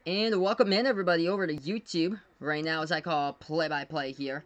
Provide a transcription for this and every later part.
And welcome in everybody over to YouTube right now as I call play-by-play here.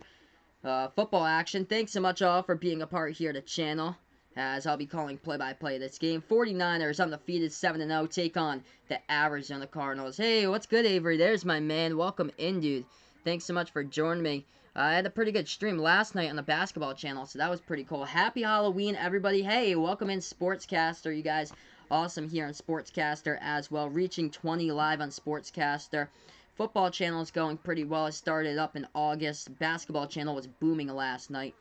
Football action. Thanks so much all for being a part here of the channel as I'll be calling play-by-play this game. 49ers undefeated 7-0 take on the Arizona Cardinals. Hey, what's good, Avery? There's my man. Welcome in, dude. Thanks so much for joining me. I had a pretty good stream last night on the basketball channel, so that was pretty cool. Happy Halloween, everybody. Hey, welcome in, Sportscaster, you guys. Awesome here on Sportscaster as well. Reaching 20 live on Sportscaster. Football channel is going pretty well. It started up in August. Basketball channel was booming last night.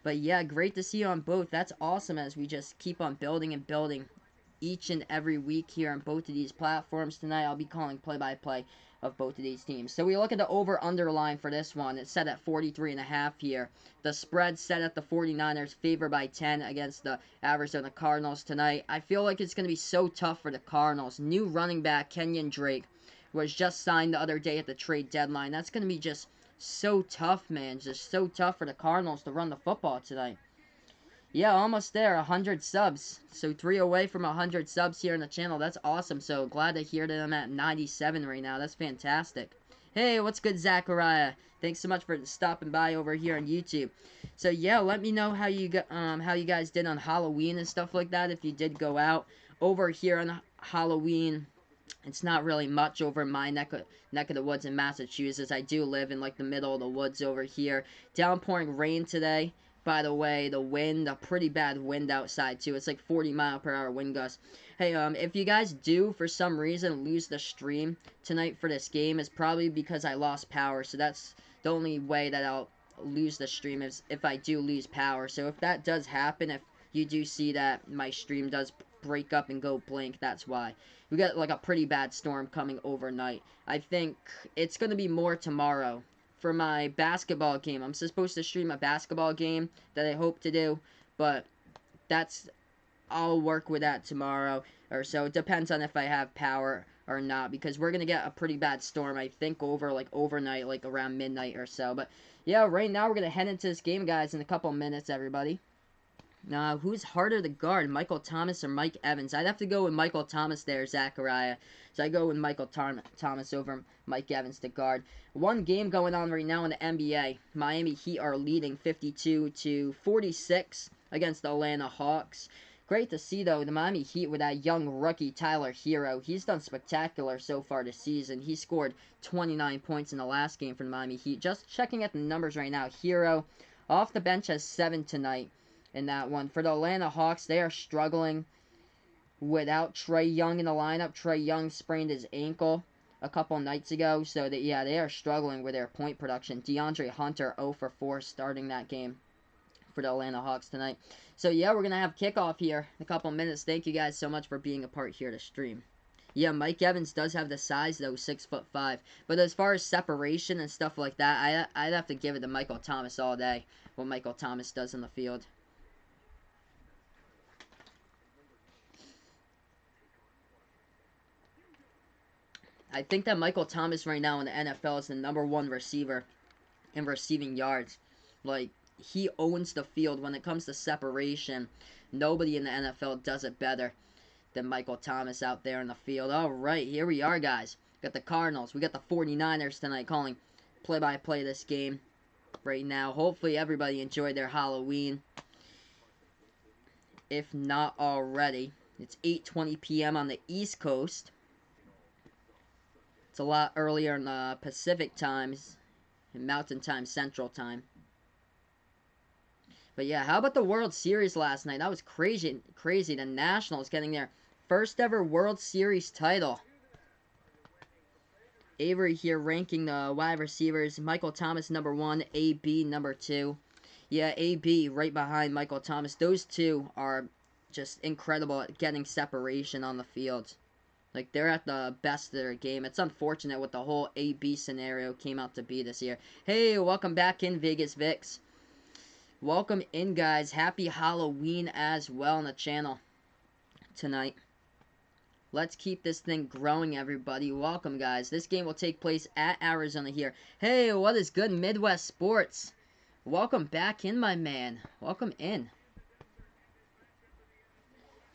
But yeah, great to see you on both. That's awesome as we just keep on building and building each and every week here on both of these platforms. Tonight I'll be calling play-by-play of both of these teams. So we look at the over-under line for this one. It's set at 43.5 here. The spread set at the 49ers, favored by 10 against the Arizona Cardinals tonight. I feel like it's going to be so tough for the Cardinals. New running back Kenyon Drake was just signed the other day at the trade deadline. That's going to be just so tough, man. Just so tough for the Cardinals to run the football tonight. Yeah, almost there. 100 subs. So 3 away from 100 subs here on the channel. That's awesome. So glad to hear that I'm at 97 right now. That's fantastic. Hey, what's good, Zachariah? Thanks so much for stopping by over here on YouTube. So yeah, let me know how you guys did on Halloween and stuff like that. If you did go out over here on Halloween, it's not really much over in my neck of the woods in Massachusetts. I do live in like the middle of the woods over here. Downpouring rain today. By the way, the wind, a pretty bad wind outside too. It's like 40-mile-per-hour wind gusts. Hey, if you guys do, for some reason, lose the stream tonight for this game, it's probably because I lost power. So that's the only way that I'll lose the stream is if I do lose power. So if that does happen, if you do see that my stream does break up and go blank, that's why. We got like a pretty bad storm coming overnight. I think it's going to be more tomorrow. For my basketball game. I'm supposed to stream a basketball game that I hope to do, but I'll work with that tomorrow or so. It depends on if I have power or not, because we're going to get a pretty bad storm, I think, over like overnight, like around midnight or so. But yeah, right now we're going to head into this game, guys, in a couple minutes, everybody. Now, who's harder to guard, Michael Thomas or Mike Evans? I'd have to go with Michael Thomas there, Zachariah. So I go with Michael Thomas over Mike Evans to guard. One game going on right now in the NBA. Miami Heat are leading 52-46 against the Atlanta Hawks. Great to see, though, the Miami Heat with that young rookie Tyler Hero. He's done spectacular so far this season. He scored 29 points in the last game for the Miami Heat. Just checking at the numbers right now. Hero off the bench has 7 tonight. In that one. For the Atlanta Hawks, they are struggling without Trae Young in the lineup. Trae Young sprained his ankle a couple nights ago, so they are struggling with their point production. DeAndre Hunter 0 for 4 starting that game for the Atlanta Hawks tonight. So yeah, we're going to have kickoff here in a couple minutes. Thank you guys so much for being a part here to stream. Yeah, Mike Evans does have the size, though, 6'5". But as far as separation and stuff like that, I'd have to give it to Michael Thomas all day, what Michael Thomas does in the field. I think that Michael Thomas right now in the NFL is the #1 receiver in receiving yards. Like, he owns the field when it comes to separation. Nobody in the NFL does it better than Michael Thomas out there in the field. All right, here we are, guys. Got the Cardinals. We got the 49ers tonight calling play-by-play this game right now. Hopefully everybody enjoyed their Halloween. If not already. It's 8:20 p.m. on the East Coast. It's a lot earlier in the Pacific times, and Mountain Time, Central Time. But yeah, how about the World Series last night? That was crazy. The Nationals getting their first ever World Series title. Avery here ranking the wide receivers. Michael Thomas #1, AB #2. Yeah, AB right behind Michael Thomas. Those two are just incredible at getting separation on the field. Like, they're at the best of their game. It's unfortunate what the whole AB scenario came out to be this year. Hey, welcome back in, Vegas Vix. Welcome in, guys. Happy Halloween as well on the channel tonight. Let's keep this thing growing, everybody. Welcome, guys. This game will take place at Arizona here. Hey, what is good, Midwest Sports? Welcome back in, my man. Welcome in.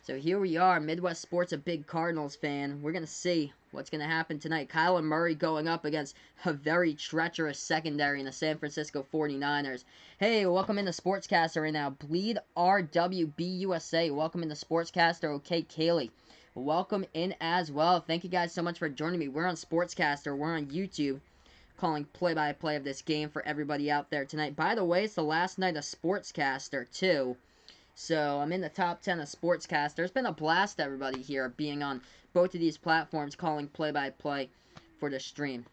So here we are, Midwest Sports, a big Cardinals fan. We're going to see What's going to happen tonight? Kyler Murray going up against a very treacherous secondary in the San Francisco 49ers. Hey, welcome into Sportscaster right now. Bleed RWBUSA. Welcome into Sportscaster. Okay, Kaylee. Welcome in as well. Thank you guys so much for joining me. We're on Sportscaster. We're on YouTube, calling play-by-play of this game for everybody out there tonight. By the way, it's the last night of Sportscaster, too. So, I'm in the top 10 of Sportscaster. It's been a blast, everybody, here, being on both of these platforms, calling play-by-play for the stream.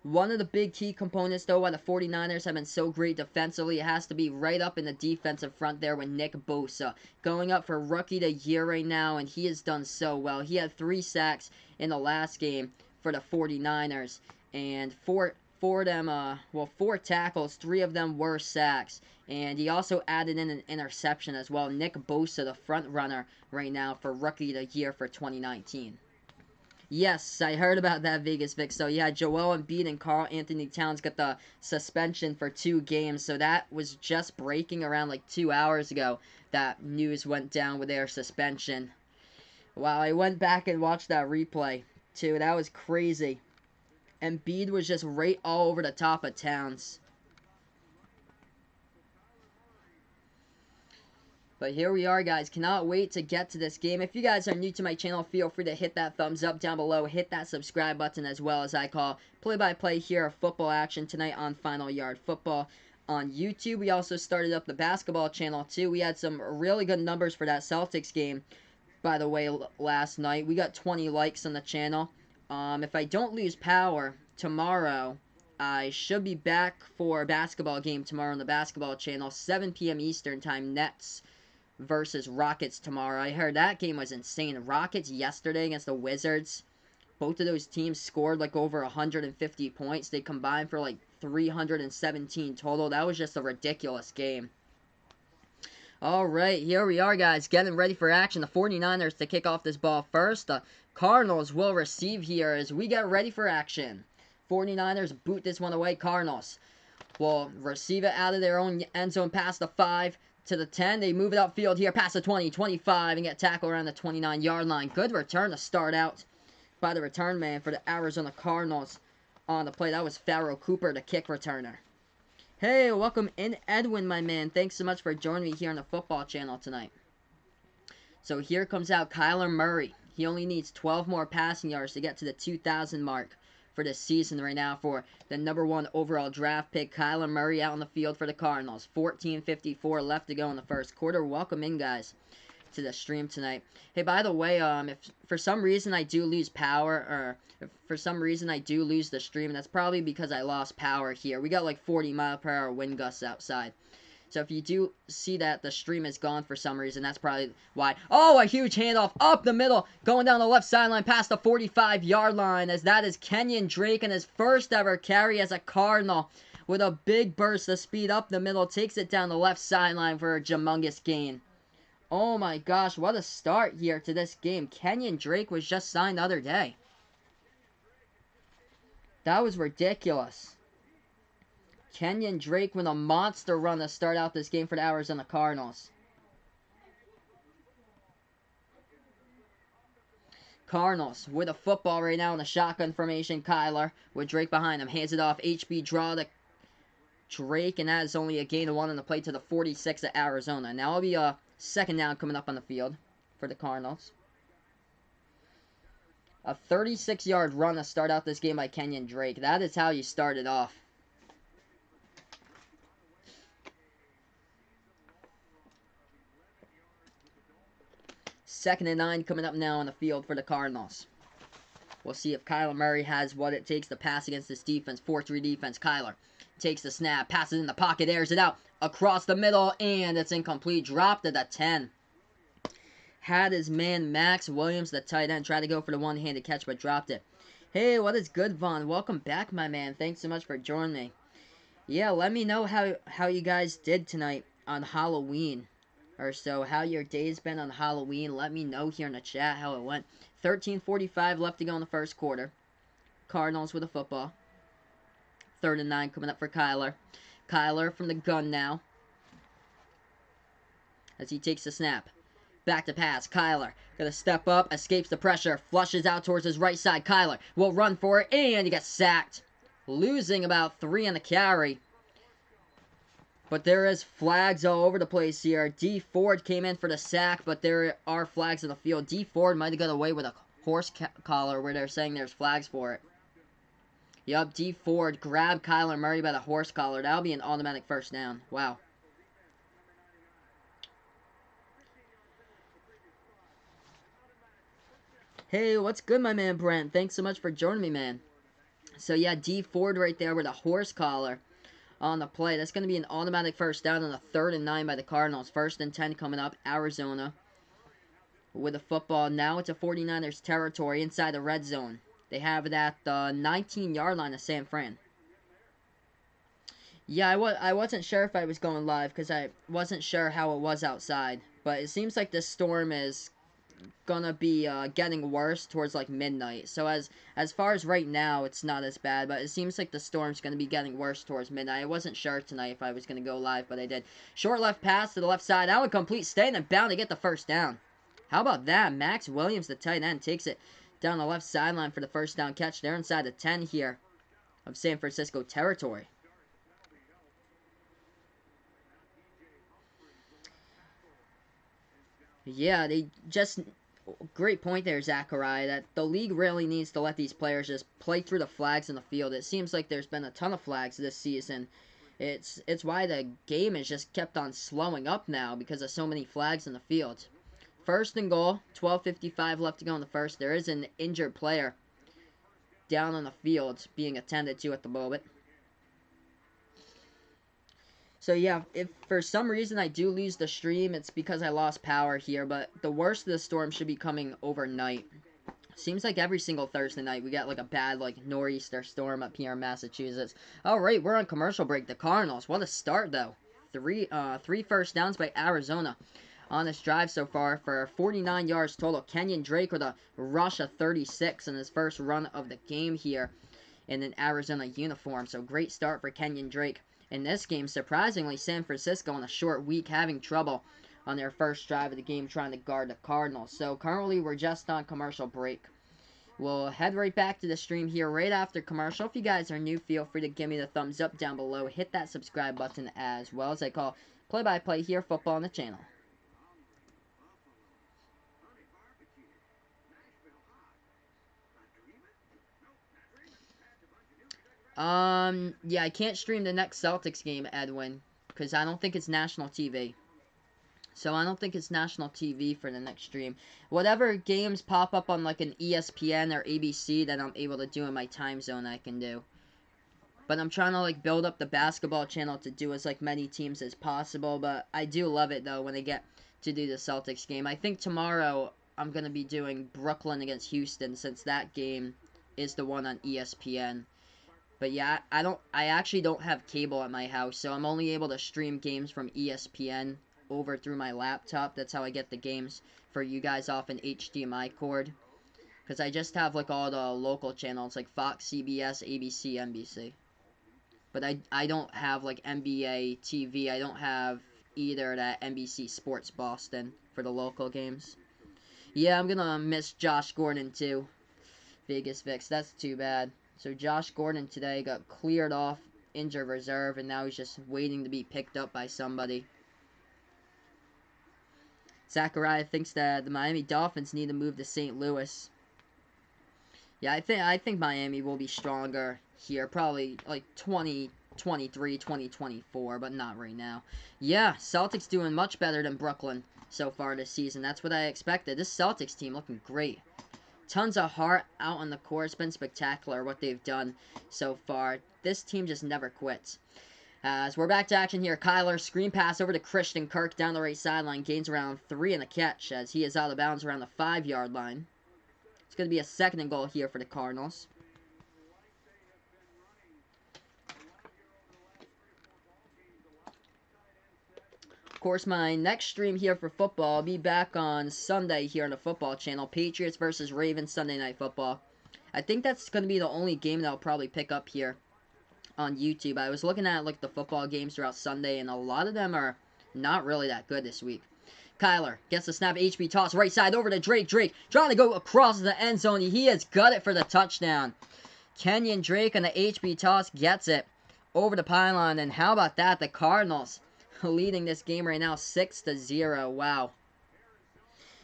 One of the big key components, though, why the 49ers have been so great defensively, it has to be right up in the defensive front there with Nick Bosa. Going up for Rookie of the Year right now, and he has done so well. He had 3 sacks in the last game for the 49ers, and four tackles, 3 of them were sacks. And he also added in an interception as well. Nick Bosa, the front runner right now for Rookie of the Year for 2019. Yes, I heard about that, Vegas Vic. So, yeah, Joel Embiid and Karl Anthony Towns got the suspension for 2 games. So, that was just breaking around like 2 hours ago. That news went down with their suspension. Wow, I went back and watched that replay, too. That was crazy. Embiid was just right all over the top of Towns. But here we are, guys. Cannot wait to get to this game. If you guys are new to my channel, feel free to hit that thumbs up down below. Hit that subscribe button as well, as I call play-by-play here of football action tonight on Final Yard Football on YouTube. We also started up the basketball channel, too. We had some really good numbers for that Celtics game, by the way, last night. We got 20 likes on the channel. If I don't lose power tomorrow, I should be back for a basketball game tomorrow on the basketball channel, 7 p.m. Eastern Time, Nets versus Rockets tomorrow. I heard that game was insane. Rockets yesterday against the Wizards. Both of those teams scored like over 150 points. They combined for like 317 total. That was just a ridiculous game. Alright, here we are, guys. Getting ready for action. The 49ers to kick off this ball first. The Cardinals will receive here as we get ready for action. 49ers boot this one away. Cardinals will receive it out of their own end zone past the 5 to the 10. They move it upfield here past the 20, 25, and get tackled around the 29-yard line. Good return to start out by the return man for the Arizona Cardinals on the play. That was Pharaoh Cooper, the kick returner. Hey, welcome in, Edwin, my man. Thanks so much for joining me here on the football channel tonight. So here comes out Kyler Murray. He only needs 12 more passing yards to get to the 2,000 mark for this season right now for the #1 overall draft pick. Kyler Murray out on the field for the Cardinals. 14:54 left to go in the first quarter. Welcome in, guys, to the stream tonight. Hey, by the way, if for some reason I do lose power, or if for some reason I do lose the stream, that's probably because I lost power here. We got like 40-mile-per-hour wind gusts outside. So if you do see that the stream is gone for some reason, that's probably why. Oh, a huge handoff up the middle, going down the left sideline past the 45-yard line, as that is Kenyon Drake and his first ever carry as a Cardinal with a big burst of speed up the middle, takes it down the left sideline for a humongous gain. Oh my gosh, what a start here to this game. Kenyon Drake was just signed the other day. That was ridiculous. Kenyon Drake with a monster run to start out this game for the Arizona Cardinals. Cardinals with a football right now in the shotgun formation. Kyler with Drake behind him. Hands it off. HB draw to Drake, and that is only a gain of 1 on the play to the 46 of Arizona. Now it'll be a second down coming up on the field for the Cardinals. A 36-yard run to start out this game by Kenyon Drake. That is how you start it off. Second and 9 coming up now on the field for the Cardinals. We'll see if Kyler Murray has what it takes to pass against this defense. 4-3 defense. Kyler takes the snap, passes in the pocket, airs it out across the middle, and it's incomplete. Dropped at the 10. Had his man Max Williams, the tight end, try to go for the one-handed catch, but dropped it. Hey, what is good, Vaughn? Welcome back, my man. Thanks so much for joining me. Yeah, let me know how you guys did tonight on Halloween. Or so, how your day's been on Halloween. Let me know here in the chat how it went. 13:45 left to go in the first quarter. Cardinals with a football. 3rd and 9 coming up for Kyler. Kyler from the gun now, as he takes the snap. Back to pass. Kyler gonna step up, escapes the pressure, flushes out towards his right side. Kyler will run for it, and he gets sacked. Losing about 3 on the carry. But there is flags all over the place here. D. Ford came in for the sack, but there are flags in the field. D. Ford might have got away with a horse collar where they're saying there's flags for it. Yup, D. Ford grabbed Kyler Murray by the horse collar. That'll be an automatic first down. Wow. Hey, what's good, my man Brent? Thanks so much for joining me, man. So, yeah, D. Ford right there with a horse collar on the play. That's going to be an automatic first down on a 3rd and 9 by the Cardinals. 1st and 10 coming up. Arizona with the football. Now it's a 49ers territory inside the red zone. They have it at the 19-yard line of San Fran. Yeah, I wasn't sure if I was going live because I wasn't sure how it was outside. But it seems like this storm is gonna be getting worse towards like midnight. So as far as right now, it's not as bad. But it seems like the storm's gonna be getting worse towards midnight. I wasn't sure tonight if I was gonna go live, but I did. Short left pass to the left side. Out of complete state and bound to get the first down. How about that? Max Williams, the tight end, takes it down the left sideline for the first down catch. They're inside the 10 here of San Francisco territory. Yeah, they just... Great point there, Zachariah, that the league really needs to let these players just play through the flags in the field. It seems like there's been a ton of flags this season. It's why the game has just kept on slowing up now because of so many flags in the field. 1st and goal, 12:55 left to go in the first. There is an injured player down on the field being attended to at the moment. So yeah, if for some reason I do lose the stream, it's because I lost power here, but the worst of the storm should be coming overnight. Seems like every single Thursday night we got like a bad like nor'easter storm up here in Massachusetts. Alright, we're on commercial break. The Cardinals, what a start though. Three first downs by Arizona on this drive so far for 49 yards total. Kenyon Drake with a rush of 36 in his first run of the game here in an Arizona uniform. So great start for Kenyon Drake. In this game, surprisingly, San Francisco in a short week having trouble on their first drive of the game trying to guard the Cardinals. So currently we're just on commercial break. We'll head right back to the stream here right after commercial. If you guys are new, feel free to give me the thumbs up down below. Hit that subscribe button as well as I call play-by-play here, football on the channel. Yeah, I can't stream the next Celtics game, Edwin, because I don't think it's national TV. So I don't think it's national TV for the next stream. Whatever games pop up on like an ESPN or ABC that I'm able to do in my time zone, I can do. But I'm trying to like build up the basketball channel to do as like many teams as possible. But I do love it though when I get to do the Celtics game. I think tomorrow I'm going to be doing Brooklyn against Houston since that game is the one on ESPN. But yeah, I actually don't have cable at my house, so I'm only able to stream games from ESPN over through my laptop. That's how I get the games for you guys off an HDMI cord. Because I just have like all the local channels like Fox, CBS, ABC, NBC. But I don't have like NBA TV. I don't have either that NBC Sports Boston for the local games. Yeah, I'm gonna miss Josh Gordon too. Vegas Vix, that's too bad. So Josh Gordon today got cleared off injured reserve, and now he's just waiting to be picked up by somebody. Zachariah thinks that the Miami Dolphins need to move to St. Louis. Yeah, I think Miami will be stronger here, probably like 2023, 2024, but not right now. Yeah, Celtics doing much better than Brooklyn so far this season. That's what I expected. This Celtics team looking great. Tons of heart out on the court. It's been spectacular what they've done so far. This team just never quits. As we're back to action here, Kyler, screen pass over to Christian Kirk down the right sideline. Gains around 3 in the catch as he is out of bounds around the 5-yard line. It's going to be a 2nd and goal here for the Cardinals. Of course, my next stream here for football, I'll be back on Sunday here on the football channel. Patriots versus Ravens Sunday Night Football. I think that's going to be the only game that I'll probably pick up here on YouTube. I was looking at like the football games throughout Sunday, and a lot of them are not really that good this week. Kyler gets the snap, HB toss, right side over to Drake. Drake trying to go across the end zone. He has got it for the touchdown. Kenyon Drake on the HB toss gets it over the pylon. And how about that? The Cardinals leading this game right now 6-0. Wow.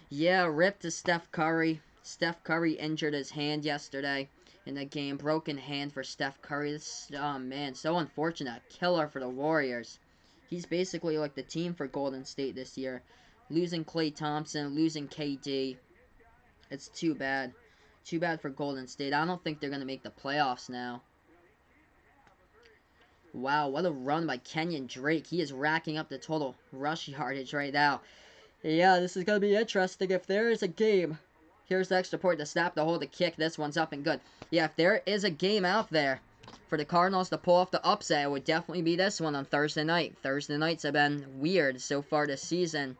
Yeah, rip to Steph Curry. Steph Curry injured his hand yesterday in the game. Broken hand for Steph Curry. This, oh man, so unfortunate. Killer for the Warriors. He's basically like the team for Golden State this year. Losing Klay Thompson, losing KD. It's too bad. Too bad for Golden State. I don't think they're going to make the playoffs now. Wow, what a run by Kenyon Drake. He is racking up the total rush yardage right now. Yeah, this is going to be interesting. If there is a game, here's the extra point, the snap, the hold, the kick. This one's up and good. Yeah, if there is a game out there for the Cardinals to pull off the upset, it would definitely be this one on Thursday night. Thursday nights have been weird so far this season.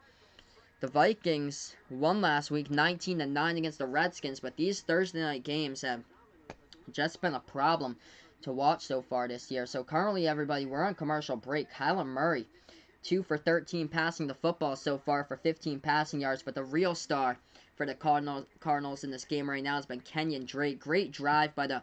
The Vikings won last week 19-9 against the Redskins, but these Thursday night games have just been a problem to watch so far this year. So currently, everybody, we're on commercial break. Kyler Murray, 2 for 13 passing the football so far for 15 passing yards, but the real star for the Cardinals in this game right now has been Kenyon Drake. Great drive by the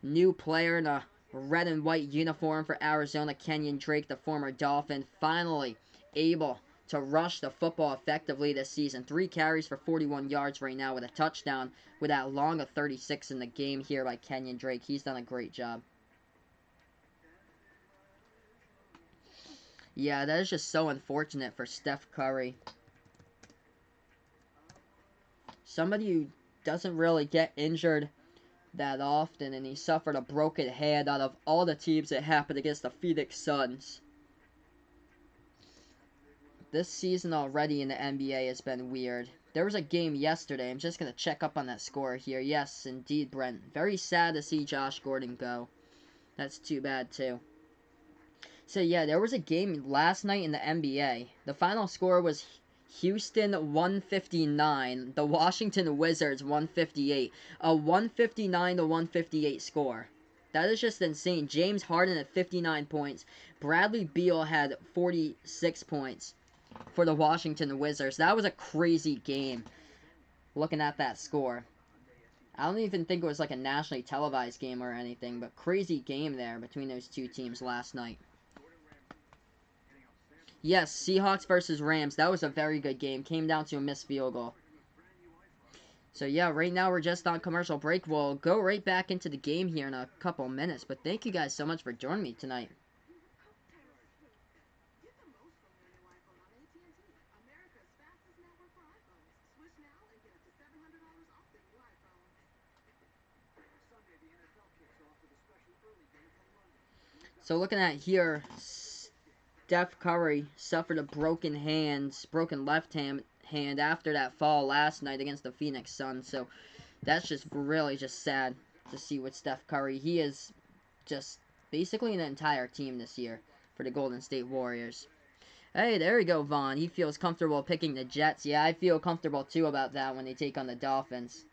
new player in a red and white uniform for Arizona, Kenyon Drake, the former Dolphin, finally able to rush the football effectively this season. 3 carries for 41 yards right now with a touchdown with that long of 36 in the game here by Kenyon Drake. He's done a great job. Yeah, that is just so unfortunate for Steph Curry. Somebody who doesn't really get injured that often, and he suffered a broken hand out of all the teams that happened against the Phoenix Suns. This season already in the NBA has been weird. There was a game yesterday. I'm just going to check up on that score here. Yes, indeed, Brent. Very sad to see Josh Gordon go. That's too bad, too. So, yeah, there was a game last night in the NBA. The final score was Houston 159. The Washington Wizards 158. A 159-158 score. That is just insane. James Harden had 59 points. Bradley Beal had 46 points for the Washington Wizards. That was a crazy game, looking at that score. I don't even think it was like a nationally televised game or anything, but crazy game there between those two teams last night. Yes, Seahawks versus Rams. That was a very good game. Came down to a missed field goal. So yeah, right now we're just on commercial break. We'll go right back into the game here in a couple minutes. But thank you guys so much for joining me tonight. So looking at here, Steph Curry suffered a broken left hand after that fall last night against the Phoenix Suns. So that's just really just sad to see with Steph Curry. He is just basically an entire team this year for the Golden State Warriors. Hey, there we go, Vaughn. He feels comfortable picking the Jets. Yeah, I feel comfortable too about that when they take on the Dolphins.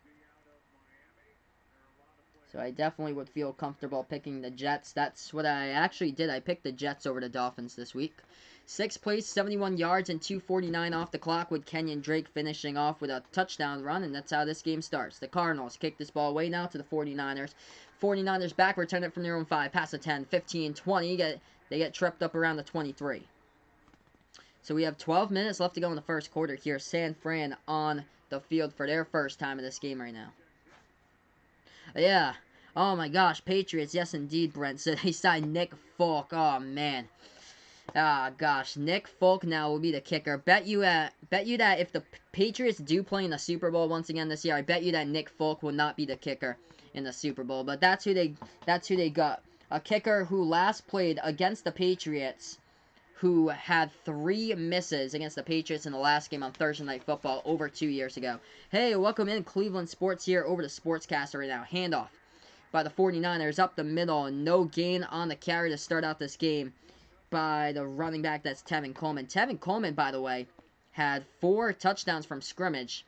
So I definitely would feel comfortable picking the Jets. That's what I actually did. I picked the Jets over the Dolphins this week. 6th place, 71 yards and 2:49 off the clock with Kenyon Drake finishing off with a touchdown run, and that's how this game starts. The Cardinals kick this ball away now to the 49ers. 49ers back, return it from their own 5, pass the 10, 15, 20. They get tripped up around the 23. So we have 12 minutes left to go in the first quarter here. San Fran on the field for their first time in this game right now. Yeah. Oh my gosh, Patriots. Yes, indeed, Brent. So they signed Nick Folk. Oh man. Ah gosh, Nick Folk now will be the kicker. Bet you that if the Patriots do play in the Super Bowl once again this year, I bet you that Nick Folk will not be the kicker in the Super Bowl. But that's who they got. A kicker who last played against the Patriots, who had 3 misses against the Patriots in the last game on Thursday Night Football over 2 years ago. Hey, welcome in Cleveland Sports here over to Sportscaster right now. Handoff by the 49ers up the middle, and no gain on the carry to start out this game by the running back, that's Tevin Coleman. Tevin Coleman, by the way, had 4 touchdowns from scrimmage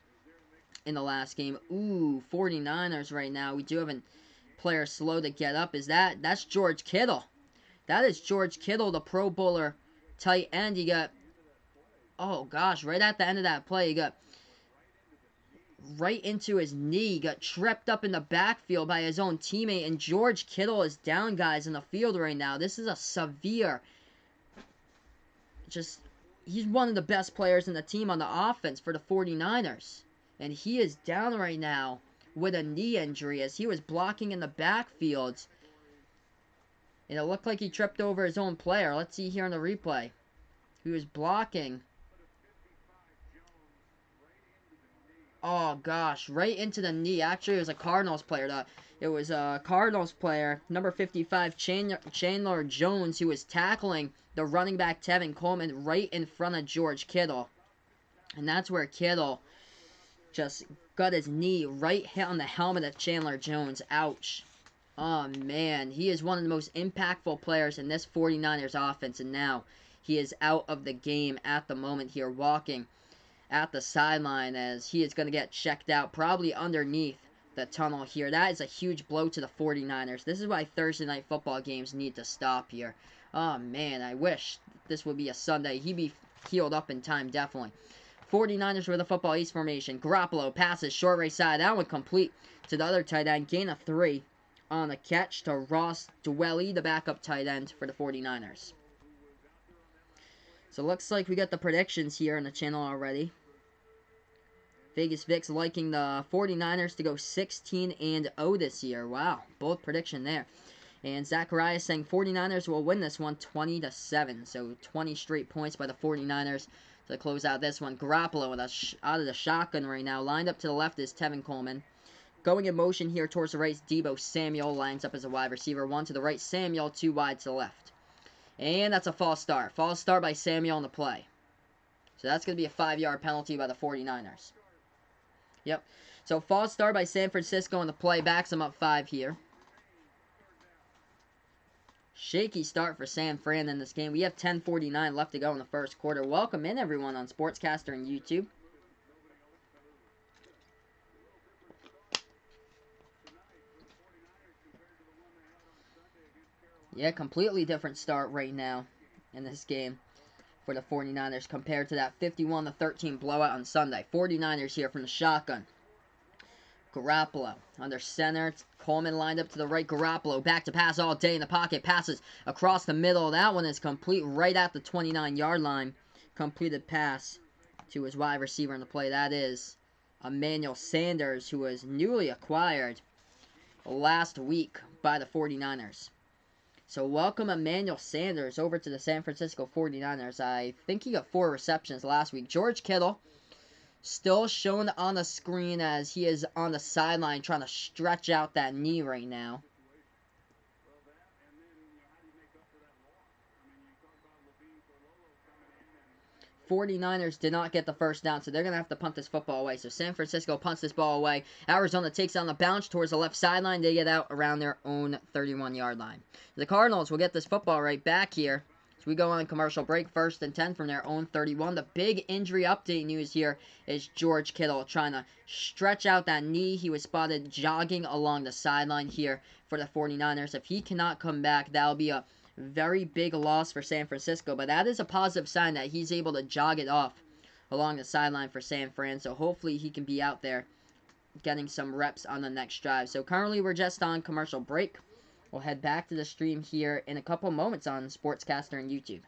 in the last game. Ooh, 49ers right now. We do have a player slow to get up. That's George Kittle. That is George Kittle, the Pro Bowler tight end. You got Oh, gosh, right at the end of that play, he got right into his knee, got tripped up in the backfield by his own teammate, and George Kittle is down, guys, in the field right now. This is a severe, he's one of the best players in the team on the offense for the 49ers, and he is down right now with a knee injury as he was blocking in the backfield, and it looked like he tripped over his own player. Let's see here in the replay. He was blocking. Oh, gosh, right into the knee. Actually, it was a Cardinals player. It was a Cardinals player, number 55, Chandler Jones, who was tackling the running back Tevin Coleman right in front of George Kittle. And that's where Kittle just got his knee right hit on the helmet of Chandler Jones. Ouch. Oh, man. He is one of the most impactful players in this 49ers offense, and now he is out of the game at the moment here, walking at the sideline as he is going to get checked out, probably underneath the tunnel here. That is a huge blow to the 49ers. This is why Thursday night football games need to stop here. Oh, man, I wish this would be a Sunday. He'd be healed up in time, definitely. 49ers with a football East formation. Garoppolo passes short right side. That one complete to the other tight end. Gain of 3 on the catch to Ross Dwelly, the backup tight end for the 49ers. So looks like we got the predictions here on the channel already. Vegas Vic's liking the 49ers to go 16-0 this year. Wow, bold prediction there. And Zachariah saying 49ers will win this one 20-7. So 20 straight points by the 49ers to close out this one. Garoppolo with out of the shotgun right now. Lined up to the left is Tevin Coleman. Going in motion here towards the right is Deebo Samuel. Lines up as a wide receiver. 1 to the right, Samuel. 2 wide to the left. And that's a false start. False start by Samuel on the play. So that's going to be a 5-yard penalty by the 49ers. Yep. So false start by San Francisco on the play. Backs them up 5 here. Shaky start for San Fran in this game. We have 10:49 left to go in the first quarter. Welcome in, everyone, on Sportscaster and YouTube. Yeah, completely different start right now in this game for the 49ers compared to that 51-13 blowout on Sunday. 49ers here from the shotgun. Garoppolo under center. Coleman lined up to the right. Garoppolo back to pass all day in the pocket. Passes across the middle. That one is complete right at the 29-yard line. Completed pass to his wide receiver in the play. That is Emmanuel Sanders, who was newly acquired last week by the 49ers. So welcome Emmanuel Sanders over to the San Francisco 49ers. I think he got 4 receptions last week. George Kittle still shown on the screen as he is on the sideline trying to stretch out that knee right now. 49ers did not get the first down, so they're going to have to punt this football away. So San Francisco punts this ball away. Arizona takes on the bounce towards the left sideline. They get out around their own 31-yard line. The Cardinals will get this football right back here. So we go on commercial break, 1st and 10 from their own 31. The big injury update news here is George Kittle trying to stretch out that knee. He was spotted jogging along the sideline here for the 49ers. If he cannot come back, that'll be a very big loss for San Francisco, but that is a positive sign that he's able to jog it off along the sideline for San Fran, so hopefully he can be out there getting some reps on the next drive. So currently we're just on commercial break. We'll head back to the stream here in a couple moments on Sportscaster and YouTube.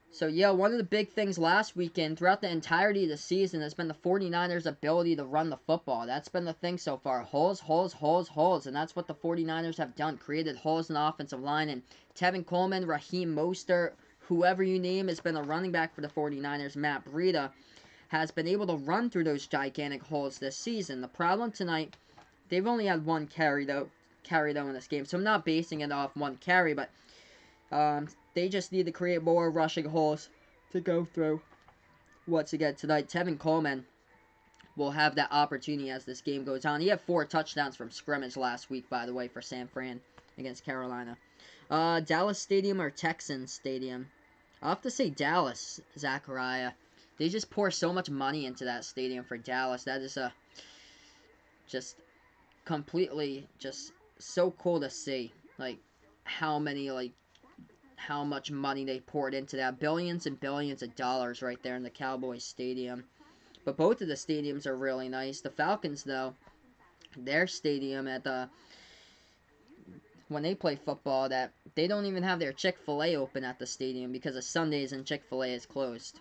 So yeah, one of the big things last weekend, throughout the entirety of the season, has been the 49ers' ability to run the football. That's been the thing so far. Holes, holes, holes, holes. And that's what the 49ers have done. Created holes in the offensive line. And Tevin Coleman, Raheem Mostert, whoever you name, has been a running back for the 49ers. Matt Breida has been able to run through those gigantic holes this season. The problem tonight, they've only had one carry though in this game. So I'm not basing it off one carry, but they just need to create more rushing holes to go through. Once again, tonight, Tevin Coleman will have that opportunity as this game goes on. He had 4 touchdowns from scrimmage last week, by the way, for San Fran against Carolina. Dallas Stadium or Texans Stadium? I'll have to say Dallas, Zachariah. They just pour so much money into that stadium for Dallas. That is just completely just so cool to see. Like, how how much money they poured into that. Billions and billions of dollars right there in the Cowboys Stadium. But both of the stadiums are really nice. The Falcons, though, their stadium at the when they play football, that they don't even have their Chick-fil-A open at the stadium because of Sundays and Chick-fil-A is closed.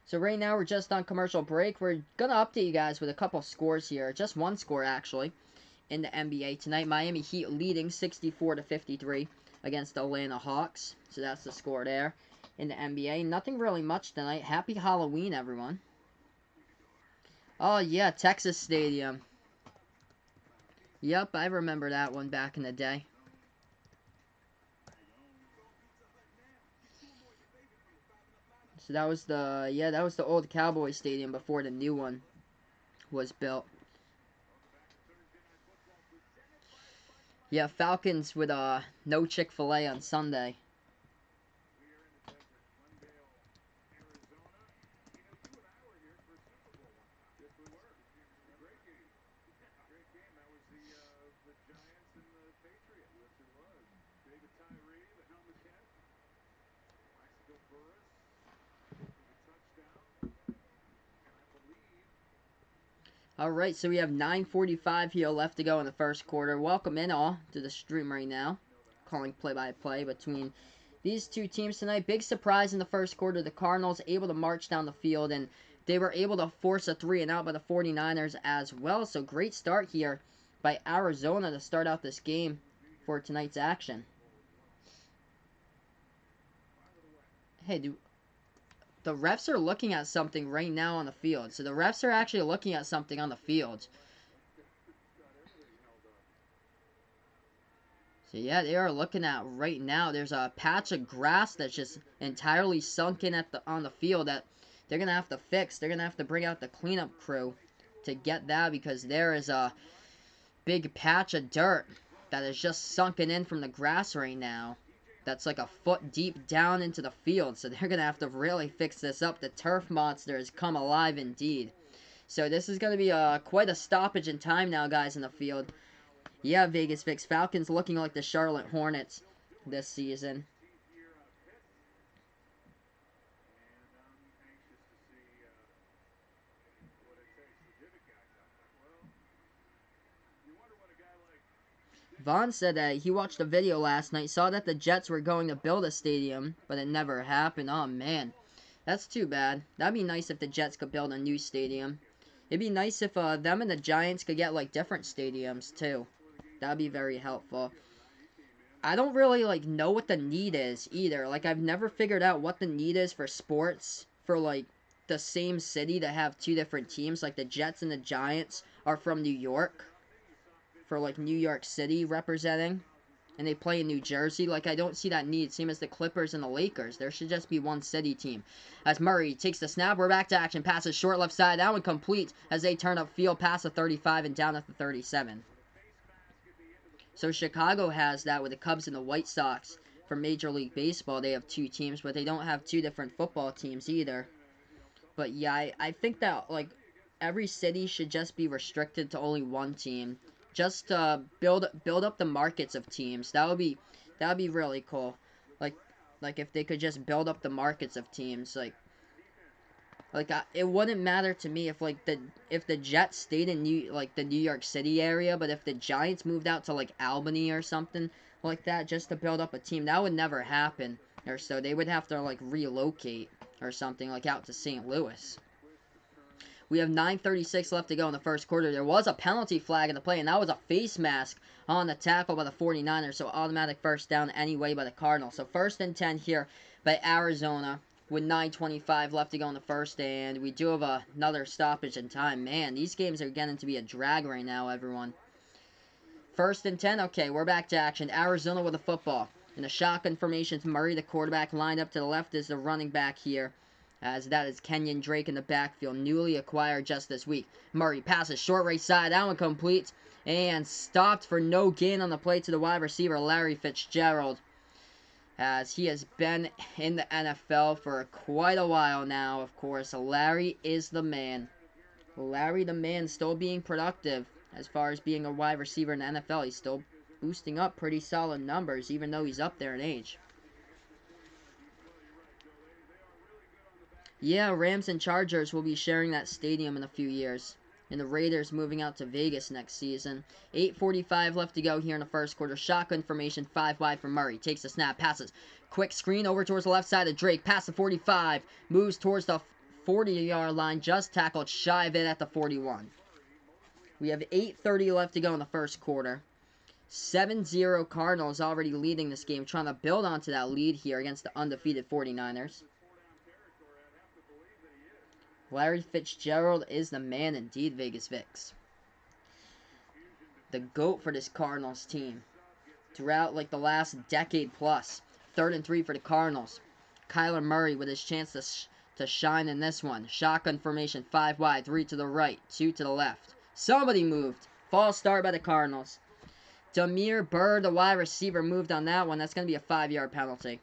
So right now we're just on commercial break. We're going to update you guys with a couple scores here. Just one score, actually, in the NBA tonight. Miami Heat leading 64-53 against the Atlanta Hawks. So that's the score there in the NBA. Nothing really much tonight. Happy Halloween, everyone. Oh, yeah, Texas Stadium. Yep, I remember that one back in the day. So that was the old Cowboys Stadium before the new one was built. Yeah, Falcons with no Chick-fil-A on Sunday. Alright, so we have 9:45 here left to go in the first quarter. Welcome in all to the stream right now. Calling play-by-play between these two teams tonight. Big surprise in the first quarter. The Cardinals able to march down the field, and they were able to force a 3-and-out by the 49ers as well. So great start here by Arizona to start out this game for tonight's action. Hey, the refs are looking at something right now on the field. So the refs are actually looking at something on the field. So yeah, they are looking at right now. There's a patch of grass that's just entirely sunk in on the field that they're gonna have to fix. They're gonna have to bring out the cleanup crew to get that because there is a big patch of dirt that is just sunken in from the grass right now. That's like a foot deep down into the field. So they're gonna have to really fix this up. The turf monster has come alive indeed. So this is gonna be quite a stoppage in time now, guys, in the field. Yeah, Vegas Vix. Falcons looking like the Charlotte Hornets this season. Vaughn said that he watched a video last night, saw that the Jets were going to build a stadium, but it never happened. Oh, man. That's too bad. That'd be nice if the Jets could build a new stadium. It'd be nice if them and the Giants could get, like, different stadiums, too. That'd be very helpful. I don't really, like, know what the need is, either. Like, I've never figured out what the need is for sports for, like, the same city to have two different teams. Like, the Jets and the Giants are from New York. For, like, New York City representing. And they play in New Jersey. Like, I don't see that need. Same as the Clippers and the Lakers. There should just be one city team. As Murray takes the snap, we're back to action. Passes short left side. That one complete as they turn up field past the 35 and down at the 37. So Chicago has that with the Cubs and the White Sox. For Major League Baseball, they have two teams, but they don't have two different football teams either. But yeah, I think that, like, every city should just be restricted to only one team. Just build up the markets of teams. That would be really cool. Like if they could just build up the markets of teams. It wouldn't matter to me if the Jets stayed in the New York City area, but if the Giants moved out to like Albany or something like that just to build up a team, that would never happen. Or so they would have to like relocate or something like out to St. Louis. We have 9:36 left to go in the first quarter. There was a penalty flag in the play, and that was a face mask on the tackle by the 49ers, so automatic first down anyway by the Cardinals. So 1st and 10 here by Arizona with 9:25 left to go in the first, and we do have another stoppage in time. Man, these games are getting to be a drag right now, everyone. 1st and 10. Okay, we're back to action. Arizona with the football. In the shotgun formation, Murray, the quarterback, lined up to the left is the running back here. As that is Kenyon Drake in the backfield, newly acquired just this week. Murray passes short right side, that one complete, and stopped for no gain on the play to the wide receiver, Larry Fitzgerald. As he has been in the NFL for quite a while now, of course. Larry is the man. Larry the man still being productive as far as being a wide receiver in the NFL. He's still boosting up pretty solid numbers, even though he's up there in age. Yeah, Rams and Chargers will be sharing that stadium in a few years. And the Raiders moving out to Vegas next season. 8:45 left to go here in the first quarter. Shotgun formation, 5 wide from Murray. Takes the snap, passes. Quick screen over towards the left side of Drake. Pass the 45. Moves towards the 40-yard line. Just tackled shy of it at the 41. We have 8:30 left to go in the first quarter. 7-0 Cardinals already leading this game. Trying to build onto that lead here against the undefeated 49ers. Larry Fitzgerald is the man indeed, Vegas Vix. The GOAT for this Cardinals team. Throughout like the last decade plus. 3rd and 3 for the Cardinals. Kyler Murray with his chance to shine in this one. Shotgun formation, 5 wide, 3 to the right, 2 to the left. Somebody moved. False start by the Cardinals. Damiere Byrd, the wide receiver, moved on that one. That's going to be a 5-yard penalty.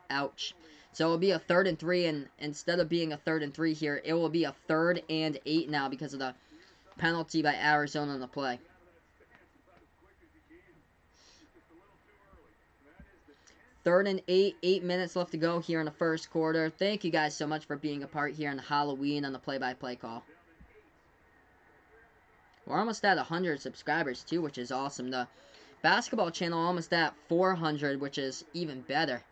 Ouch. So it'll be a 3rd and 3, and instead of being a 3rd and 3 here, it will be a 3rd and 8 now because of the penalty by Arizona on the play. Third and 8, 8 minutes left to go here in the first quarter. Thank you guys so much for being a part here on Halloween on the play-by-play call. We're almost at 100 subscribers too, which is awesome. The basketball channel almost at 400, which is even better.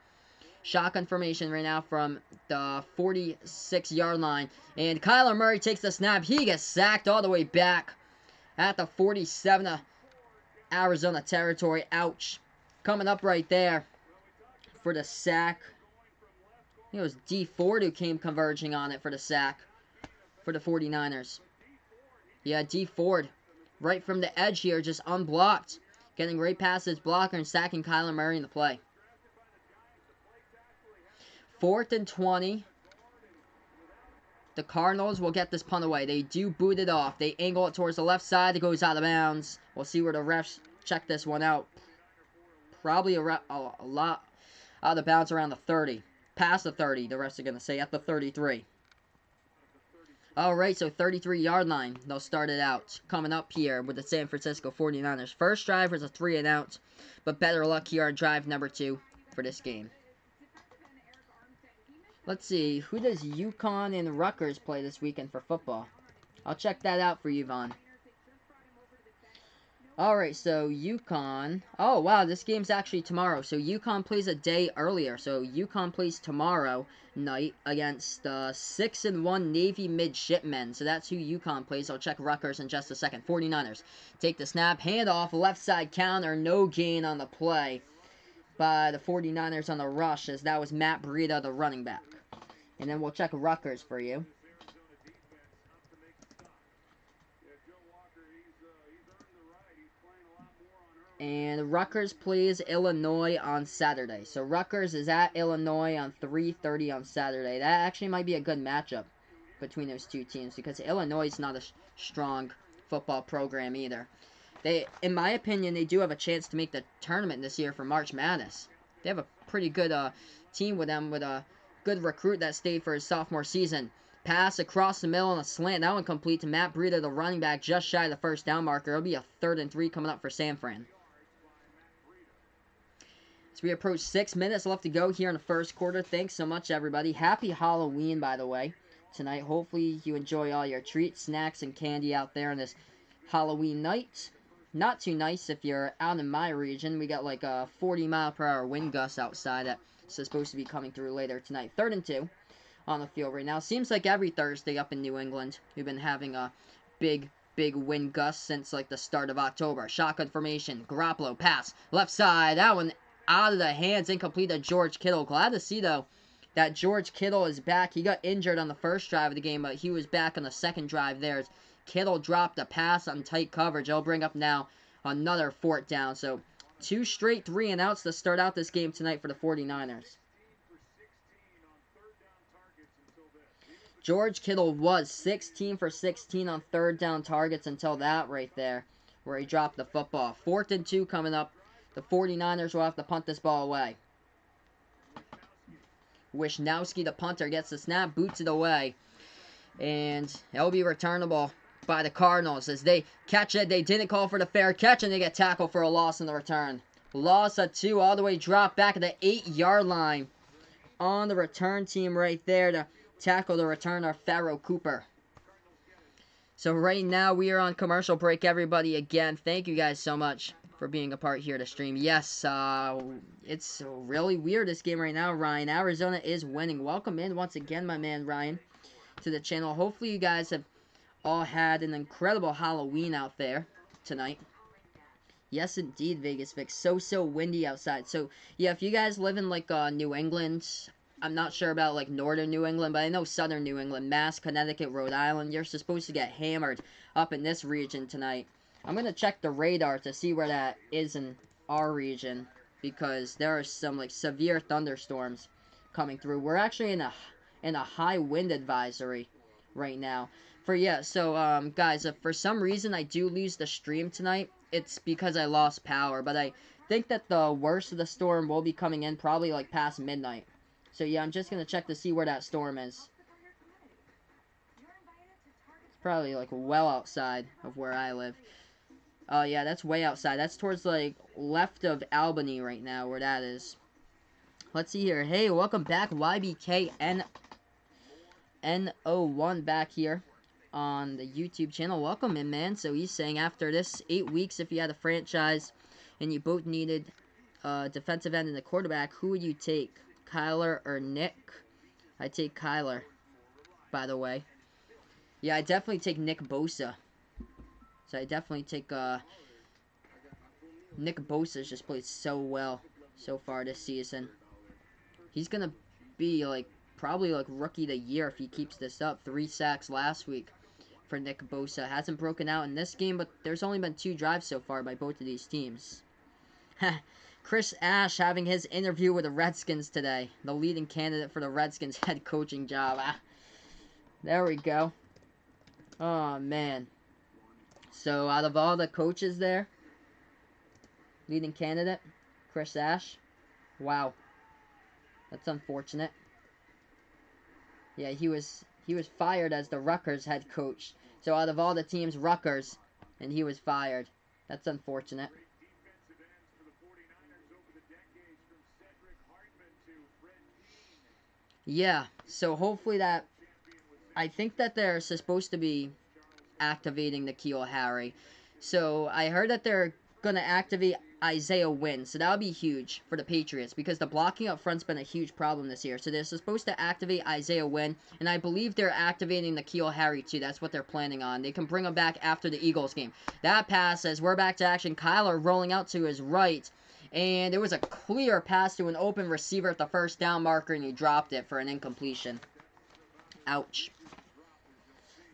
Shotgun formation right now from the 46-yard line. And Kyler Murray takes the snap. He gets sacked all the way back at the 47 of Arizona territory. Ouch. Coming up right there for the sack. I think it was D Ford who came converging on it for the sack for the 49ers. Yeah, D Ford right from the edge here, just unblocked. Getting right past his blocker and sacking Kyler Murray in the play. 4th and 20. The Cardinals will get this punt away. They do boot it off. They angle it towards the left side. It goes out of bounds. We'll see where the refs check this one out. Probably a lot out of bounds around the 30. Past the 30, the refs are going to say, at the 33. Alright, so 33-yard line. They'll start it out. Coming up here with the San Francisco 49ers. First drive was a 3 and out. But better luck here on drive number 2 for this game. Let's see, who does UConn and Rutgers play this weekend for football? I'll check that out for you, Vaughn. Alright, so UConn. Oh, wow, this game's actually tomorrow. So UConn plays a day earlier. So UConn plays tomorrow night against 6-1 Navy Midshipmen. So that's who UConn plays. I'll check Rutgers in just a second. 49ers take the snap, handoff, left side counter, no gain on the play by the 49ers on the rush, as that was Matt Breida, the running back. And then we'll check Rutgers for you. And Rutgers plays Illinois on Saturday. So Rutgers is at Illinois on 3:30 on Saturday. That actually might be a good matchup between those two teams because Illinois is not a strong football program either. They, in my opinion, they do have a chance to make the tournament this year for March Madness. They have a pretty good team with them, with a good recruit that stayed for his sophomore season. Pass across the middle on a slant. That one complete to Matt Breida, the running back, just shy of the first down marker. It'll be a 3rd and 3 coming up for San Fran. As we approach 6 minutes left to go here in the first quarter. Thanks so much, everybody. Happy Halloween, by the way, tonight. Hopefully you enjoy all your treats, snacks, and candy out there on this Halloween night. Not too nice if you're out in my region. We got like a 40-mile-per-hour wind gust outside that's supposed to be coming through later tonight. 3rd and 2 on the field right now. Seems like every Thursday up in New England, we've been having a big wind gust since like the start of October. Shotgun formation. Garoppolo pass. Left side. That one out of the hands. Incomplete to George Kittle. Glad to see, though, that George Kittle is back. He got injured on the first drive of the game, but he was back on the second drive there. Kittle dropped a pass on tight coverage. It'll bring up now another 4th down. So 2 straight 3 and outs to start out this game tonight for the 49ers. George Kittle was 16 for 16 on 3rd down targets until that right there, where he dropped the football. 4th and 2 coming up. The 49ers will have to punt this ball away. Wishnowski, the punter, gets the snap, boots it away. And it'll be returnable by the Cardinals as they catch it. They didn't call for the fair catch, and they get tackled for a loss in the return. Loss of 2, all the way dropped back at the 8-yard line on the return team right there to tackle the returner, Pharaoh Cooper. So right now we are on commercial break, everybody. Again, thank you guys so much for being a part here to stream. Yes, it's really weird, this game right now, Ryan. Arizona is winning. Welcome in once again, my man Ryan, to the channel. Hopefully you guys have all had an incredible Halloween out there tonight. Yes, indeed, Vegas Vic. So windy outside. So, yeah, if you guys live in, like, New England, I'm not sure about, like, northern New England, but I know southern New England, Mass, Connecticut, Rhode Island, you're supposed to get hammered up in this region tonight. I'm going to check the radar to see where that is in our region, because there are some, like, severe thunderstorms coming through. We're actually in a high wind advisory right now. Guys, if for some reason I do lose the stream tonight, it's because I lost power, but I think that the worst of the storm will be coming in probably, like, past midnight. So, yeah, I'm just going to check to see where that storm is. It's probably, like, well outside of where I live. Oh, yeah, that's way outside. That's towards, like, left of Albany right now, where that is. Let's see here. Hey, welcome back, YBKN01 back here on the YouTube channel. Welcome in, man. So he's saying after this 8 weeks, if you had a franchise and you both needed a defensive end and a quarterback, who would you take, Kyler or Nick? I take Kyler, by the way. Yeah, I definitely take Nick Bosa. So I definitely take Nick Bosa's just played so well so far this season. He's gonna be like probably like rookie of the year if he keeps this up. 3 sacks last week for Nick Bosa. Hasn't broken out in this game, but there's only been 2 drives so far by both of these teams. Chris Ash having his interview with the Redskins today. The leading candidate for the Redskins head coaching job. There we go. Oh, man. So, out of all the coaches there, leading candidate, Chris Ash. Wow. That's unfortunate. Yeah, he was fired as the Rutgers head coach. So out of all the teams, Rutgers, and he was fired. That's unfortunate. Yeah, so hopefully that... I think that they're supposed to be activating N'Keal Harry. So I heard that they're going to activate Isaiah Wynn. So that'll be huge for the Patriots because the blocking up front's been a huge problem this year. So they're supposed to activate Isaiah Wynn, and I believe they're activating N'Keal Harry too. That's what they're planning on. They can bring him back after the Eagles game. That pass, as we're back to action, Kyler rolling out to his right, and it was a clear pass to an open receiver at the first down marker, and he dropped it for an incompletion. Ouch.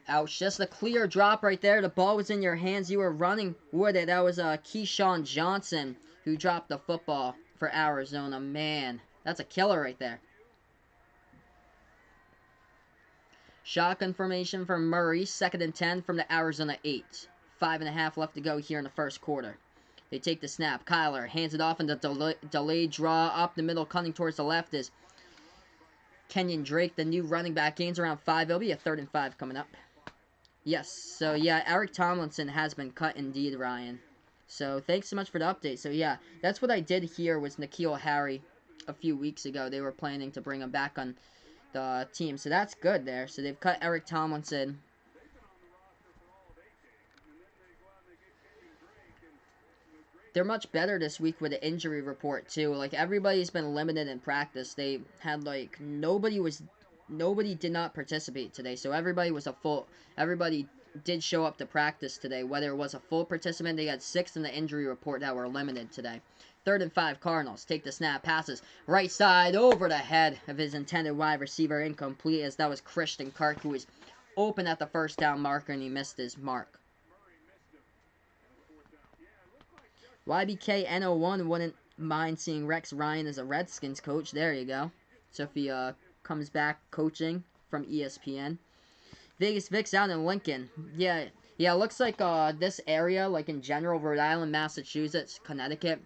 Ouch, just a clear drop right there. The ball was in your hands. You were running with it. That was Keyshawn Johnson who dropped the football for Arizona. Man, that's a killer right there. Shotgun formation from Murray. 2nd and 10 from the Arizona 8. 5.5 left to go here in the first quarter. They take the snap. Kyler hands it off in the delayed draw up the middle, cutting towards the left is Kenyon Drake, the new running back. Gains around 5. It'll be a 3rd and 5 coming up. Yes, so yeah, Eric Tomlinson has been cut indeed, Ryan. So thanks so much for the update. So yeah, that's what I did here was N'Keal Harry a few weeks ago. They were planning to bring him back on the team. So that's good there. So they've cut Eric Tomlinson. They're much better this week with the injury report too. Like everybody's been limited in practice. They had like nobody did not participate today. So everybody did show up to practice today. Whether it was a full participant, they had 6 in the injury report that were limited today. 3rd and 5, Cardinals take the snap, passes right side over the head of his intended wide receiver, incomplete, as that was Christian Kirk, who was open at the first down marker, and he missed his mark. YBKN01 wouldn't mind seeing Rex Ryan as a Redskins coach. There you go. So if he comes back coaching from ESPN. Vegas Vic's out in Lincoln. Yeah, it looks like this area, like in general, Rhode Island, Massachusetts, Connecticut,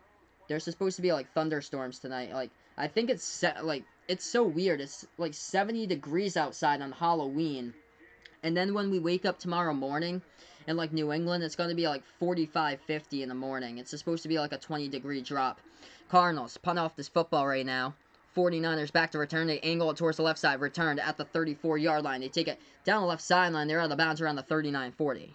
there's supposed to be like thunderstorms tonight. Like I think it's so weird. It's like 70 degrees outside on Halloween, And then when we wake up tomorrow morning in like New England, it's going to be like 45, 50 in the morning. It's supposed to be like a 20-degree drop. Cardinals punt off this football right now. 49ers back to return. They angle it towards the left side. Returned at the 34-yard line. They take it down the left sideline. They're out of bounds around the 39-40.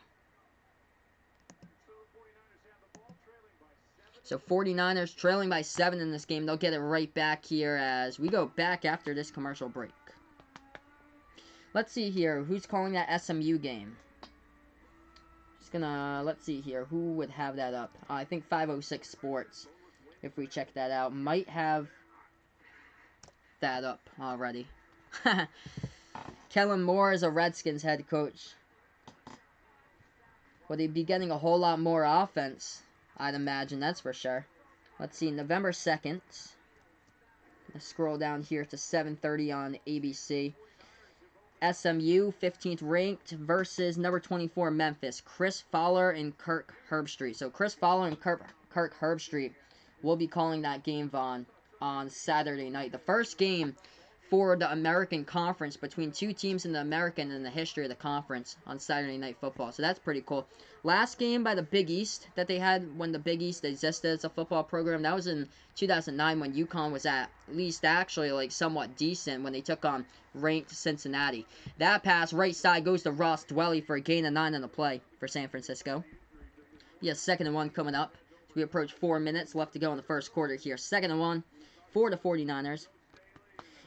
So 49ers trailing by 7 in this game. They'll get it right back here as we go back after this commercial break. Let's see here. Who's calling that SMU game? Just gonna, let's see here. Who would have that up? I think 506 Sports, if we check that out, might have that up already. Kellen Moore is a Redskins head coach. Will they be getting a whole lot more offense? I'd imagine, that's for sure. Let's see, November 2nd. Let's scroll down here to 7:30 on ABC. SMU, 15th ranked, versus number 24, Memphis. Chris Fowler and Kirk Herbstreit. So Chris Fowler and Kirk Herbstreit will be calling that game, Vaughn, on Saturday night. The first game for the American Conference between two teams in the American and the history of the conference on Saturday Night Football. So that's pretty cool. Last game by the Big East that they had when the Big East existed as a football program, that was in 2009 when UConn was at least actually like somewhat decent when they took on ranked Cincinnati. That pass right side goes to Ross Dwelly for a gain of 9 on the play for San Francisco. Yeah, 2nd and 1 coming up. So we approach 4 minutes left to go in the first quarter here. 2nd and 1 for the 49ers.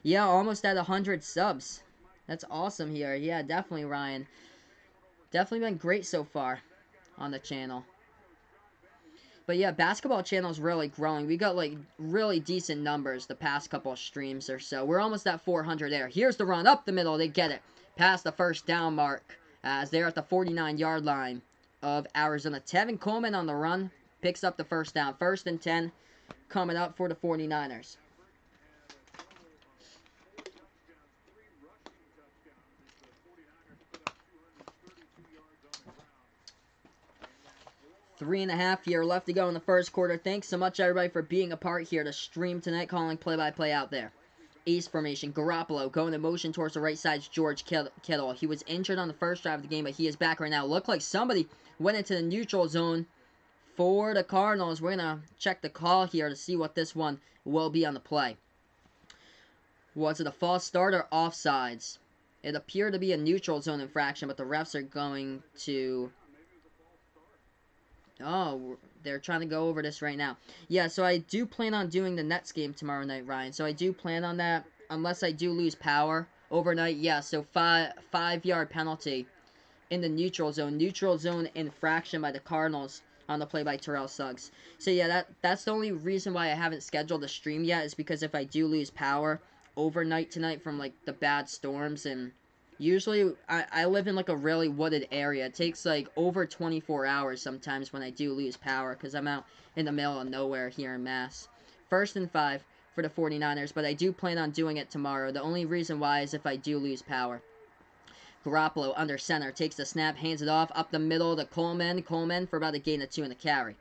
Yeah, almost at 100 subs. That's awesome here. Yeah, definitely, Ryan. Definitely been great so far on the channel. But yeah, basketball channel is really growing. We got like really decent numbers the past couple of streams or so. We're almost at 400 there. Here's the run up the middle. They get it past the first down mark as they're at the 49-yard line of Arizona. Tevin Coleman on the run picks up the first down. 1st and 10 coming up for the 49ers. Three and a half here left to go in the first quarter. Thanks so much, everybody, for being a part here to stream tonight, calling play-by-play out there. Ace formation. Garoppolo going in motion towards the right side. George Kittle. He was injured on the first drive of the game, but he is back right now. Looked like somebody went into the neutral zone for the Cardinals. We're going to check the call here to see what this one will be on the play. Was it a false start or offsides? It appeared to be a neutral zone infraction, but the refs are going to... Oh, they're trying to go over this right now. Yeah, so I do plan on doing the Nets game tomorrow night, Ryan. So I do plan on that, unless I do lose power overnight. Yeah, so 5-yard penalty in the neutral zone. Neutral zone infraction by the Cardinals on the play by Terrell Suggs. So yeah, that's the only reason why I haven't scheduled a stream yet, is because if I do lose power overnight tonight from like the bad storms, and usually I live in like a really wooded area. It takes like over 24 hours sometimes when I do lose power because I'm out in the middle of nowhere here in Mass. 1st and 5 for the 49ers, but I do plan on doing it tomorrow. The only reason why is if I do lose power. Garoppolo under center, takes the snap, hands it off, up the middle to Coleman. Coleman for about a gain of 2 in the carry.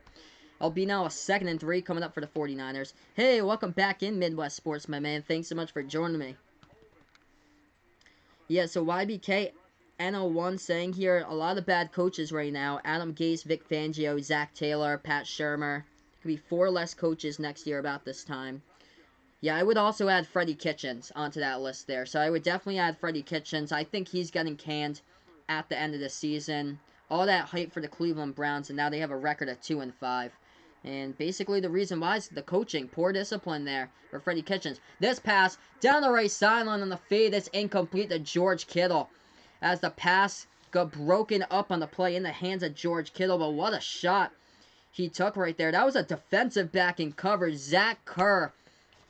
It'll be now a 2nd and 3 coming up for the 49ers. Hey, welcome back in Midwest Sports, my man. Thanks so much for joining me. Yeah, so YBK N01 saying here, a lot of bad coaches right now. Adam Gase, Vic Fangio, Zach Taylor, Pat Shurmur. There could be 4 less coaches next year about this time. Yeah, I would also add Freddie Kitchens onto that list there. So I would definitely add Freddie Kitchens. I think he's getting canned at the end of the season. All that hype for the Cleveland Browns, and now they have a record of 2-5. And basically the reason why is the coaching. Poor discipline there for Freddie Kitchens. This pass down the right sideline on the fade. That's incomplete to George Kittle. As the pass got broken up on the play in the hands of George Kittle. But what a shot he took right there. That was a defensive back in coverage. Zach Kerr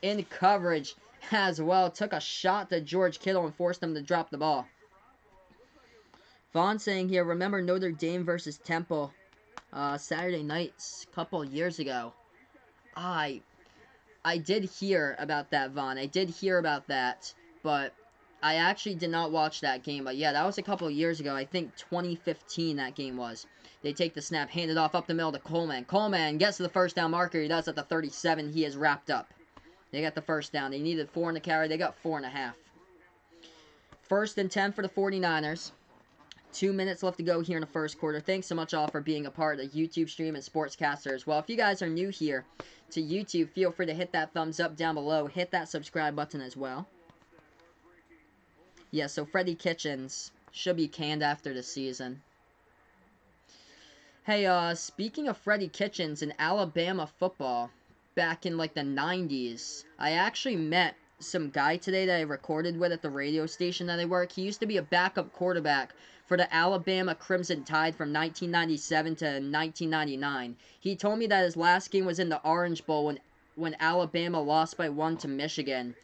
in coverage as well. Took a shot to George Kittle and forced him to drop the ball. Vaughn saying here, remember Notre Dame versus Temple. Saturday nights a couple years ago. I did hear about that, Vaughn. I did hear about that, but I actually did not watch that game. But yeah, that was a couple of years ago. I think 2015 that game was. They take the snap, hand it off up the middle to Coleman. Coleman gets to the first down marker. He does at the 37. He is wrapped up. They got the first down. They needed 4 in the carry. They got 4.5. 1st and 10 for the 49ers. 2 minutes left to go here in the first quarter. Thanks so much all for being a part of the YouTube stream and Sportscaster as well. If you guys are new here to YouTube, feel free to hit that thumbs up down below. Hit that subscribe button as well. Yeah, so Freddie Kitchens should be canned after the season. Hey, speaking of Freddie Kitchens in Alabama football, back in like the 90s, I actually met some guy today that I recorded with at the radio station that I work. He used to be a backup quarterback for the Alabama Crimson Tide from 1997 to 1999. He told me that his last game was in the Orange Bowl when Alabama lost by 1 to Michigan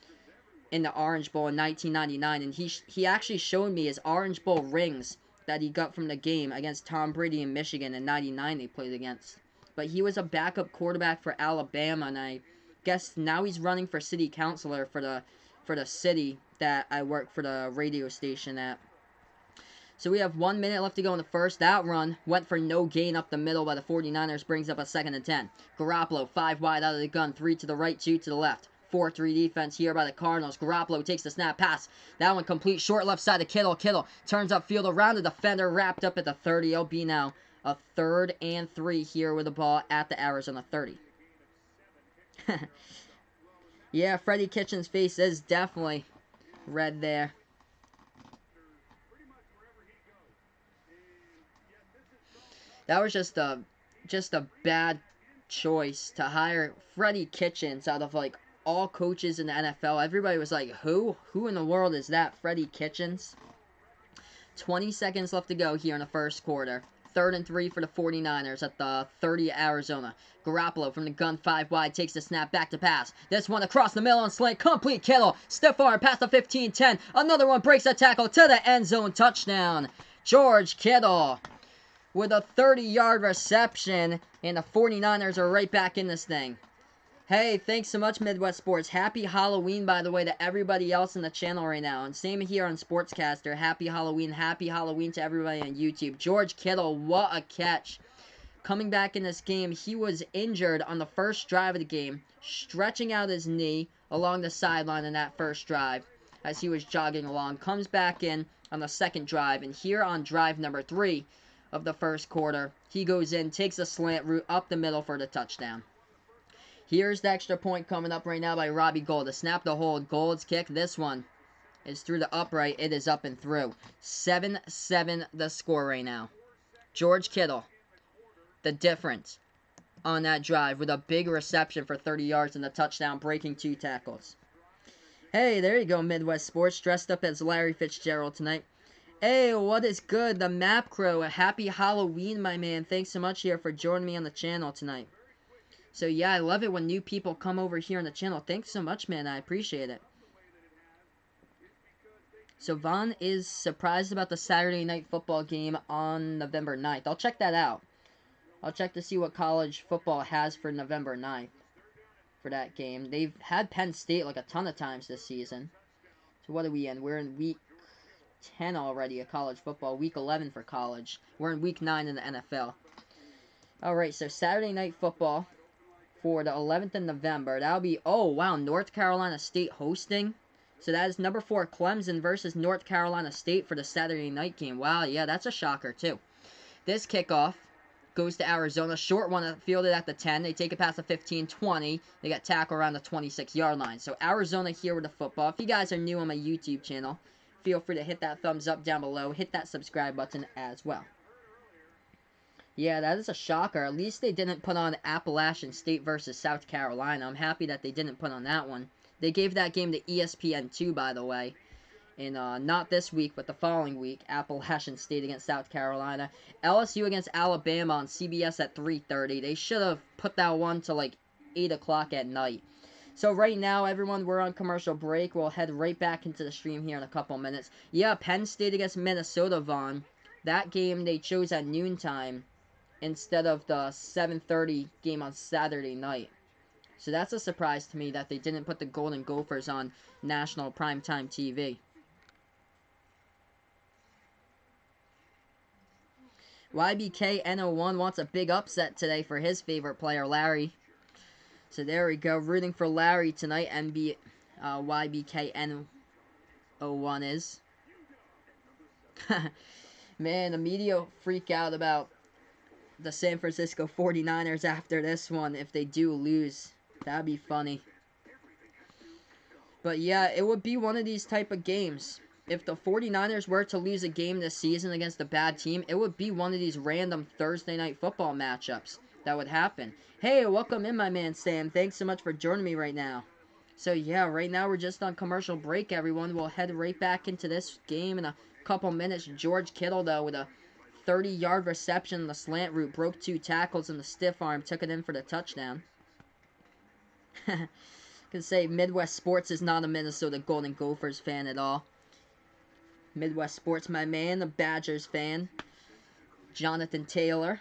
in the Orange Bowl in 1999, and he actually showed me his Orange Bowl rings that he got from the game against Tom Brady in Michigan in 99 they played against. But he was a backup quarterback for Alabama, and I guess now he's running for city councilor for the city that I work for the radio station at. So we have 1 minute left to go in the first. That run went for no gain up the middle by the 49ers, brings up a 2nd and 10. Garoppolo, 5 wide out of the gun, 3 to the right, 2 to the left. 4-3 defense here by the Cardinals. Garoppolo takes the snap pass. That one complete short left side to Kittle. Kittle turns upfield around the defender, wrapped up at the 30. It'll be now a 3rd and 3 here with the ball at the Arizona 30. Yeah, Freddie Kitchens' face is definitely red there. That was just a bad choice to hire Freddie Kitchens out of like all coaches in the NFL. Everybody was like, who? Who in the world is that? Freddie Kitchens? 20 seconds left to go here in the first quarter. 3rd and 3 for the 49ers at the 30 Arizona. Garoppolo from the gun 5 wide takes the snap back to pass. This one across the middle on slant. Complete Kittle. Stiff arm past the 15-10. Another one breaks a tackle to the end zone. Touchdown. George Kittle with a 30-yard reception. And the 49ers are right back in this thing. Hey, thanks so much, Midwest Sports. Happy Halloween, by the way, to everybody else in the channel right now. And same here on Sportscaster. Happy Halloween. Happy Halloween to everybody on YouTube. George Kittle, what a catch. Coming back in this game, he was injured on the first drive of the game, stretching out his knee along the sideline in that first drive as he was jogging along. Comes back in on the second drive, and here on drive number 3 of the first quarter, he goes in, takes a slant route up the middle for the touchdown. Here's the extra point coming up right now by Robbie Gould. To snap the hold, Gould's kick. This one is through the upright. It is up and through. 7-7 the score right now. George Kittle, the difference on that drive with a big reception for 30 yards and the touchdown, breaking 2 tackles. Hey, there you go, Midwest Sports, dressed up as Larry Fitzgerald tonight. Hey, what is good? The Map Crow, a happy Halloween, my man. Thanks so much here for joining me on the channel tonight. So, yeah, I love it when new people come over here on the channel. Thanks so much, man. I appreciate it. So, Vaughn is surprised about the Saturday night football game on November 9th. I'll check that out. I'll check to see what college football has for November 9th for that game. They've had Penn State like a ton of times this season. So, what are we in? We're in week 10 already of college football. Week 11 for college. We're in week 9 in the NFL. Alright, so Saturday night football for the 11th of November. That'll be, oh, wow, North Carolina State hosting. So that is number 4 Clemson versus North Carolina State for the Saturday night game. Wow, yeah, that's a shocker, too. This kickoff goes to Arizona. Short one fielded at the 10. They take it past the 15-20. They got tackled around the 26-yard line. So Arizona here with the football. If you guys are new on my YouTube channel, feel free to hit that thumbs up down below. Hit that subscribe button as well. Yeah, that is a shocker. At least they didn't put on Appalachian State versus South Carolina. I'm happy that they didn't put on that one. They gave that game to ESPN2, by the way. And not this week, but the following week. Appalachian State against South Carolina. LSU against Alabama on CBS at 3:30. They should have put that one to like 8 o'clock at night. So right now, everyone, we're on commercial break. We'll head right back into the stream here in a couple minutes. Yeah, Penn State against Minnesota, Vaughn. That game they chose at noontime instead of the 7:30 game on Saturday night. So that's a surprise to me that they didn't put the Golden Gophers on national primetime TV. YBKN01 wants a big upset today for his favorite player, Larry. So there we go, rooting for Larry tonight, YBKN01 is. Man, the media freak out about the San Francisco 49ers after this one if they do lose. That'd be funny. But yeah, it would be one of these type of games. If the 49ers were to lose a game this season against a bad team, it would be one of these random Thursday night football matchups that would happen. Hey, welcome in, my man Sam. Thanks so much for joining me right now. So yeah, right now we're just on commercial break, everyone. We'll head right back into this game in a couple minutes. George Kittle, though, with a 30-yard reception on the slant route, broke 2 tackles in the stiff arm, took it in for the touchdown. Can say Midwest Sports is not a Minnesota Golden Gophers fan at all. Midwest Sports, my man, a Badgers fan. Jonathan Taylor.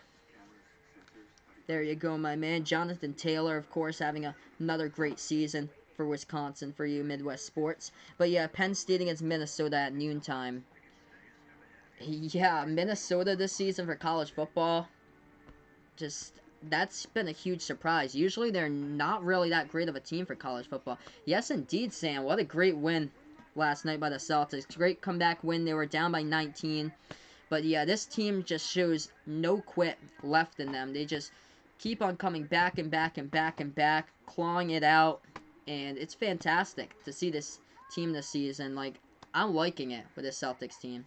There you go, my man. Jonathan Taylor, of course, having another great season for Wisconsin for you, Midwest Sports. But yeah, Penn State against Minnesota at noontime. Yeah, Minnesota this season for college football. That's been a huge surprise. Usually they're not really that great of a team for college football. Yes, indeed, Sam. What a great win last night by the Celtics. Great comeback win. They were down by 19. But yeah, this team just shows no quit left in them. They just keep on coming back and back and back and back, clawing it out. And it's fantastic to see this team this season. Like, I'm liking it with this Celtics team.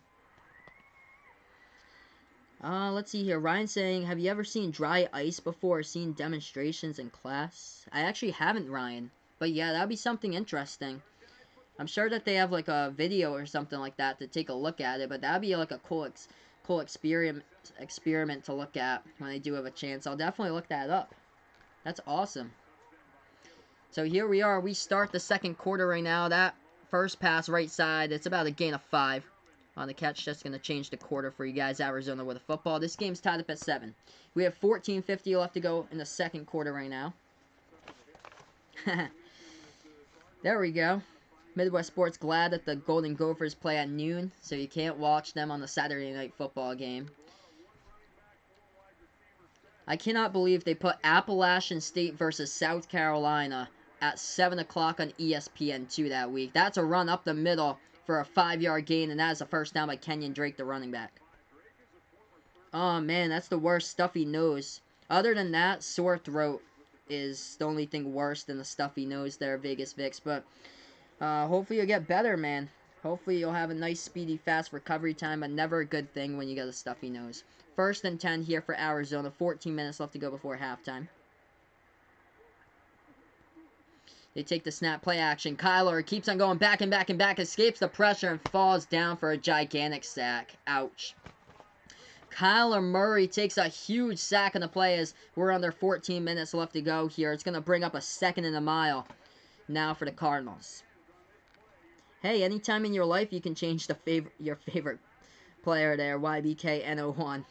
Let's see here. Ryan saying, have you ever seen dry ice before or seen demonstrations in class? I actually haven't, Ryan. But yeah, that'd be something interesting. I'm sure that they have like a video or something like that to take a look at it. But that'd be like a cool experiment to look at when I do have a chance. I'll definitely look that up. That's awesome. So here we are. We start the second quarter right now. That first pass right side, it's about a gain of 5. On the catch, just going to change the quarter for you guys. Arizona with a football. This game's tied up at 7. We have 14:50 left to go in the second quarter right now. There we go. Midwest Sports glad that the Golden Gophers play at noon, so you can't watch them on the Saturday night football game. I cannot believe they put Appalachian State versus South Carolina at 7 o'clock on ESPN2 that week. That's a run up the middle for a 5-yard gain, and that is a first down by Kenyon Drake, the running back. Oh, man, that's the worst stuffy nose. Other than that, sore throat is the only thing worse than the stuffy nose there, Vegas Vicks. But hopefully you'll get better, man. Hopefully you'll have a nice, speedy, fast recovery time, but never a good thing when you get a stuffy nose. 1st and 10 here for Arizona. 14 minutes left to go before halftime. They take the snap, play action. Kyler keeps on going back and back and back, escapes the pressure, and falls down for a gigantic sack. Ouch. Kyler Murray takes a huge sack on the play as we're under 14 minutes left to go here. It's going to bring up a 2nd and a mile now for the Cardinals. Hey, anytime in your life you can change your favorite player there, YBKN01.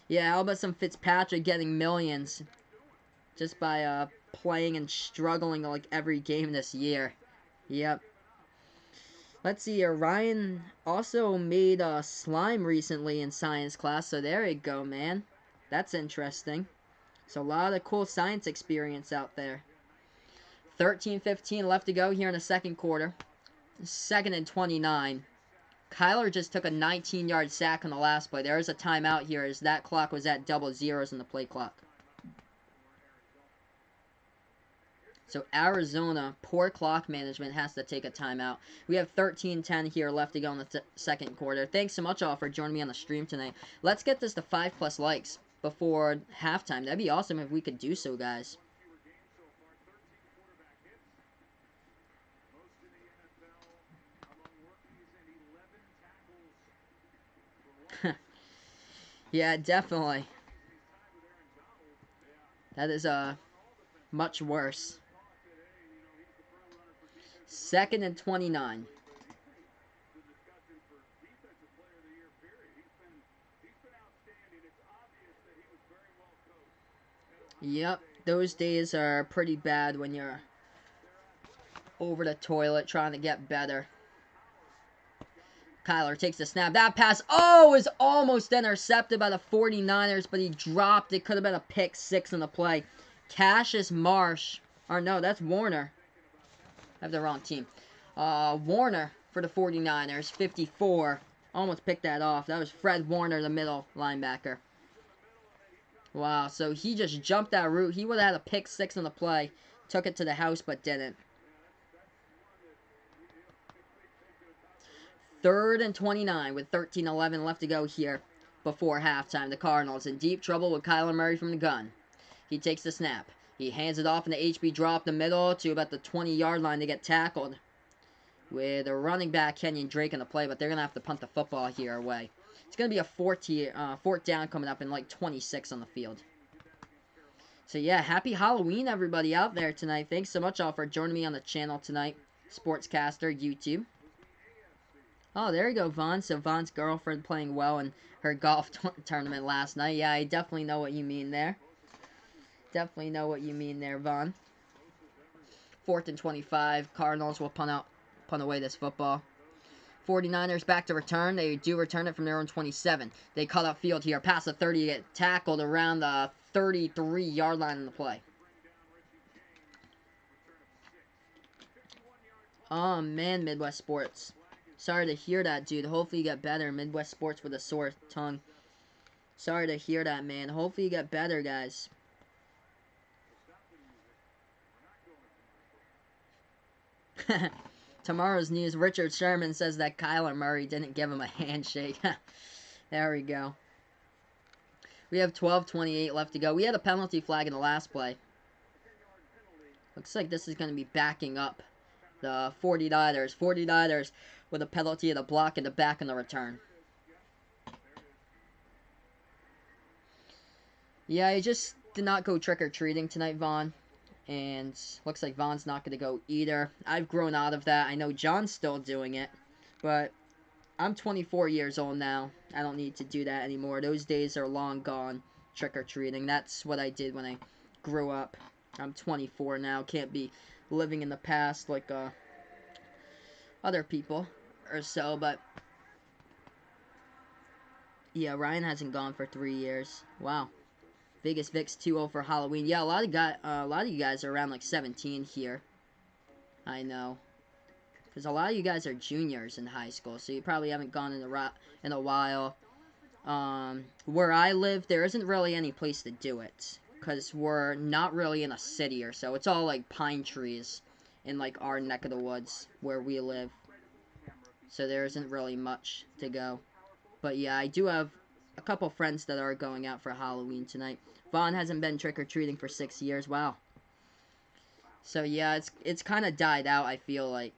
Yeah, how about some Fitzpatrick getting millions just by playing and struggling like every game this year. Yep. Let's see here. Ryan also made slime recently in science class, so there you go, man. That's interesting. So a lot of cool science experience out there. 13:15 left to go here in the second quarter. 2nd and 29. Kyler just took a 19-yard sack on the last play. There is a timeout here as that clock was at double zeros in the play clock. So Arizona, poor clock management, has to take a timeout. We have 13:10 here left to go in the second quarter. Thanks so much all for joining me on the stream tonight. Let's get this to 5+ likes before halftime. That'd be awesome if we could do so, guys. Yeah, definitely. That is much worse. 2nd and 29. Yep, those days are pretty bad when you're over the toilet trying to get better. Kyler takes the snap. That pass, is almost intercepted by the 49ers, but he dropped. It could have been a pick 6 in the play. Cassius Marsh. Or no, that's Warner. I have the wrong team. Warner for the 49ers, 54. Almost picked that off. That was Fred Warner, the middle linebacker. Wow, so he just jumped that route. He would have had a pick 6 on the play. Took it to the house, but didn't. 3rd and 29 with 13:11 left to go here before halftime. The Cardinals in deep trouble with Kyler Murray from the gun. He takes the snap. He hands it off in the HB drop the middle to about the 20-yard line to get tackled with a running back, Kenyon Drake, in the play, but they're going to have to punt the football here away. It's going to be a fourth down coming up in like 26 on the field. So yeah, happy Halloween, everybody out there tonight. Thanks so much all for joining me on the channel tonight. Sportscaster, YouTube. Oh, there you go, Vaughn. So Vaughn's girlfriend playing well in her golf tournament last night. Yeah, I definitely know what you mean there. Definitely know what you mean there, Vaughn. 4th and 25. Cardinals will punt away this football. 49ers back to return. They do return it from their own 27. They cut up field here. Past the 30 to get tackled around the 33-yard line in the play. Oh, man, Midwest Sports. Sorry to hear that, dude. Hopefully you get better. Midwest Sports with a sore tongue. Sorry to hear that, man. Hopefully you get better, guys. Tomorrow's news, Richard Sherman says that Kyler Murray didn't give him a handshake. There we go. We have 12:28 left to go. We had a penalty flag in the last play. Looks like this is going to be backing up the 49ers. 49ers with a penalty and a block in the back in the return. Yeah, I just did not go trick-or-treating tonight, Vaughn. And looks like Vaughn's not going to go either. I've grown out of that. I know John's still doing it. But I'm 24 years old now. I don't need to do that anymore. Those days are long gone, trick-or-treating. That's what I did when I grew up. I'm 24 now. Can't be living in the past like other people or so. But yeah, Ryan hasn't gone for 3 years. Wow. Vegas Vic's 2-0 for Halloween. Yeah, a lot of you guys are around like 17 here. I know. Because a lot of you guys are juniors in high school, so you probably haven't gone in a while. Where I live, there isn't really any place to do it. Because we're not really in a city or so. It's all like pine trees in like our neck of the woods where we live. So there isn't really much to go. But yeah, I do have a couple friends that are going out for Halloween tonight. Vaughn hasn't been trick-or-treating for 6 years. Wow. So yeah, it's kind of died out, I feel like.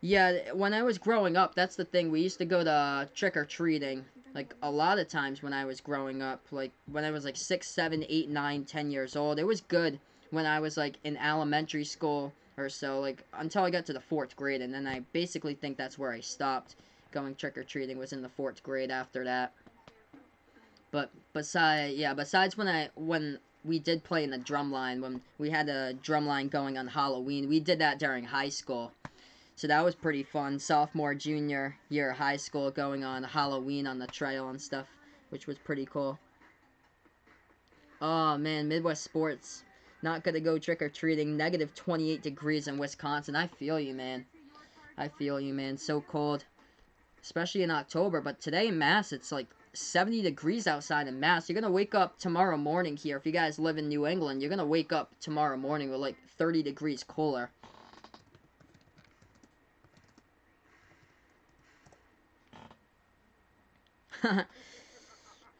Yeah, when I was growing up, that's the thing. We used to go to trick-or-treating, like, a lot of times when I was growing up. Like, when I was, like, 6, 7, 8, 9, 10 years old. It was good when I was, like, in elementary school or so, like, until I got to the 4th grade. And then I basically think that's where I stopped going trick-or-treating, was in the 4th grade after that. But besides when we did play in the drum line, when we had a drum line going on Halloween, we did that during high school. So that was pretty fun. Sophomore, junior year of high school, going on Halloween on the trail and stuff, which was pretty cool. Oh man, Midwest Sports. Not gonna go trick-or-treating. Negative 28 degrees in Wisconsin. I feel you, man. I feel you, man. So cold. Especially in October. But today in Mass, it's like 70 degrees outside in Mass. You're going to wake up tomorrow morning here. If you guys live in New England, you're going to wake up tomorrow morning with like 30 degrees cooler.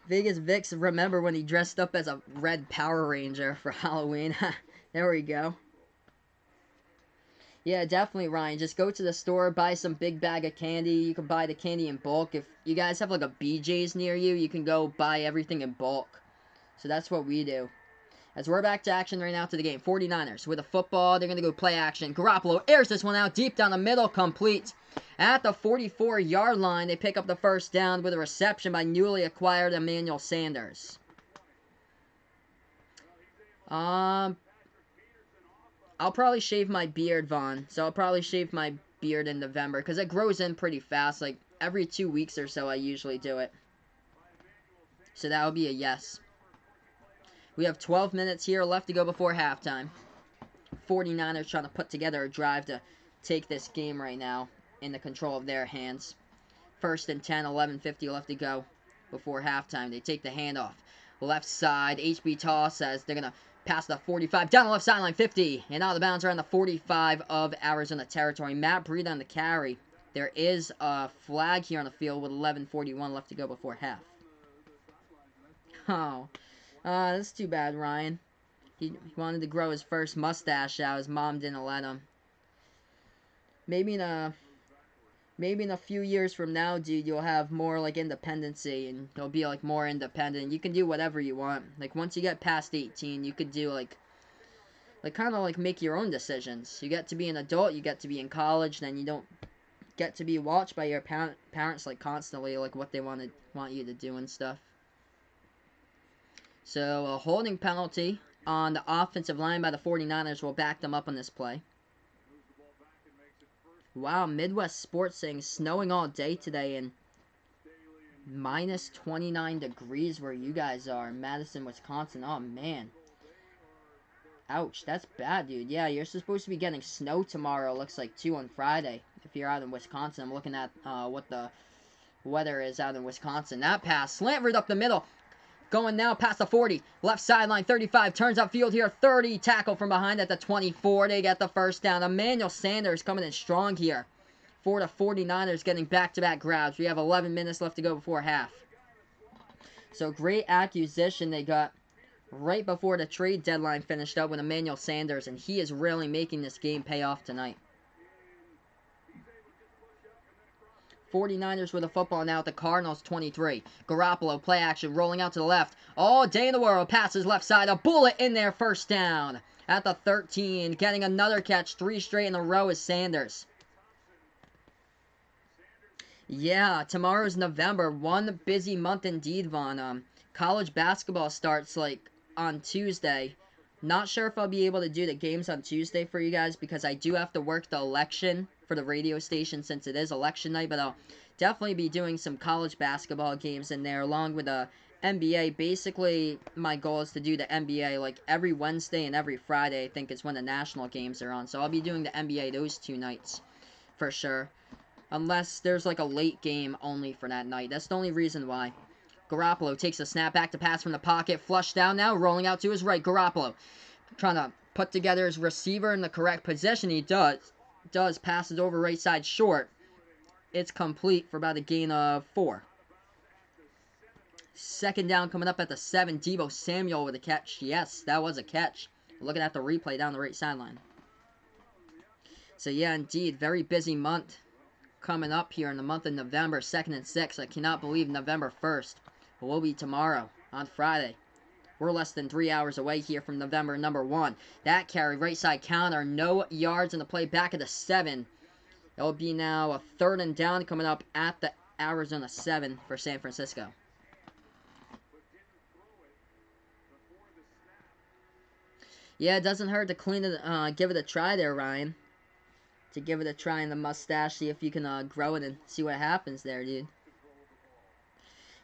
Vegas Vix, remember when he dressed up as a red Power Ranger for Halloween? There we go. Yeah, definitely, Ryan. Just go to the store, buy some big bag of candy. You can buy the candy in bulk. If you guys have like a BJ's near you, you can go buy everything in bulk. So that's what we do. As we're back to action right now to the game. 49ers with a football. They're going to go play action. Garoppolo airs this one out deep down the middle. Complete. At the 44-yard line, they pick up the first down with a reception by newly acquired Emmanuel Sanders. I'll probably shave my beard, Vaughn. So I'll probably shave my beard in November. Because it grows in pretty fast. Like, every 2 weeks or so I usually do it. So that would be a yes. We have 12 minutes here left to go before halftime. 49ers trying to put together a drive to take this game right now in the control of their hands. First and 10, 11:50 left to go before halftime. They take the handoff. Left side, HB toss says they're going to pass the 45 down the left sideline, 50. And out of the bounds around the 45 of Arizona territory. Matt Breed on the carry. There is a flag here on the field with 11:41 left to go before half. Oh, that's too bad, Ryan. He wanted to grow his first mustache out. His mom didn't let him. Maybe in a few years from now, dude, you'll have more, like, independency, and you'll be, like, more independent. You can do whatever you want. Like, once you get past 18, you could do, like kind of, like, make your own decisions. You get to be an adult, you get to be in college, then you don't get to be watched by your parents, like, constantly, like, what they want you to do and stuff. So, a holding penalty on the offensive line by the 49ers will back them up on this play. Wow, Midwest Sports saying snowing all day today and minus 29 degrees where you guys are, Madison, Wisconsin. Oh, man. Ouch, that's bad, dude. Yeah, you're supposed to be getting snow tomorrow, looks like, too, on Friday. If you're out in Wisconsin, I'm looking at what the weather is out in Wisconsin. That pass, slanted up the middle. Going now past the 40. Left sideline, 35. Turns upfield here, 30. Tackle from behind at the 24. They get the first down. Emmanuel Sanders coming in strong here for the 49ers, getting back-to-back grabs. We have 11 minutes left to go before half. So great acquisition they got right before the trade deadline finished up with Emmanuel Sanders, and he is really making this game pay off tonight. 49ers with the football now at the Cardinals 23. Garoppolo, play action, rolling out to the left. All day in the world, passes left side, a bullet in there, first down. At the 13, getting another catch, 3 straight in a row is Sanders. Yeah, tomorrow's November, one busy month indeed, Vaughn. College basketball starts, like, on Tuesday. Not sure if I'll be able to do the games on Tuesday for you guys because I do have to work the election for the radio station since it is election night, but I'll definitely be doing some college basketball games in there along with the NBA. Basically, my goal is to do the NBA like every Wednesday and every Friday, I think is when the national games are on. So I'll be doing the NBA those 2 nights for sure. Unless there's like a late game only for that night. That's the only reason why. Garoppolo takes a snap back to pass from the pocket. Flush down now, rolling out to his right. Garoppolo trying to put together his receiver in the correct position. He does. Passes over right side short. It's complete for about a gain of 4. Second down coming up at the 7. Deebo Samuel with a catch. Yes, that was a catch. Looking at the replay down the right sideline. So yeah, indeed, very busy month coming up here in the month of November, 2nd and 6th. I cannot believe November 1st will be tomorrow on Friday. We're less than 3 hours away here from November number 1. That carry, right side counter, no yards in the play, back at the 7. It'll be now a 3rd and down coming up at the Arizona 7 for San Francisco. Yeah, it doesn't hurt to clean it, give it a try there, Ryan. To give it a try in the mustache, see if you can grow it and see what happens there, dude.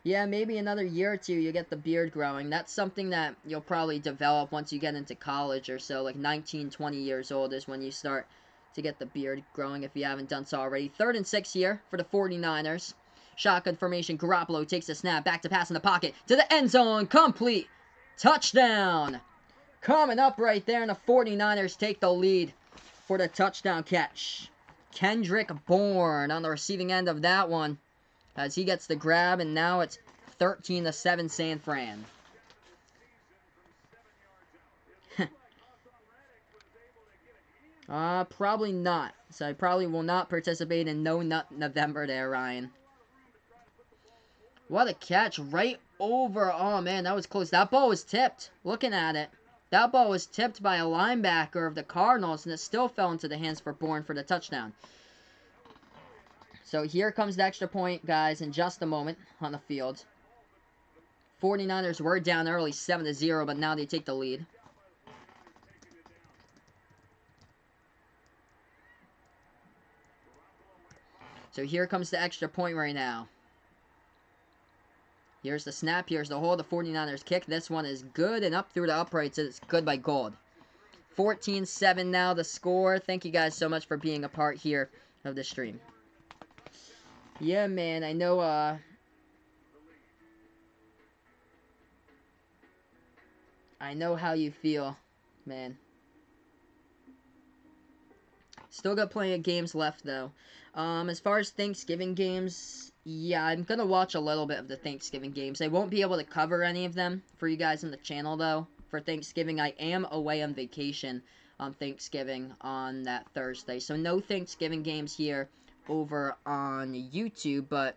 Yeah, maybe another year or 2 you get the beard growing. That's something that you'll probably develop once you get into college or so. Like 19, 20 years old is when you start to get the beard growing if you haven't done so already. 3rd and 6 here for the 49ers. Shotgun formation. Garoppolo takes the snap. Back to pass in the pocket. To the end zone. Complete. Touchdown. Coming up right there, and the 49ers take the lead for the touchdown catch. Kendrick Bourne on the receiving end of that one, as he gets the grab, and now it's 13-7 San Fran. Probably not. So I probably will not participate in No Nut November there, Ryan. What a catch right over. Oh, man, that was close. That ball was tipped. Looking at it. That ball was tipped by a linebacker of the Cardinals, and it still fell into the hands for Bourne for the touchdown. So here comes the extra point, guys, in just a moment on the field. 49ers were down early, 7-0, but now they take the lead. So here comes the extra point right now. Here's the snap, here's the hold, the 49ers kick. This one is good, and up through the uprights, it's good by Gold. 14-7 now the score. Thank you guys so much for being a part here of the stream. Yeah, man, I know how you feel, man. Still got plenty of games left, though. As far as Thanksgiving games, yeah, I'm gonna watch a little bit of the Thanksgiving games. I won't be able to cover any of them for you guys on the channel, though. For Thanksgiving, I am away on vacation on Thanksgiving on that Thursday. So no Thanksgiving games here over on YouTube, but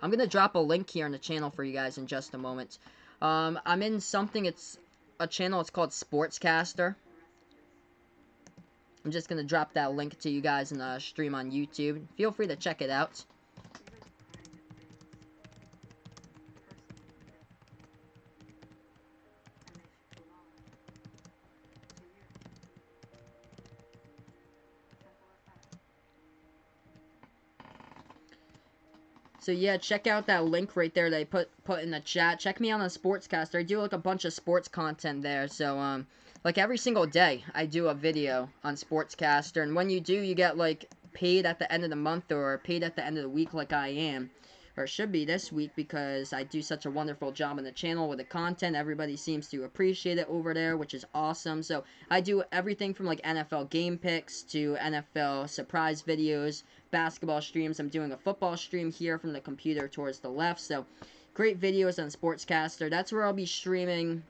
I'm gonna drop a link here on the channel for you guys in just a moment. I'm in something, it's a channel, it's called Sportscaster. I'm just going to drop that link to you guys in the stream on YouTube. Feel free to check it out. So yeah, check out that link right there that I put in the chat. Check me out on Sportscaster. I do like a bunch of sports content there. So like every single day I do a video on Sportscaster, and when you do, you get like paid at the end of the month or paid at the end of the week like I am. Or it should be this week because I do such a wonderful job on the channel with the content. Everybody seems to appreciate it over there, which is awesome. So I do everything from like NFL game picks to NFL surprise videos, basketball streams. I'm doing a football stream here from the computer towards the left. So great videos on Sportscaster. That's where I'll be streaming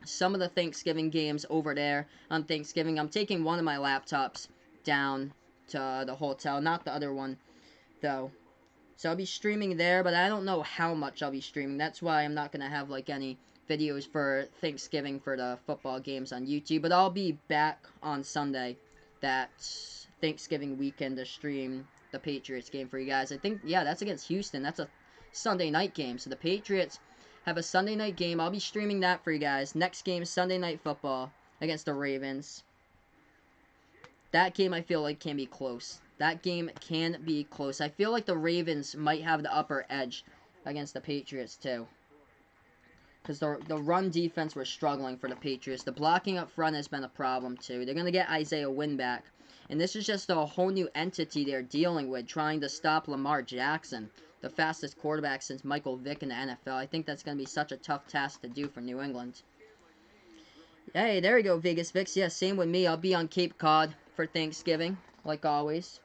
some of the Thanksgiving games over there on Thanksgiving. I'm taking one of my laptops down to the hotel, not the other one though. So I'll be streaming there, but I don't know how much I'll be streaming. That's why I'm not going to have like any videos for Thanksgiving for the football games on YouTube. But I'll be back on Sunday, that Thanksgiving weekend, to stream the Patriots game for you guys. I think, yeah, that's against Houston. That's a Sunday night game. So the Patriots have a Sunday night game. I'll be streaming that for you guys. Next game, Sunday Night Football against the Ravens. That game I feel like can be close. That game can be close. I feel like the Ravens might have the upper edge against the Patriots too. Because the run defense was struggling for the Patriots. The blocking up front has been a problem too. They're going to get Isaiah Wynn back. And this is just a whole new entity they're dealing with, trying to stop Lamar Jackson, the fastest quarterback since Michael Vick in the NFL. I think that's going to be such a tough task to do for New England. Hey, there you go, Vegas Vix. Yeah, same with me. I'll be on Cape Cod for Thanksgiving, like always.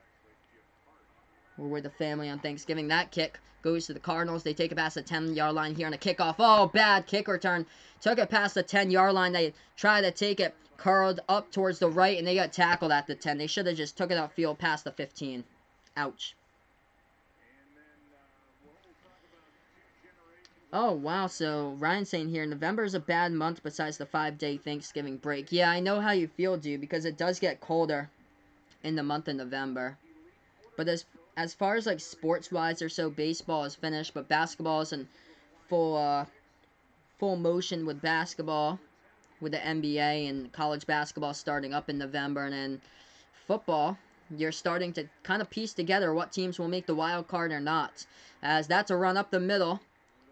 We're with the family on Thanksgiving. That kick goes to the Cardinals. They take it past the 10-yard line here on a kickoff. Oh, bad kick return. Took it past the 10-yard line. They tried to take it, curled up towards the right, and they got tackled at the 10. They should have just took it outfield past the 15. Ouch. Oh, wow. So, Ryan's saying here, November is a bad month besides the 5-day Thanksgiving break. Yeah, I know how you feel, dude, because it does get colder in the month of November. But as far as, like, sports-wise or so, baseball is finished, but basketball is in full motion with basketball, with the NBA and college basketball starting up in November, and then football, you're starting to kind of piece together what teams will make the wild card or not, as that's a run up the middle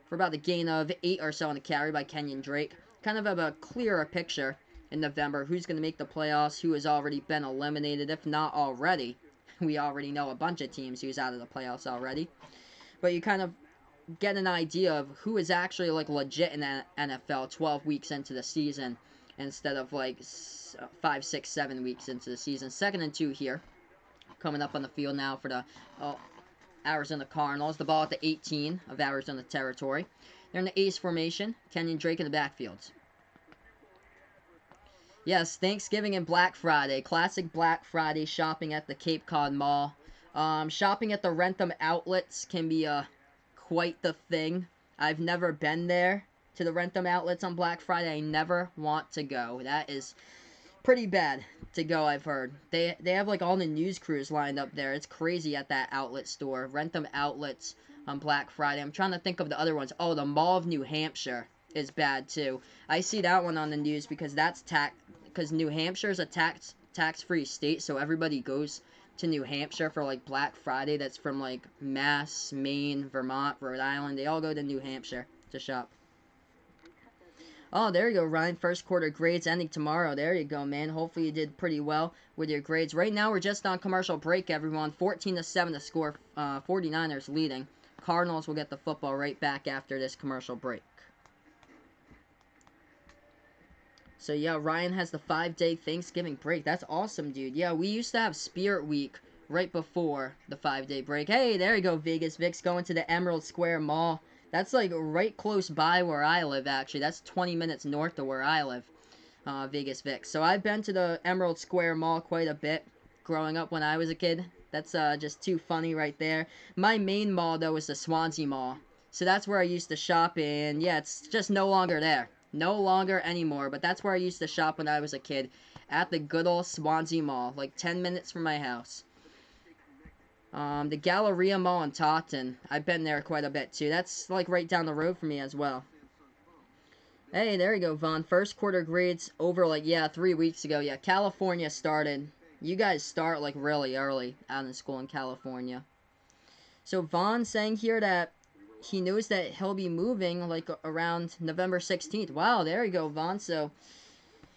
for about a gain of 8 or so on the carry by Kenyon Drake. Kind of have a clearer picture in November who's going to make the playoffs, who has already been eliminated, if not already. We already know a bunch of teams who's out of the playoffs already. But you kind of get an idea of who is actually like legit in the NFL 12 weeks into the season instead of like 5, 6, 7 weeks into the season. 2nd and 2 here. Coming up on the field now for the Arizona Cardinals. The ball at the 18 of Arizona territory. They're in the ace formation. Kenyon Drake in the backfield. Yes, Thanksgiving and Black Friday. Classic Black Friday shopping at the Cape Cod Mall. Shopping at the Rentham outlets can be quite the thing. I've never been there to the Rentham outlets on Black Friday. I never want to go. That is pretty bad to go, I've heard. They have like all the news crews lined up there. It's crazy at that outlet store. Rentham outlets on Black Friday. I'm trying to think of the other ones. Oh, the Mall of New Hampshire is bad too. I see that one on the news because because New Hampshire is a tax-free state, so everybody goes to New Hampshire for like Black Friday. That's from like Mass, Maine, Vermont, Rhode Island. They all go to New Hampshire to shop. Oh, there you go, Ryan. First quarter grades ending tomorrow. There you go, man. Hopefully you did pretty well with your grades. Right now, we're just on commercial break, everyone. 14-7 to score. 49ers leading. Cardinals will get the football right back after this commercial break. So, yeah, Ryan has the 5-day Thanksgiving break. That's awesome, dude. Yeah, we used to have Spirit Week right before the 5-day break. Hey, there you go, Vegas Vic's going to the Emerald Square Mall. That's, like, right close by where I live, actually. That's 20 minutes north of where I live, Vegas Vic. So, I've been to the Emerald Square Mall quite a bit growing up when I was a kid. That's just too funny right there. My main mall, though, is the Swansea Mall. So, that's where I used to shop, and, yeah, it's just no longer there. No longer anymore, but that's where I used to shop when I was a kid, at the good old Swansea Mall, like 10 minutes from my house. The Galleria Mall in Taunton, I've been there quite a bit too. That's like right down the road from me as well. Hey, there you go, Vaughn. First quarter grades over like, yeah, 3 weeks ago. Yeah, California started. You guys start like really early out in school in California. So Vaughn saying here that he knows that he'll be moving like around November 16th. Wow, there you go, Vaughn. So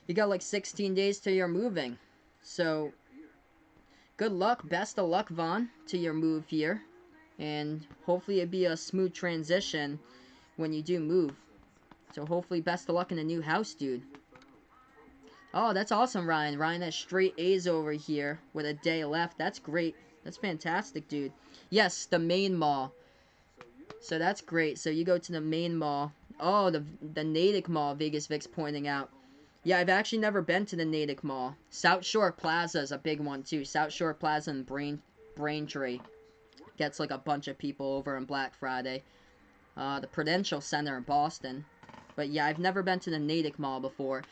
you got like 16 days till you're moving. So good luck, best of luck, Vaughn, to your move here. And hopefully it'll be a smooth transition when you do move. So hopefully best of luck in the new house, dude. Oh, that's awesome, Ryan. Ryan has straight A's over here with a day left. That's great. That's fantastic, dude. Yes, the main mall. So that's great. So you go to the main mall. Oh, the Natick Mall, Vegas Vic's pointing out. Yeah, I've actually never been to the Natick Mall. South Shore Plaza is a big one, too. South Shore Plaza in Braintree gets like a bunch of people over on Black Friday. The Prudential Center in Boston. But yeah, I've never been to the Natick Mall before.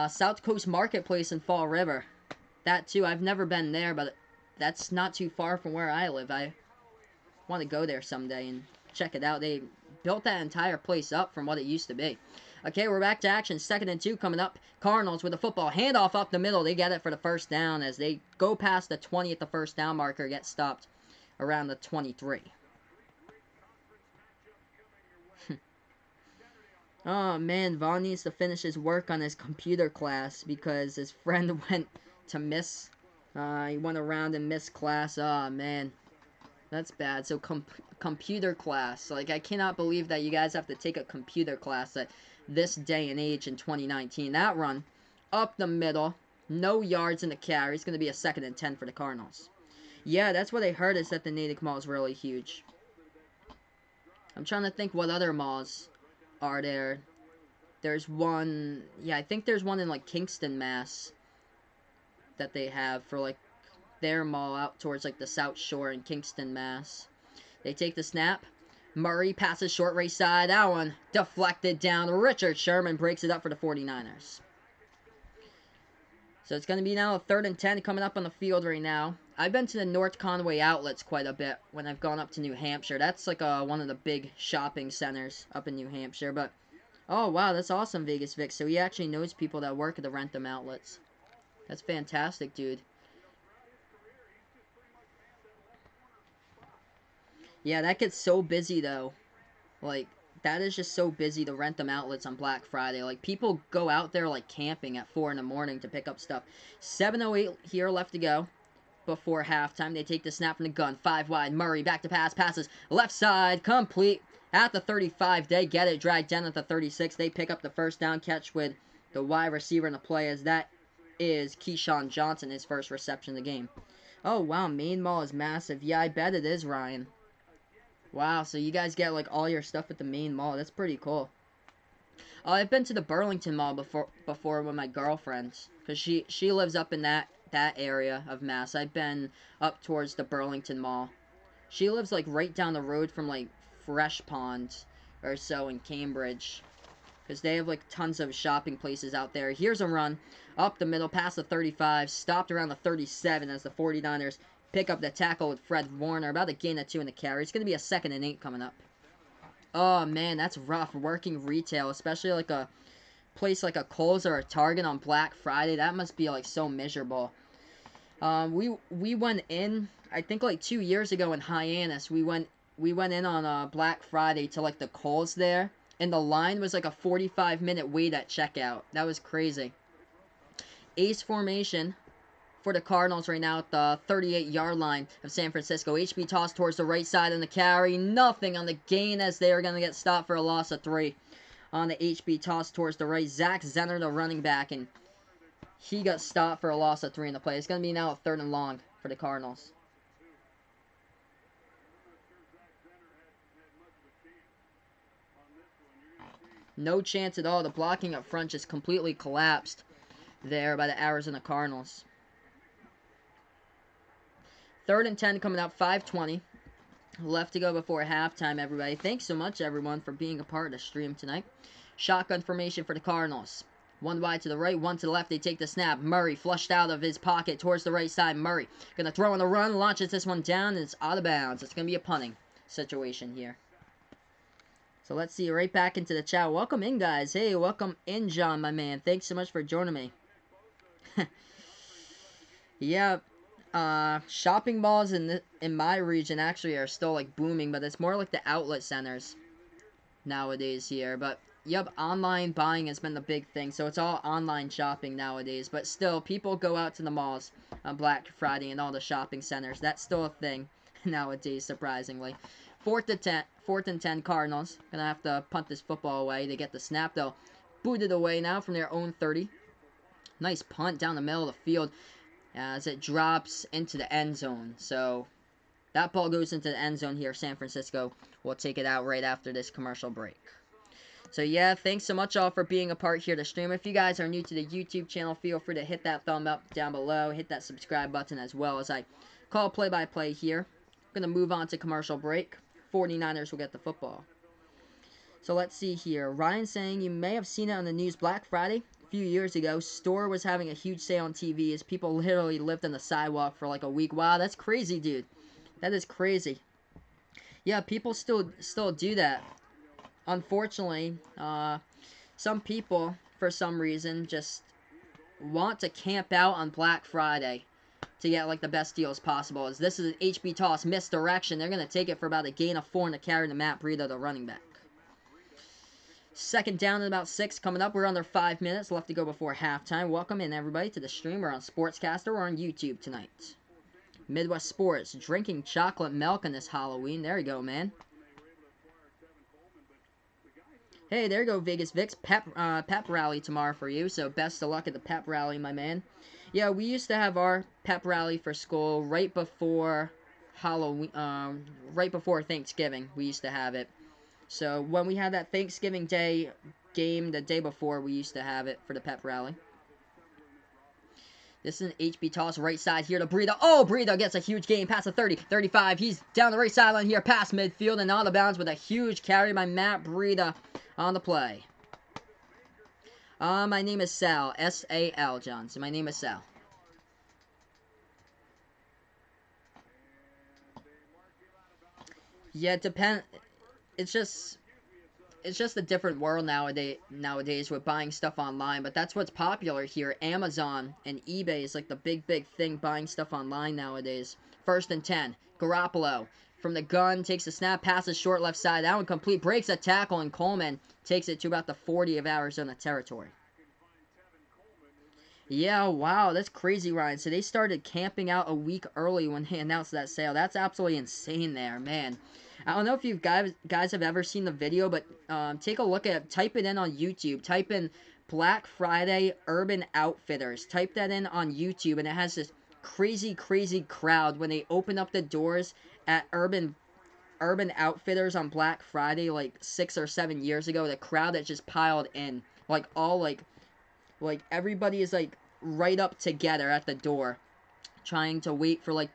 South Coast Marketplace in Fall River. That, too. I've never been there, but that's not too far from where I live. I want to go there someday and check it out. They built that entire place up from what it used to be. Okay, we're back to action. 2nd and 2 coming up. Cardinals with the football. Handoff up the middle. They get it for the first down as they go past the 20 at the first down marker. Get stopped around the 23. Oh, man. Vaughn needs to finish his work on his computer class because his friend went to miss. He went around and missed class. Oh, man. That's bad. So, computer class. Like, I cannot believe that you guys have to take a computer class at this day and age in 2019. That run, up the middle, no yards in the carry. It's going to be a 2nd and 10 for the Cardinals. Yeah, that's what I heard is that the Natick Mall is really huge. I'm trying to think what other malls are there. There's one, yeah, I think there's one in, like, Kingston, Mass. That they have for, like, their mall out towards, like, the South Shore in Kingston, Mass. They take the snap. Murray passes short right side. That one deflected down. Richard Sherman breaks it up for the 49ers. So it's going to be now a 3rd and 10 coming up on the field right now. I've been to the North Conway outlets quite a bit when I've gone up to New Hampshire. That's like one of the big shopping centers up in New Hampshire. But, oh, wow, that's awesome, Vegas Vic. So he actually knows people that work at the Rentham outlets. That's fantastic, dude. Yeah, that gets so busy, though. Like, that is just so busy to rent them outlets on Black Friday. Like, people go out there, like, camping at 4 in the morning to pick up stuff. 7:08 here left to go before halftime. They take the snap from the gun. 5 wide. Murray back to pass. Passes left side. Complete. At the 35, they get it. Dragged down at the 36. They pick up the first down catch with the wide receiver in the play as that is Keyshawn Johnson, his first reception of the game. Oh, wow. Main mall is massive. Yeah, I bet it is, Ryan. Wow, so you guys get, like, all your stuff at the main mall. That's pretty cool. I've been to the Burlington Mall before with my girlfriend. Because she lives up in that area of Mass. I've been up towards the Burlington Mall. She lives, like, right down the road from, like, Fresh Pond or so in Cambridge. Because they have, like, tons of shopping places out there. Here's a run. Up the middle, past the 35. Stopped around the 37 as the 49ers pick up the tackle with Fred Warner. About to gain a 2 in the carry. It's going to be a 2nd and 8 coming up. Oh, man, that's rough. Working retail, especially like a place like a Kohl's or a Target on Black Friday. That must be, like, so miserable. We went in, I think, like, 2 years ago in Hyannis. We went in on Black Friday to, like, the Kohl's there. And the line was like a 45-minute wait at checkout. That was crazy. Ace formation for the Cardinals right now at the 38-yard line of San Francisco. HB toss towards the right side on the carry. Nothing on the gain as they are going to get stopped for a loss of 3. On the HB toss towards the right. Zach Zenner, the running back, and he got stopped for a loss of 3 in the play. It's going to be now a 3rd and long for the Cardinals. No chance at all. The blocking up front just completely collapsed there by the Arizona Cardinals. 3rd and 10 coming up, 5:20 left to go before halftime, everybody. Thanks so much, everyone, for being a part of the stream tonight. Shotgun formation for the Cardinals. 1 wide to the right, 1 to the left. They take the snap. Murray flushed out of his pocket towards the right side. Murray going to throw on the run, launches this one down, and it's out of bounds. It's going to be a punting situation here. So let's see, right back into the chat. Welcome in, guys. Hey, welcome in, John, my man. Thanks so much for joining me. Yeah, shopping malls in my region actually are still like booming, but it's more like the outlet centers nowadays here. But yep, online buying has been the big thing, so it's all online shopping nowadays. But still, people go out to the malls on Black Friday and all the shopping centers. That's still a thing nowadays, surprisingly. 4th and 10 Cardinals. Gonna have to punt this football away. They get the snap though. Booted away now from their own 30. Nice punt down the middle of the field as it drops into the end zone. So that ball goes into the end zone here. San Francisco will take it out right after this commercial break. So yeah, thanks so much all for being a part here to stream. If you guys are new to the YouTube channel, feel free to hit that thumb up down below. Hit that subscribe button as well as I call play-by-play here. I'm going to move on to commercial break. 49ers will get the football. So let's see here. Ryan saying you may have seen it on the news Black Friday. A few years ago, store was having a huge sale on TV as people literally lived on the sidewalk for like a week. Wow, that's crazy, dude. That is crazy. Yeah, people still do that. Unfortunately, some people, for some reason, just want to camp out on Black Friday to get like the best deals possible. As this is an HB toss, misdirection. They're going to take it for about a gain of 4 and a carry to Matt Breida, the running back. 2nd down and about 6 coming up. We're under 5 minutes left to go before halftime. Welcome in, everybody, to the stream. We're on Sportscaster. We're on YouTube tonight. Midwest Sports, drinking chocolate milk on this Halloween. There you go, man. Hey, there you go, Vegas Vix. Pep rally tomorrow for you, so best of luck at the pep rally, my man. Yeah, we used to have our pep rally for school right before Halloween, right before Thanksgiving. We used to have it. So when we had that Thanksgiving Day game the day before, we used to have it for the pep rally. This is an HB toss right side here to Breida. Oh, Breida gets a huge gain past the 30, 35. He's down the right sideline here past midfield and out of bounds with a huge carry by Matt Breida on the play. My name is Sal. S-A-L, John. So my name is Sal. Yeah, it's just a different world nowadays with buying stuff online, but that's what's popular here. Amazon and eBay is like the big thing, buying stuff online nowadays. 1st and 10. Garoppolo from the gun takes the snap, passes short left side. That one complete, breaks a tackle, and Coleman takes it to about the 40 of Arizona territory. Yeah, wow, that's crazy, Ryan. So they started camping out a week early when they announced that sale. That's absolutely insane there, man. I don't know if you guys have ever seen the video, but take a look at it. Type it in on YouTube. Type in Black Friday Urban Outfitters. Type that in on YouTube, and it has this crazy crowd when they open up the doors at Urban Outfitters on Black Friday like 6 or 7 years ago. The crowd that just piled in, like all like everybody is like right up together at the door, trying to wait for like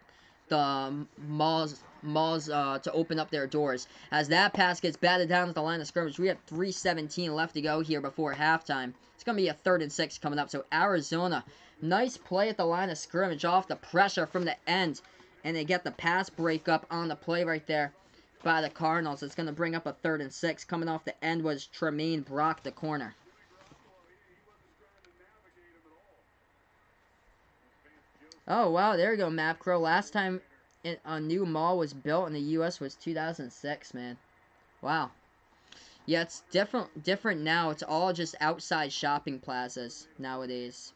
the malls to open up their doors. As that pass gets batted down at the line of scrimmage, we have 3:17 left to go here before halftime. It's going to be a 3rd and 6 coming up. So Arizona, nice play at the line of scrimmage off the pressure from the end. And they get the pass break up on the play right there by the Cardinals. It's going to bring up a 3rd and 6. Coming off the end was Tremaine Brock, the corner. Oh, wow, there you go, Map Crow. Last time a new mall was built in the U.S. was 2006, man. Wow. Yeah, it's different now. It's all just outside shopping plazas nowadays.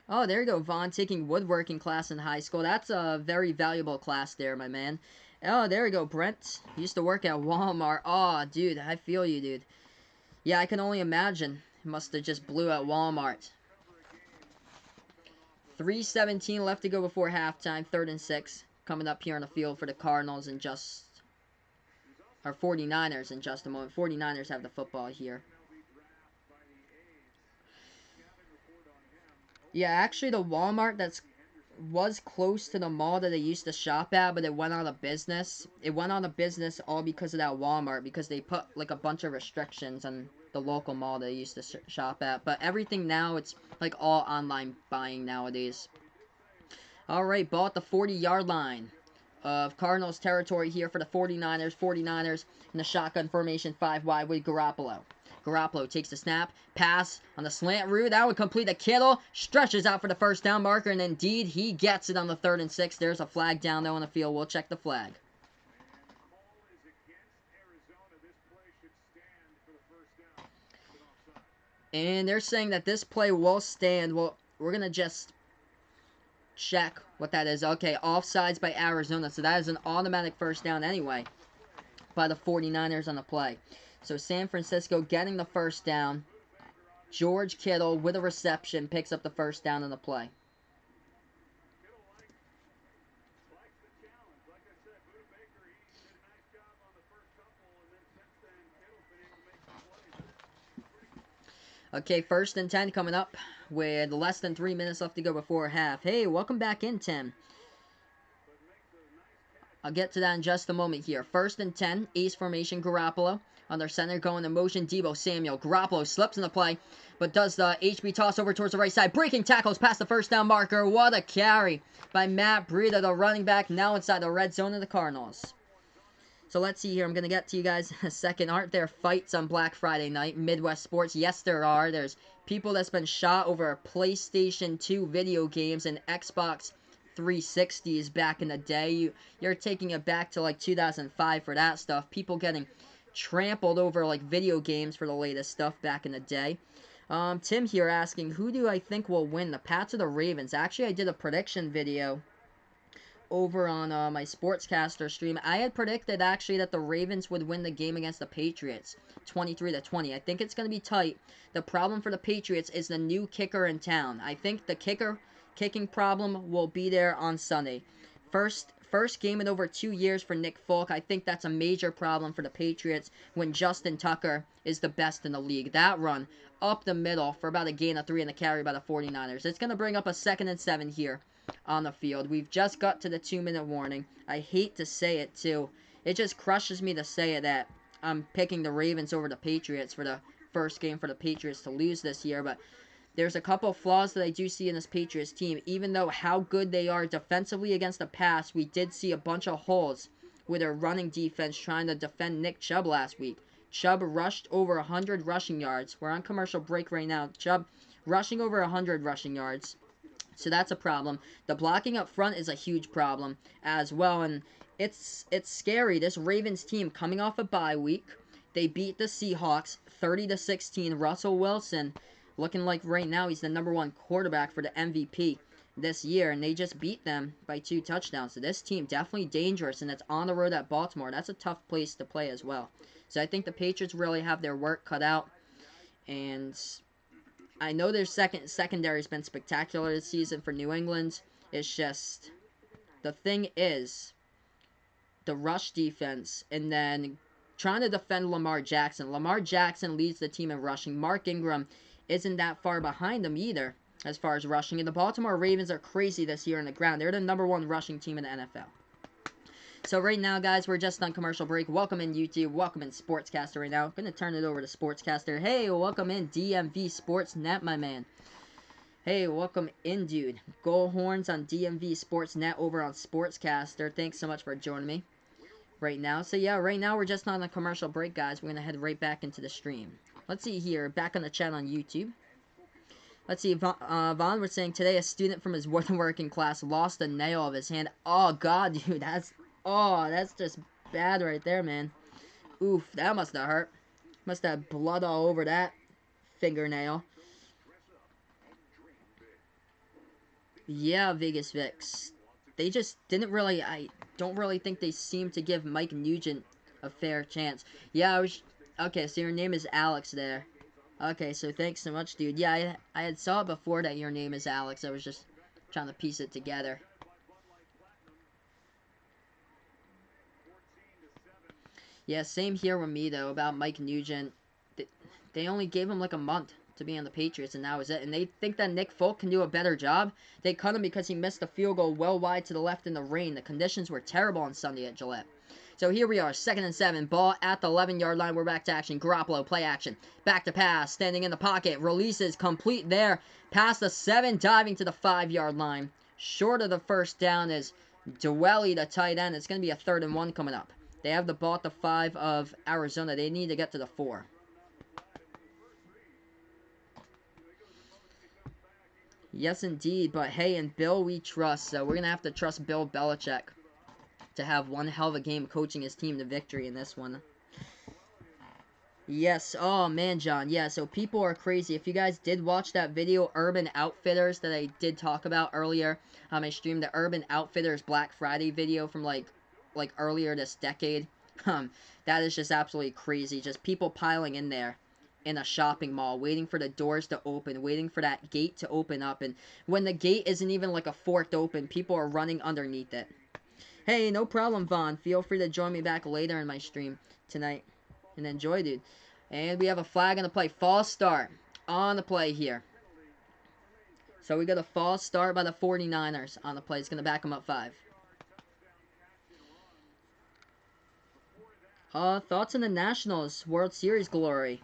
Oh, there you go, Vaughn, taking woodworking class in high school. That's a very valuable class there, my man. Oh, there you go, Brent. Used to work at Walmart. Oh, dude, I feel you, dude. Yeah, I can only imagine. Must have just blew at Walmart. 3:17 left to go before halftime. 3rd and 6. Coming up here on the field for the Cardinals in just... Or 49ers in just a moment. 49ers have the football here. Yeah, actually the Walmart was close to the mall that they used to shop at, but it went out of business. It went out of business all because of that Walmart, because they put like a bunch of restrictions on the local mall they used to shop at. But everything now, it's like all online buying nowadays. All right, ball at the 40-yard line of Cardinals territory here for the 49ers. 49ers in the shotgun formation, 5 wide with Garoppolo. Garoppolo takes the snap, pass on the slant route. That would complete the Kittle. Stretches out for the first down marker, and indeed he gets it on the 3rd and 6. There's a flag down though on the field. We'll check the flag. And they're saying that this play will stand. Well, we're going to just check what that is. Okay, offsides by Arizona. So that is an automatic first down anyway by the 49ers on the play. So San Francisco getting the first down. George Kittle with a reception picks up the first down on the play. Okay, 1st and 10 coming up with less than 3 minutes left to go before half. Hey, welcome back in, Tim. I'll get to that in just a moment here. 1st and 10, ace formation, Garoppolo. Under center, going in motion, Deebo Samuel. Garoppolo slips in the play, but does the HB toss over towards the right side. Breaking tackles past the first down marker. What a carry by Matt Breida, the running back, now inside the red zone of the Cardinals. So let's see here. I'm going to get to you guys in a second. Aren't there fights on Black Friday night? Midwest Sports? Yes, there are. There's people that's been shot over PlayStation 2 video games and Xbox 360s back in the day. You're taking it back to like 2005 for that stuff. People getting trampled over like video games for the latest stuff back in the day. Tim here asking, who do I think will win, the Pats or the Ravens? Actually, I did a prediction video over on my Sportscaster stream. I had predicted actually that the Ravens would win the game against the Patriots 23-20. I think it's going to be tight. The problem for the Patriots is the new kicker in town. I think the kicking problem will be there on Sunday. First game in over 2 years for Nick Folk. I think that's a major problem for the Patriots when Justin Tucker is the best in the league. That run up the middle for about a gain of 3 and a carry by the 49ers. It's going to bring up a 2nd and 7 here on the field. We've just got to the 2-minute warning. I hate to say it too. It just crushes me to say it that I'm picking the Ravens over the Patriots for the first game for the Patriots to lose this year, but there's a couple flaws that I do see in this Patriots team. Even though how good they are defensively against the pass, we did see a bunch of holes with their running defense trying to defend Nick Chubb last week. Chubb rushed over 100 rushing yards. We're on commercial break right now. Chubb rushing over 100 rushing yards. So that's a problem. The blocking up front is a huge problem as well, and it's scary. This Ravens team coming off a bye week, they beat the Seahawks 30-16. Russell Wilson looking like right now he's the #1 quarterback for the MVP this year, and they just beat them by 2 touchdowns. So this team definitely dangerous, and it's on the road at Baltimore. That's a tough place to play as well. So I think the Patriots really have their work cut out, and I know their secondary's been spectacular this season for New England. It's just, the thing is, the rush defense, and then trying to defend Lamar Jackson. Lamar Jackson leads the team in rushing. Mark Ingram isn't that far behind them either as far as rushing. And the Baltimore Ravens are crazy this year on the ground. They're the #1 rushing team in the NFL. So right now, guys, we're just on commercial break. Welcome in YouTube. Welcome in Sportscaster right now. I'm going to turn it over to Sportscaster. Hey, welcome in DMV Sportsnet, my man. Hey, welcome in, dude. Goal horns on DMV Sportsnet over on Sportscaster. Thanks so much for joining me right now. So yeah, right now we're just on a commercial break, guys. We're going to head right back into the stream. Let's see here. Back on the channel on YouTube. Let's see, Vaughn was saying today a student from his woodworking class lost a nail of his hand. Oh, God, dude, that's just bad right there, man. Oof, that must have hurt. Must have blood all over that fingernail. Yeah, Vegas Vix. They just didn't really, I don't really think they seemed to give Mike Nugent a fair chance. Yeah, okay, so your name is Alex there. Okay, so thanks so much, dude. Yeah, I had saw it before that your name is Alex. I was just trying to piece it together. Yeah, same here with me, though, about Mike Nugent. They only gave him like a month to be on the Patriots, and that was it. And they think that Nick Folk can do a better job. They cut him because he missed a field goal well wide to the left in the rain. The conditions were terrible on Sunday at Gillette. So here we are, 2nd and 7. Ball at the 11-yard line. We're back to action. Garoppolo, play action. Back to pass. Standing in the pocket. Releases complete there. Past the 7, diving to the 5-yard line. Short of the first down is Dwelly, the tight end. It's going to be a 3rd and 1 coming up. They have the ball at the 5 of Arizona. They need to get to the 4. Yes, indeed. But hey, in Bill we trust. So we're going to have to trust Bill Belichick to have one hell of a game coaching his team to victory in this one. Yes. Oh, man, John. Yeah, so people are crazy. If you guys did watch that video, Urban Outfitters, that I did talk about earlier, I streamed the Urban Outfitters Black Friday video from, like earlier this decade. That is just absolutely crazy. Just people piling in there in a shopping mall, waiting for the doors to open, waiting for that gate to open up. And when the gate isn't even like a forked open, people are running underneath it. Hey, no problem, Vaughn. Feel free to join me back later in my stream tonight. And enjoy, dude. And we have a flag on the play. False start on the play here. So we got a false start by the 49ers on the play. It's going to back them up 5. Thoughts on the Nationals World Series glory?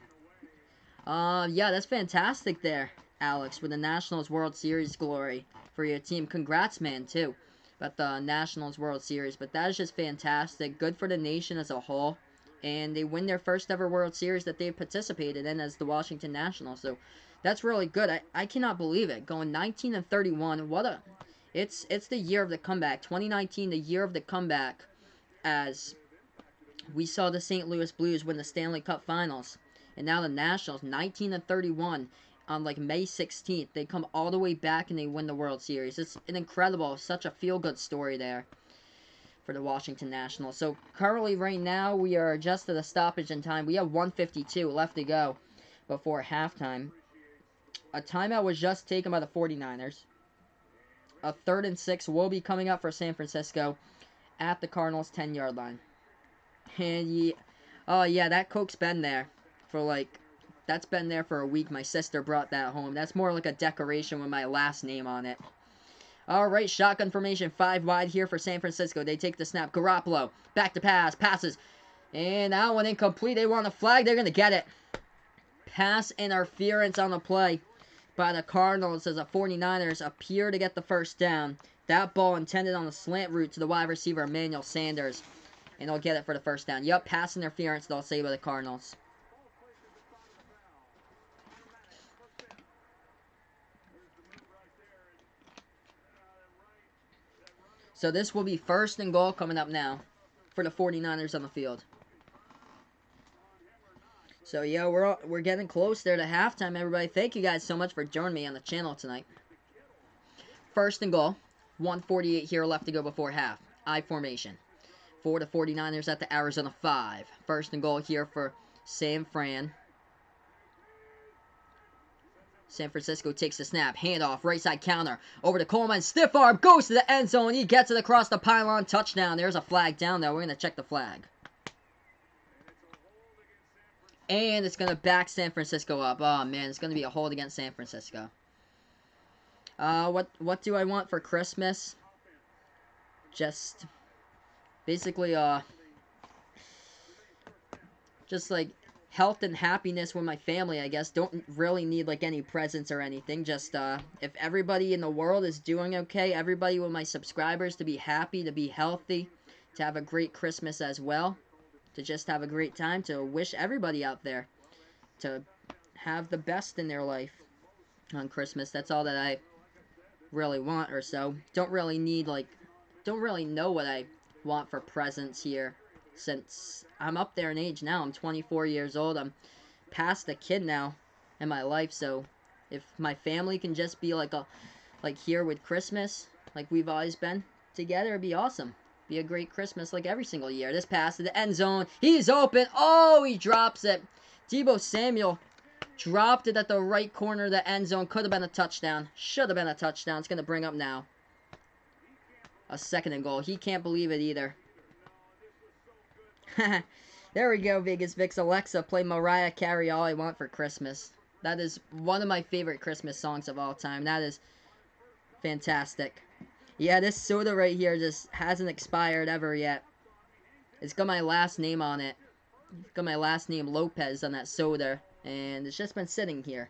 Yeah, that's fantastic there, Alex, with the Nationals World Series glory for your team. Congrats, man, too, about the Nationals World Series. But that is just fantastic. Good for the nation as a whole. And they win their first ever World Series that they've participated in as the Washington Nationals. So that's really good. I cannot believe it. Going 19-31. It's the year of the comeback. 2019, the year of the comeback, as we saw the St. Louis Blues win the Stanley Cup Finals. And now the Nationals, 19-31 on like May 16th. They come all the way back and they win the World Series. It's an incredible, such a feel-good story there for the Washington Nationals. So currently right now we are just at a stoppage in time. We have 1:52 left to go before halftime. A timeout was just taken by the 49ers. A 3rd and 6 will be coming up for San Francisco at the Cardinals 10-yard line. And oh yeah, that Coke's been there for that's been there for a week. My sister brought that home. That's more like a decoration with my last name on it. Alright, shotgun formation, 5 wide here for San Francisco. They take the snap. Garoppolo, back to pass, passes. And that one incomplete. They want a flag. They're going to get it. Pass interference on the play by the Cardinals as the 49ers appear to get the first down. That ball intended on the slant route to the wide receiver, Emmanuel Sanders. And they'll get it for the first down. Yup, pass interference, they'll say, by the Cardinals. So this will be 1st and goal coming up now for the 49ers on the field. So yeah, we're getting close there to halftime, everybody. Thank you guys so much for joining me on the channel tonight. 1st and goal. 1:48 here left to go before half. I formation for the 49ers at the Arizona 5. 1st and goal here for San Fran. San Francisco takes the snap. Handoff. Right side counter. Over to Coleman. Stiff arm. Goes to the end zone. He gets it across the pylon. Touchdown. There's a flag down there. We're going to check the flag. And it's going to back San Francisco up. Oh, man. It's going to be a hold against San Francisco. What do I want for Christmas? Just basically, just like health and happiness with my family, I guess. Don't really need like any presents or anything. Just if everybody in the world is doing okay, everybody with my subscribers to be happy, to be healthy, to have a great Christmas as well, to just have a great time, to wish everybody out there to have the best in their life on Christmas. That's all that I really want or so. Don't really need don't really know what I want for presents here since I'm up there in age now. I'm 24 years old. I'm past the kid now in my life. So if my family can just be like here with Christmas, like we've always been together, it'd be awesome. Be a great Christmas like every single year. This pass to the end zone. He's open. Oh, he drops it. Deebo Samuel dropped it at the right corner of the end zone. Could have been a touchdown. Should have been a touchdown. It's going to bring up now a 2nd and goal. He can't believe it either. There we go, Vegas Vix. Alexa, play Mariah Carey, All I Want for Christmas. That is one of my favorite Christmas songs of all time. That is fantastic. Yeah, this soda right here just hasn't expired ever yet. It's got my last name on it. It's got my last name, Lopez, on that soda. And it's just been sitting here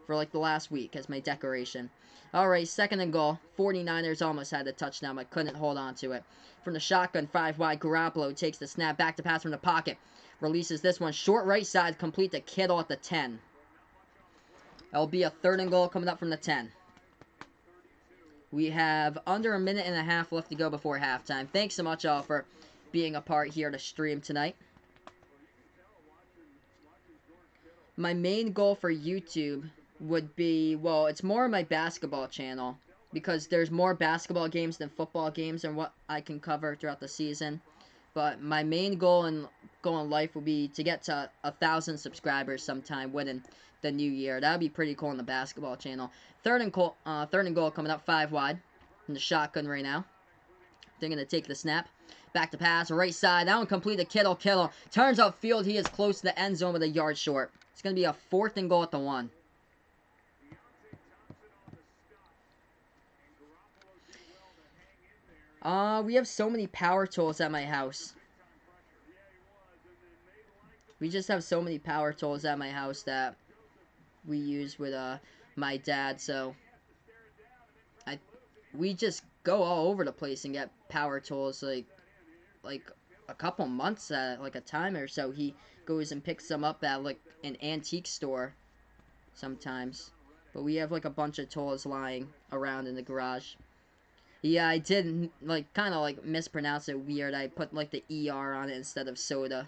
for like the last week as my decoration. Alright, 2nd and goal. 49ers almost had the touchdown, but couldn't hold on to it. From the shotgun, 5 wide, Garoppolo takes the snap, back to pass from the pocket. Releases this one, short right side, complete to Kittle at the 10. That'll be a 3rd and goal coming up from the 10. We have under a minute and a half left to go before halftime. Thanks so much all for being a part here to stream tonight. My main goal for YouTube would be, well, it's more my basketball channel, because there's more basketball games than football games and what I can cover throughout the season. But my main goal in life would be to get to 1,000 subscribers sometime within the new year. That would be pretty cool on the basketball channel. 3rd and goal coming up 5 wide in the shotgun right now. They're going to take the snap. Back to pass, right side. That one complete to Kittle. Kittle turns upfield. He is close to the end zone with a yard short. It's going to be a 4th and goal at the 1. We have so many power tools at my house. We just have so many power tools at my house that we use with my dad, so we just go all over the place and get power tools like a couple months at like a time or so. He goes and picks them up at like an antique store sometimes. But we have like a bunch of tools lying around in the garage. Yeah, I did like kind of like mispronounce it weird. I put like the ER on it instead of soda.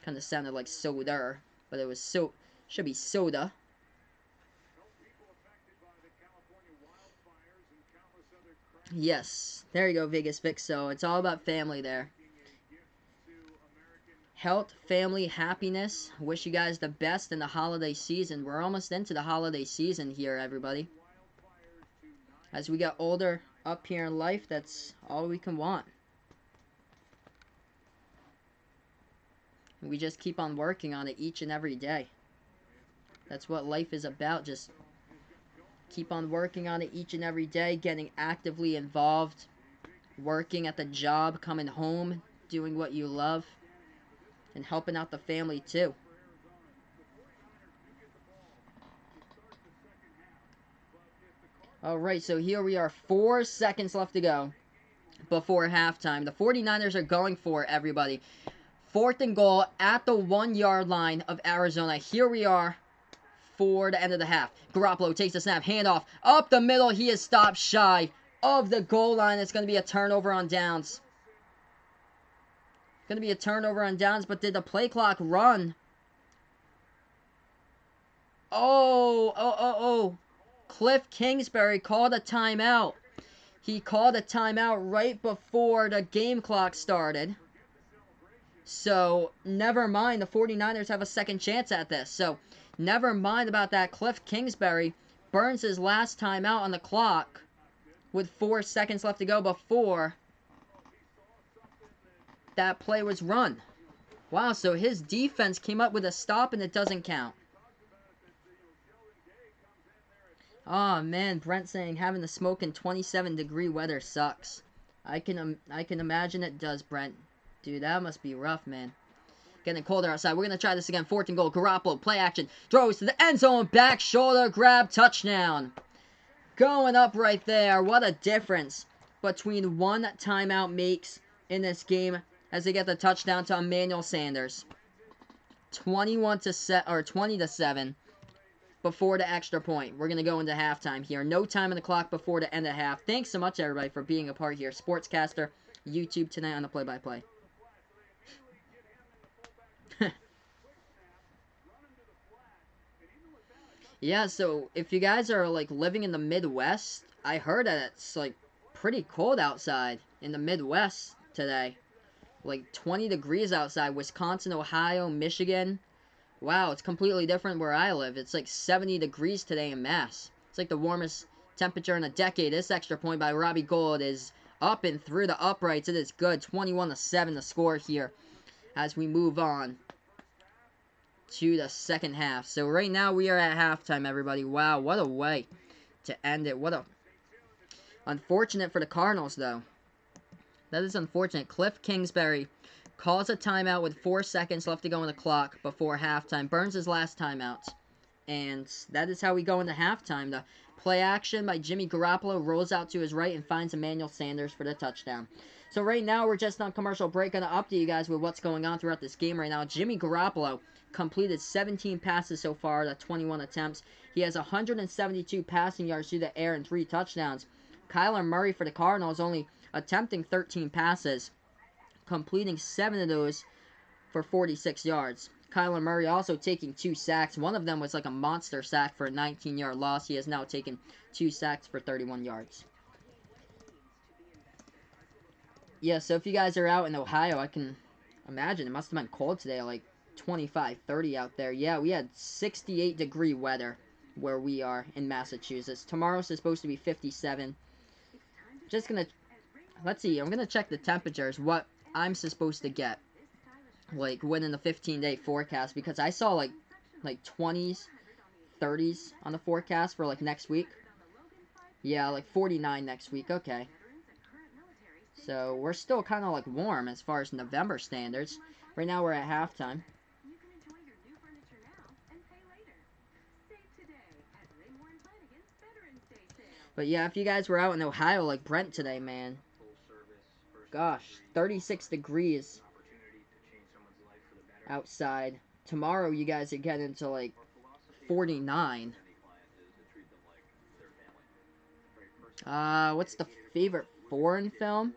Kind of sounded like soda, but it was should be soda. Yes, there you go, Vegas Vix. So it's all about family there. Health, family, happiness. Wish you guys the best in the holiday season. We're almost into the holiday season here, everybody. As we get older up here in life, that's all we can want. We just keep on working on it each and every day. That's what life is about. Just keep on working on it each and every day, getting actively involved, working at the job, coming home, doing what you love, and helping out the family too. Alright, so here we are, 4 seconds left to go before halftime. The 49ers are going for it, everybody. 4th and goal at the 1-yard line of Arizona. Here we are for the end of the half. Garoppolo takes the snap, handoff up the middle. He is stopped shy of the goal line. It's going to be a turnover on downs. Going to be a turnover on downs, but did the play clock run? Oh. Cliff Kingsbury called a timeout. He called a timeout right before the game clock started. So, never mind. The 49ers have a second chance at this. So, never mind about that. Cliff Kingsbury burns his last timeout on the clock with 4 seconds left to go before that play was run. Wow, so his defense came up with a stop and it doesn't count. Oh man, Brent saying having to smoke in 27-degree weather sucks. I can imagine it does, Brent. Dude, that must be rough, man. Getting colder outside. We're going to try this again. 4th and goal. Garoppolo, play action. Throws to the end zone. Back shoulder grab. Touchdown. Going up right there. What a difference between one timeout makes in this game as they get the touchdown to Emmanuel Sanders. 20 to 7 before the extra point. We're going to go into halftime here. No time on the clock before the end of half. Thanks so much, everybody, for being a part here. Sportscaster, YouTube tonight on the play-by-play. Yeah, so if you guys are like living in the Midwest, I heard that it's like pretty cold outside in the Midwest today. Like 20 degrees outside, Wisconsin, Ohio, Michigan. Wow, it's completely different where I live. It's like 70 degrees today in Mass. It's like the warmest temperature in a decade. This extra point by Robbie Gould is up and through the uprights. It is good. 21-7 the score here as we move on to the second half. So right now we are at halftime, everybody. Wow, what a way to end it. What a unfortunate for the Cardinals, though. That is unfortunate. Cliff Kingsbury calls a timeout with 4 seconds left to go on the clock before halftime. Burns his last timeout. And that is how we go into halftime. The play action by Jimmy Garoppolo rolls out to his right and finds Emmanuel Sanders for the touchdown. So right now we're just on commercial break. Going to update you guys with what's going on throughout this game right now. Jimmy Garoppolo completed 17 passes so far to 21 attempts. He has 172 passing yards through the air and 3 touchdowns. Kyler Murray for the Cardinals only attempting 13 passes, completing 7 of those for 46 yards. Kyler Murray also taking 2 sacks. One of them was like a monster sack for a 19-yard loss. He has now taken 2 sacks for 31 yards. Yeah, so if you guys are out in Ohio, I can imagine it must have been cold today, like 25, 30 out there. Yeah, we had 68-degree weather where we are in Massachusetts. Tomorrow's supposed to be 57. Just gonna, let's see, I'm gonna check the temperatures, what I'm supposed to get, like within the 15-day forecast, because I saw like 20s, 30s on the forecast for like next week. Yeah, like 49 next week. Okay. So we're still kind of like warm as far as November standards. Right now we're at halftime. But yeah, if you guys were out in Ohio like Brent today, man. Gosh, 36 degrees outside. Tomorrow you guys are getting to like 49. What's the favorite foreign film?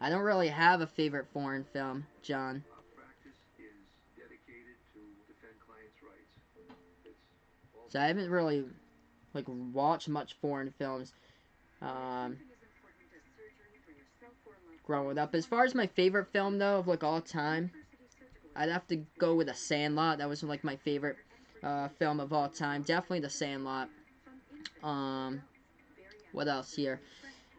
I don't really have a favorite foreign film, John. So I haven't really like watched much foreign films growing up. As far as my favorite film though of like all time, I'd have to go with The Sandlot. That was like my favorite film of all time. Definitely The Sandlot. What else here?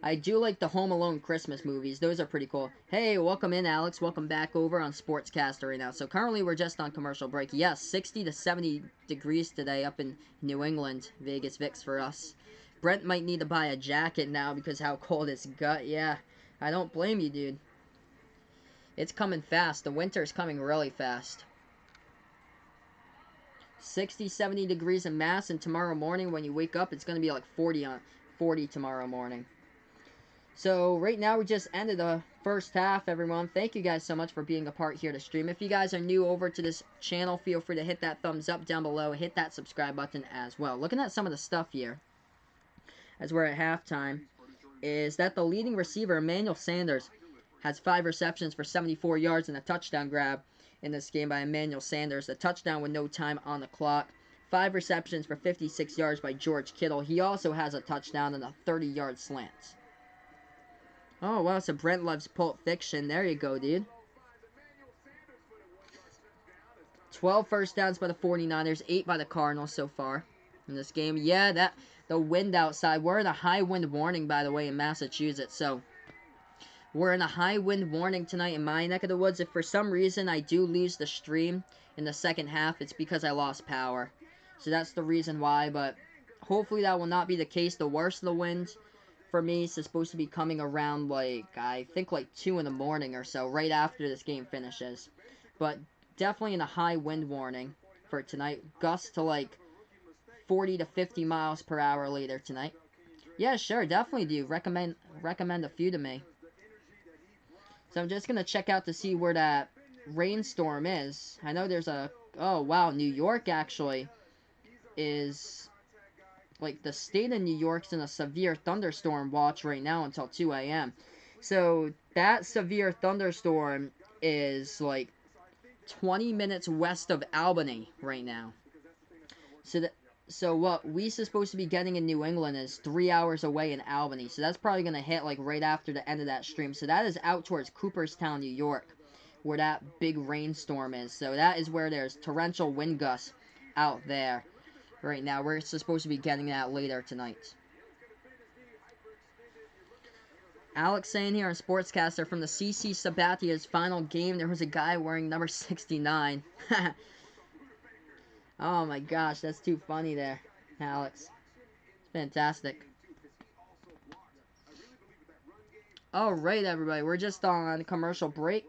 I do like the Home Alone Christmas movies. Those are pretty cool. Hey, welcome in, Alex. Welcome back over on Sportscaster right now. So currently we're just on commercial break. Yes, 60 to 70 degrees today up in New England. Vegas Vix for us. Brent might need to buy a jacket now because how cold it's got. Yeah, I don't blame you, dude. It's coming fast. The winter's coming really fast. 60, 70 degrees in Mass, and tomorrow morning when you wake up, it's going to be like 40 tomorrow morning. So right now we just ended the first half, everyone. Thank you guys so much for being a part here to stream. If you guys are new over to this channel, feel free to hit that thumbs up down below. Hit that subscribe button as well. Looking at some of the stuff here, as we're at halftime, is that the leading receiver, Emmanuel Sanders, has 5 receptions for 74 yards and a touchdown grab in this game by Emmanuel Sanders. A touchdown with no time on the clock. 5 receptions for 56 yards by George Kittle. He also has a touchdown and a 30-yard slant. Oh, wow, so Brent loves Pulp Fiction. There you go, dude. 12 first downs by the 49ers, 8 by the Cardinals so far in this game. Yeah, the wind outside. We're in a high wind warning, by the way, in Massachusetts. So, we're in a high wind warning tonight in my neck of the woods. If for some reason I do lose the stream in the second half, it's because I lost power. So, that's the reason why, but hopefully that will not be the case. The worst of the winds for me is supposed to be coming around like, I think like 2 in the morning or so, right after this game finishes. But definitely in a high wind warning for tonight. Gusts to like 40 to 50 miles per hour later tonight. Yeah, sure, definitely do. Recommend a few to me. So I'm just going to check out to see where that rainstorm is. I know there's a, oh wow, New York actually is, like, the state of New York's in a severe thunderstorm watch right now until 2 a.m. So that severe thunderstorm is like 20 minutes west of Albany right now. So what we supposed to be getting in New England is 3 hours away in Albany. So that's probably going to hit like right after the end of that stream. So that is out towards Cooperstown, New York, where that big rainstorm is. So that is where there's torrential wind gusts out there right now. We're supposed to be getting that later tonight. Alex saying here on Sportscaster, from the CC Sabatia's final game, there was a guy wearing number 69. Oh my gosh, that's too funny there, Alex. It's fantastic. Alright, everybody, we're just on commercial break.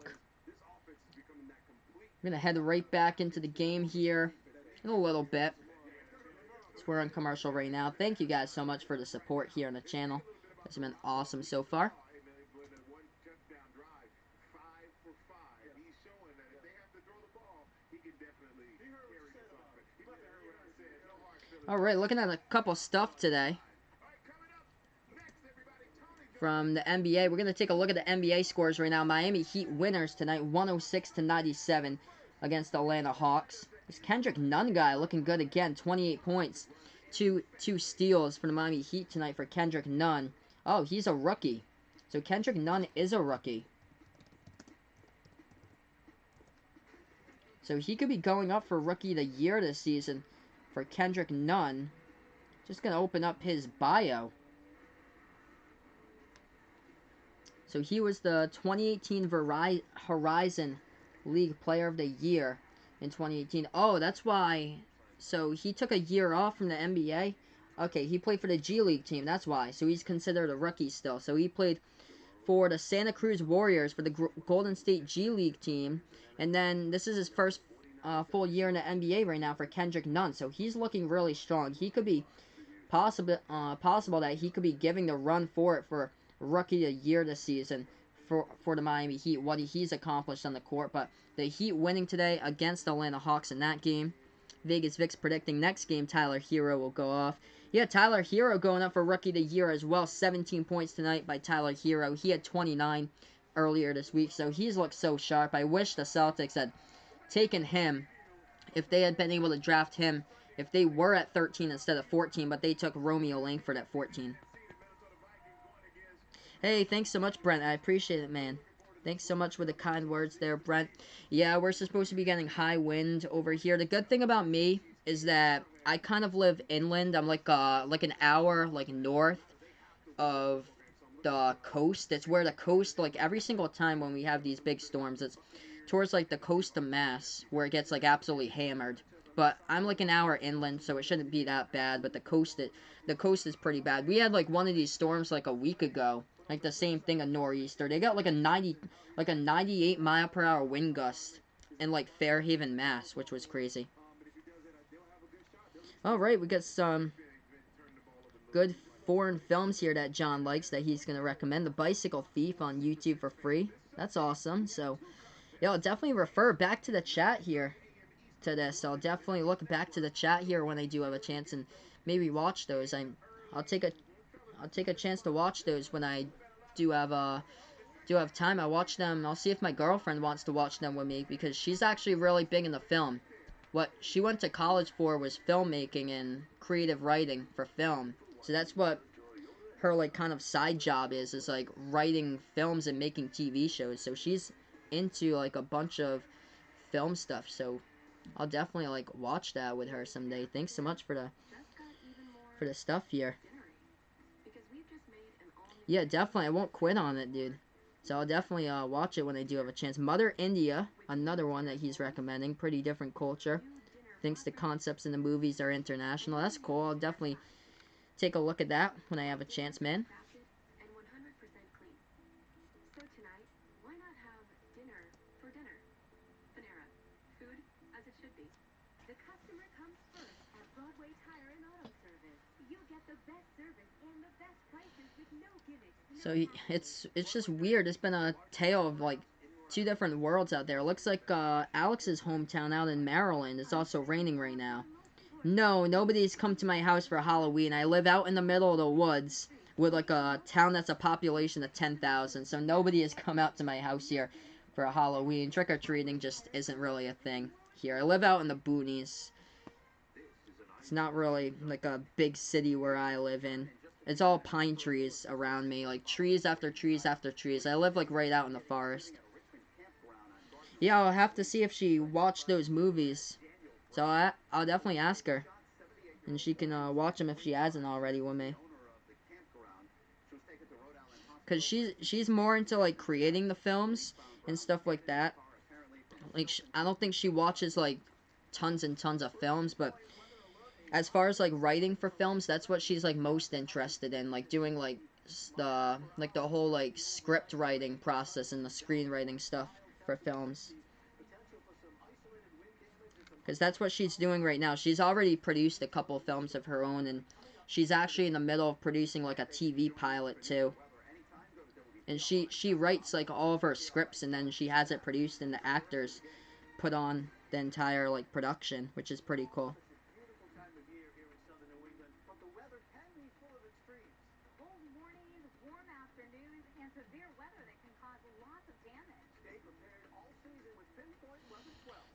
We're going to head right back into the game here in a little bit. So we're on commercial right now. Thank you guys so much for the support here on the channel. It's been awesome so far. Alright, looking at a couple stuff today from the NBA. We're going to take a look at the NBA scores right now. Miami Heat winners tonight, 106-97 against the Atlanta Hawks. This Kendrick Nunn guy looking good again, 28 points. Two steals for the Miami Heat tonight for Kendrick Nunn. Oh, he's a rookie. So Kendrick Nunn is a rookie. So he could be going up for Rookie of the Year this season for Kendrick Nunn. Just going to open up his bio. So he was the 2018 Horizon League Player of the Year in 2018. Oh, that's why. So he took a year off from the NBA. Okay, he played for the G League team. That's why. So he's considered a rookie still. So he played for the Santa Cruz Warriors for the Golden State G League team. And then this is his first full year in the NBA right now for Kendrick Nunn. So he's looking really strong. He could be possible that he could be giving the run for it for Rookie of the Year this season for the Miami Heat, what he's accomplished on the court. But the Heat winning today against the Atlanta Hawks in that game. Vegas Vic's predicting next game Tyler Hero will go off. Yeah, Tyler Hero going up for Rookie of the Year as well. 17 points tonight by Tyler Hero. He had 29 earlier this week, so he's looked so sharp. I wish the Celtics had taken him if they had been able to draft him if they were at 13 instead of 14, but they took Romeo Langford at 14. Hey, thanks so much, Brent. I appreciate it, man. Thanks so much for the kind words there, Brent. Yeah, we're supposed to be getting high wind over here. The good thing about me is that I kind of live inland. I'm like an hour north of the coast. It's where the coast, like every single time when we have these big storms, it's towards like the coast of Mass where it gets like absolutely hammered. But I'm like an hour inland, so it shouldn't be that bad. But the coast is pretty bad. We had like one of these storms like a week ago. Like the same thing, a nor'easter. They got like a 98 mile per hour wind gust in like Fairhaven, Mass, which was crazy. All right, we got some good foreign films here that John likes that he's gonna recommend. The Bicycle Thief on YouTube for free. That's awesome. So, yeah, I'll definitely refer back to the chat here to this. I'll definitely look back to the chat here when I do have a chance and maybe watch those. I'll take a chance to watch those when I do have time. I watch them. I'll see if my girlfriend wants to watch them with me because she's actually really big into film. What she went to college for was filmmaking and creative writing for film. So that's what her like kind of side job is like writing films and making TV shows. So she's into like a bunch of film stuff. So I'll definitely like watch that with her someday. Thanks so much for the stuff here. Yeah, definitely. I won't quit on it, dude. So I'll definitely watch it when I do have a chance. Mother India, another one that he's recommending. Pretty different culture. Thinks the concepts in the movies are international. That's cool. I'll definitely take a look at that when I have a chance, man. So it's just weird. It's been a tale of like two different worlds out there. It looks like Alex's hometown out in Maryland. It's also raining right now. No, nobody's come to my house for Halloween. I live out in the middle of the woods with like a town that's a population of 10,000. So nobody has come out to my house here for a Halloween. Trick-or-treating just isn't really a thing here. I live out in the boonies. It's not really like a big city where I live in. It's all pine trees around me, like trees after trees after trees. I live like right out in the forest. Yeah, I'll have to see if she watched those movies. So I'll definitely ask her. And she can watch them if she hasn't already with me. Because she's more into like creating the films and stuff like that. Like I don't think she watches like tons and tons of films, but as far as like writing for films, that's what she's like most interested in, like doing like the whole like script writing process and the screenwriting stuff for films. Because that's what she's doing right now. She's already produced a couple films of her own, and she's actually in the middle of producing like a TV pilot too. And she writes like all of her scripts, and then she has it produced, and the actors put on the entire like production, which is pretty cool.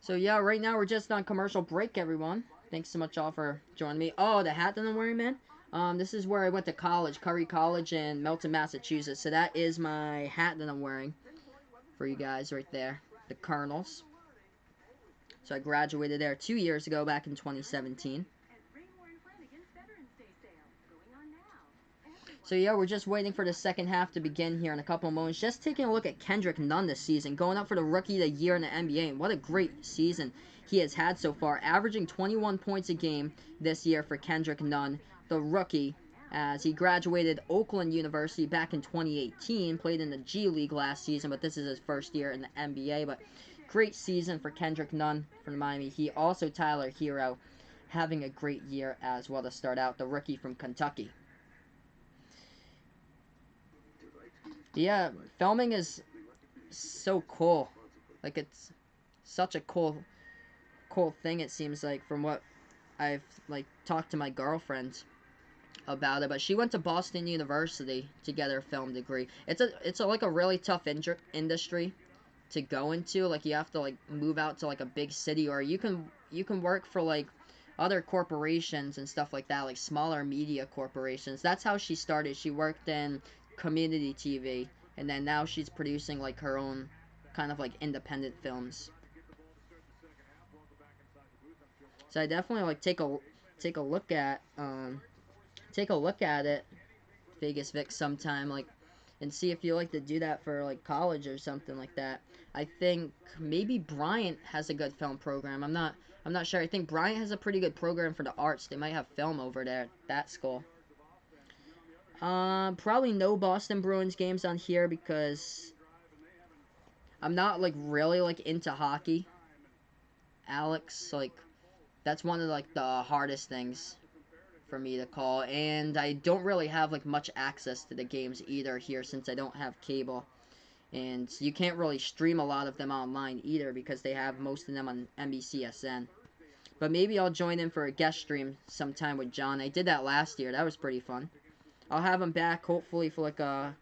So yeah, right now we're just on commercial break, everyone. Thanks so much all for joining me. Oh, the hat that I'm wearing, man. This is where I went to college, Curry College in Milton, Massachusetts. So that is my hat that I'm wearing for you guys right there. The Cardinals. So I graduated there 2 years ago, back in 2017. So yeah, we're just waiting for the second half to begin here in a couple of moments. Just taking a look at Kendrick Nunn this season, going up for the Rookie of the Year in the NBA. And what a great season he has had so far, averaging 21 points a game this year for Kendrick Nunn, the rookie, as he graduated Oakland University back in 2018, played in the G League last season, but this is his first year in the NBA. But great season for Kendrick Nunn from Miami Heat. Also Tyler Hero having a great year as well to start out, the rookie from Kentucky. Yeah, filming is so cool. Like, it's such a cool thing, it seems like, from what I've, like, talked to my girlfriend about it. But she went to Boston University to get her film degree. It's like a really tough industry to go into. Like, you have to, like, move out to, like, a big city, or you can work for, like, other corporations and stuff like that, like smaller media corporations. That's how she started. She worked in community TV, and then now she's producing like her own kind of like independent films. So I definitely like take a look at it, Vegas Vic, sometime, like, and see if you like to do that for like college or something like that. I think maybe Bryant has a good film program. I'm not sure. I think Bryant has a pretty good program for the arts. They might have film over there at that school. Probably no Boston Bruins games on here because I'm not like really like into hockey. Alex, like, that's one of like the hardest things for me to call, and I don't really have like much access to the games either here since I don't have cable, and you can't really stream a lot of them online either because they have most of them on NBCSN. But maybe I'll join in for a guest stream sometime with John. I did that last year. That was pretty fun. I'll have him back hopefully for like the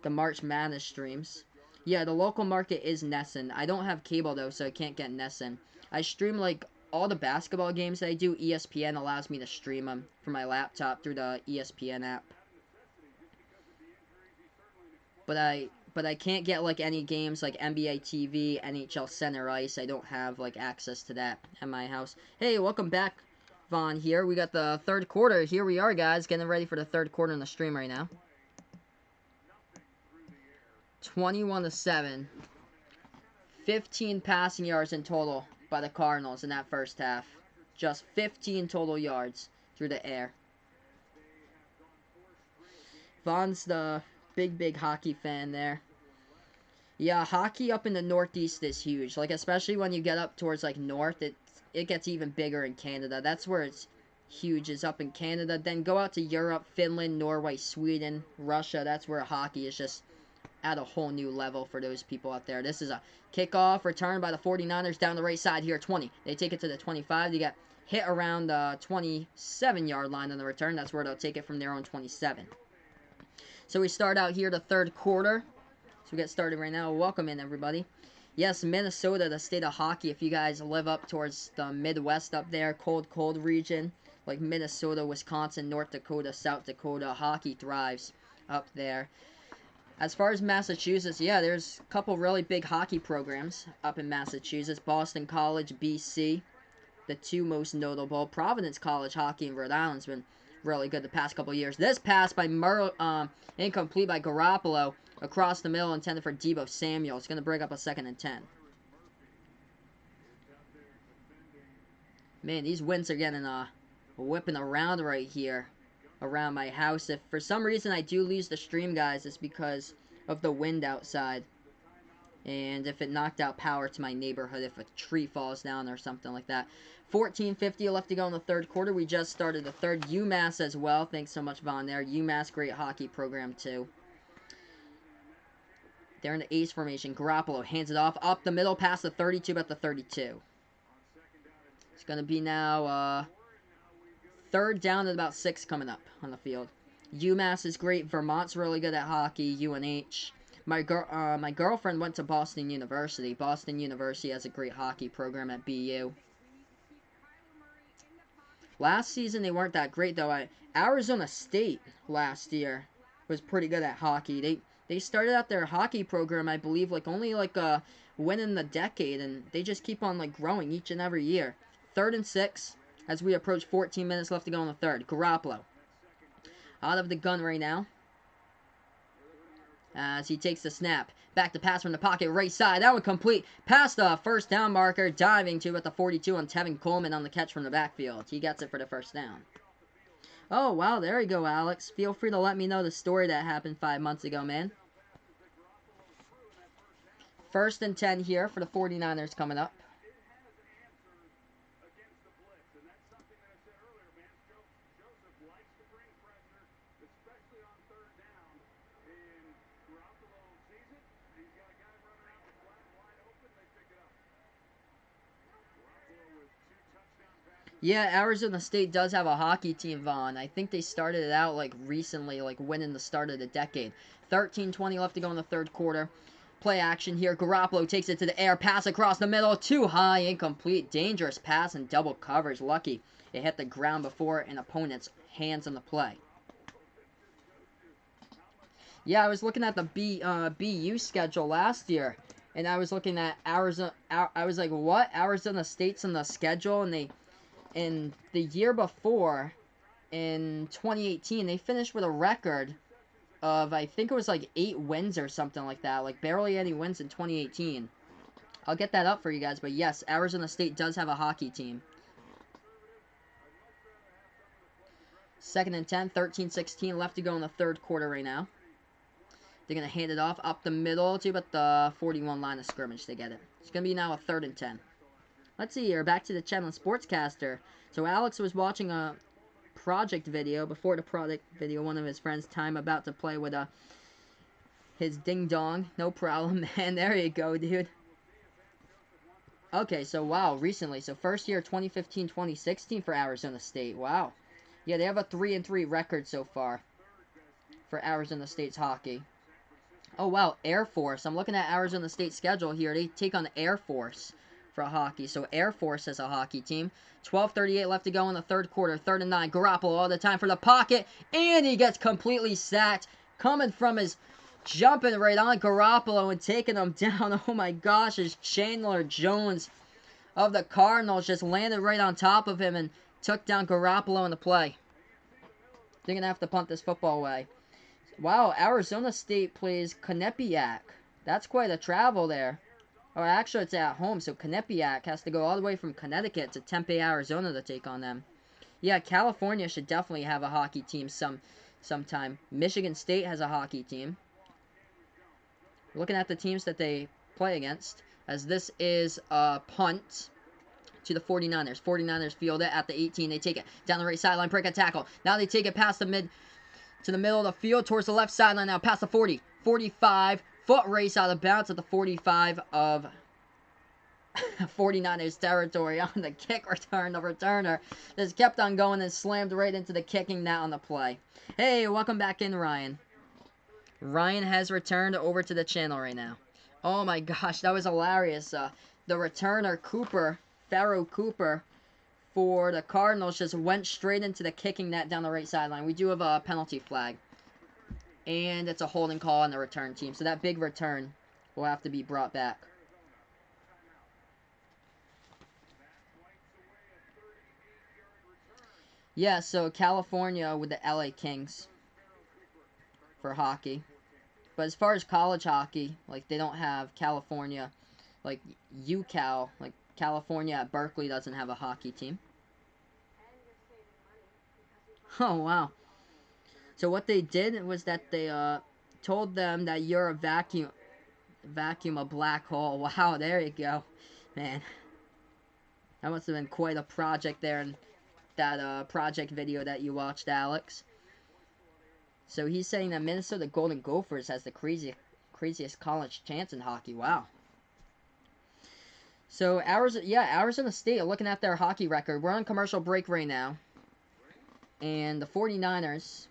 March Madness streams. Yeah, the local market is Nesson. I don't have cable though, so I can't get Nesson. I stream like all the basketball games that I do. ESPN allows me to stream them from my laptop through the ESPN app. But I can't get like any games like NBA TV, NHL Center Ice. I don't have like access to that at my house. Hey, welcome back, Vaughn here. We got the third quarter. Here we are, guys, getting ready for the third quarter in the stream right now. 21-7. 15 passing yards in total by the Cardinals in that first half. Just 15 total yards through the air. Vaughn's the big hockey fan there. Yeah, hockey up in the Northeast is huge. Like, especially when you get up towards, like, north, it gets even bigger in Canada. That's where it's huge, is up in Canada. Then go out to Europe, Finland, Norway, Sweden, Russia. That's where hockey is just at a whole new level for those people out there. This is a kickoff return by the 49ers down the right side here, 20. They take it to the 25. They get hit around the 27-yard line on the return. That's where they'll take it from their own 27. So we start out here the third quarter. So we get started right now. Welcome in, everybody. Yes, Minnesota, the state of hockey. If you guys live up towards the Midwest up there, cold region, like Minnesota, Wisconsin, North Dakota, South Dakota, hockey thrives up there. As far as Massachusetts, yeah, there's a couple really big hockey programs up in Massachusetts. Boston College, BC, the two most notable. Providence College hockey in Rhode Island's been really good the past couple years. This pass by incomplete by Garoppolo across the middle, intended for Deebo Samuel. It's going to bring up a 2nd and 10. Man, these winds are getting whipping around right here around my house. If for some reason I do lose the stream, guys, it's because of the wind outside. And if it knocked out power to my neighborhood, if a tree falls down or something like that. 14:50 left to go in the third quarter. We just started the third. UMass as well. Thanks so much, Vaughn, there. UMass, great hockey program, too. They're in the ace formation. Garoppolo hands it off up the middle past the 32, about the 32. It's going to be now 3rd down and about 6 coming up on the field. UMass is great. Vermont's really good at hockey. UNH. My girlfriend went to Boston University. Boston University has a great hockey program at BU. Last season they weren't that great though. Arizona State last year was pretty good at hockey. They started out their hockey program, I believe, only a win in the decade, and they just keep on growing each and every year. 3rd and 6 as we approach 14 minutes left to go in the third. Garoppolo out of the gun right now as he takes the snap. Back to pass from the pocket, right side. That one complete. Past the first down marker. Diving to at the 42 on Tevin Coleman on the catch from the backfield. He gets it for the first down. Oh, wow. There you go, Alex. Feel free to let me know the story that happened 5 months ago, man. 1st and 10 here for the 49ers coming up. Yeah, Arizona State does have a hockey team, Vaughn. I think they started it out recently, winning the start of the decade. 13:20 left to go in the third quarter. Play action here. Garoppolo takes it to the air. Pass across the middle. Too high. Incomplete. Dangerous pass and double coverage. Lucky it hit the ground before an opponent's hands on the play. Yeah, I was looking at the BU schedule last year, and I was looking at Arizona. I was like, what? Arizona State's on the schedule, and in the year before, in 2018, they finished with a record of, I think it was 8 wins or something like that. Barely any wins in 2018. I'll get that up for you guys, but yes, Arizona State does have a hockey team. 2nd and 10, 13:16 left to go in the third quarter right now. They're going to hand it off up the middle to about the 41 line of scrimmage to get it. It's going to be now a 3rd and 10. Let's see here. Back to the channel Sportscaster. So Alex was watching a project video. Before the project video, one of his friends, Time, about to play with his ding-dong. No problem, man. There you go, dude. Okay, so wow, recently. So first year 2015-2016 for Arizona State. Wow. Yeah, they have a 3-3 record so far for Arizona State's hockey. Oh, wow, Air Force. I'm looking at Arizona State's schedule here. They take on the Air Force for hockey. So Air Force has a hockey team. 12:38 left to go in the third quarter. 3rd and 9. Garoppolo all the time for the pocket. And he gets completely sacked. Coming from his jumping right on Garoppolo and taking him down. Oh my gosh, as Chandler Jones of the Cardinals just landed right on top of him and took down Garoppolo in the play. They're going to have to punt this football away. Wow, Arizona State plays Quinnipiac. That's quite a travel there. Or actually, it's at home, so Quinnipiac has to go all the way from Connecticut to Tempe, Arizona to take on them. Yeah, California should definitely have a hockey team sometime. Michigan State has a hockey team. Looking at the teams that they play against, as this is a punt to the 49ers. 49ers field it at the 18. They take it down the right sideline, break a tackle. Now they take it past the middle of the field towards the left sideline now, past the 40, 45. Foot race out of bounds at the 45 of 49ers territory on the kick return. The returner just kept on going and slammed right into the kicking net on the play. Hey, welcome back in, Ryan. Ryan has returned over to the channel right now. Oh my gosh, that was hilarious. The returner, Pharaoh Cooper, for the Cardinals just went straight into the kicking net down the right sideline. We do have a penalty flag. And it's a holding call on the return team. So that big return will have to be brought back. Yeah, so California with the LA Kings for hockey. But as far as college hockey, like, they don't have California, like UCal, like California at Berkeley doesn't have a hockey team. Oh, wow. So what they did was that they told them that you're a vacuum a black hole. Wow, there you go. Man, that must have been quite a project there in that project video that you watched, Alex. So he's saying that Minnesota Golden Gophers has the craziest college chance in hockey. Wow. So Arizona State, looking at their hockey record, we're on commercial break right now. And the 49ers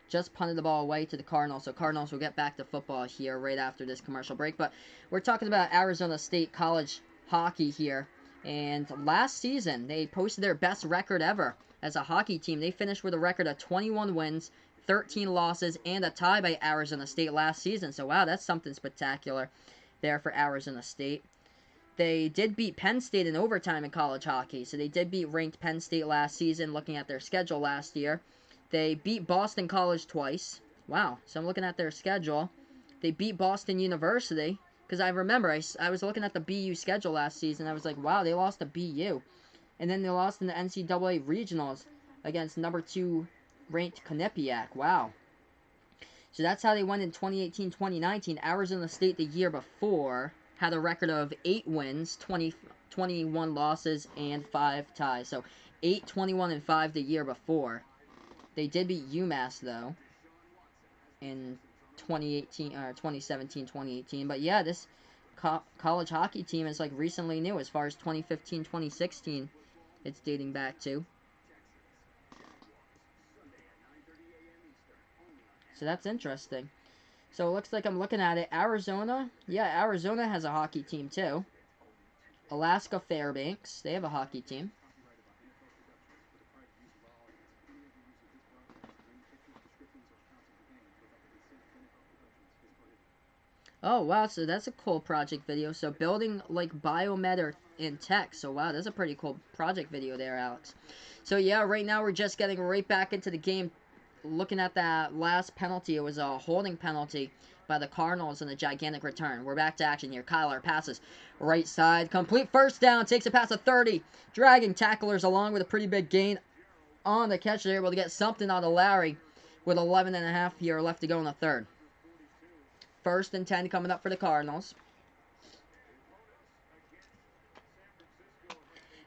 just punted the ball away to the Cardinals. So Cardinals will get back to football here right after this commercial break. But we're talking about Arizona State college hockey here. And last season, they posted their best record ever as a hockey team. They finished with a record of 21 wins, 13 losses, and a tie by Arizona State last season. So, wow, that's something spectacular there for Arizona State. They did beat Penn State in overtime in college hockey. So they did beat ranked Penn State last season, looking at their schedule last year. They beat Boston College twice. Wow, so I'm looking at their schedule. They beat Boston University. Because I remember, I was looking at the BU schedule last season. I was like, wow, they lost to BU. And then they lost in the NCAA regionals against number 2 ranked Quinnipiac. Wow. So that's how they went in 2018-2019. Arizona State the year before had a record of 8 wins, 21 losses, and 5 ties. So 8, 21, and 5 the year before. They did beat UMass, though, in 2017-2018. But yeah, this college hockey team is like recently new as far as 2015-2016 it's dating back to. So that's interesting. So it looks like I'm looking at it. Arizona, yeah, Arizona has a hockey team too. Alaska Fairbanks, they have a hockey team. Oh, wow, so that's a cool project video. So building, like, biomed or in tech. So, wow, that's a pretty cool project video there, Alex. So, yeah, right now we're just getting right back into the game. Looking at that last penalty, it was a holding penalty by the Cardinals and a gigantic return. We're back to action here. Kyler passes right side. Complete first down. Takes a pass of 30. Dragging tacklers along with a pretty big gain on the catch. They're able to get something out of Larry with 11.5 here left to go in the third. 1st and 10 coming up for the Cardinals.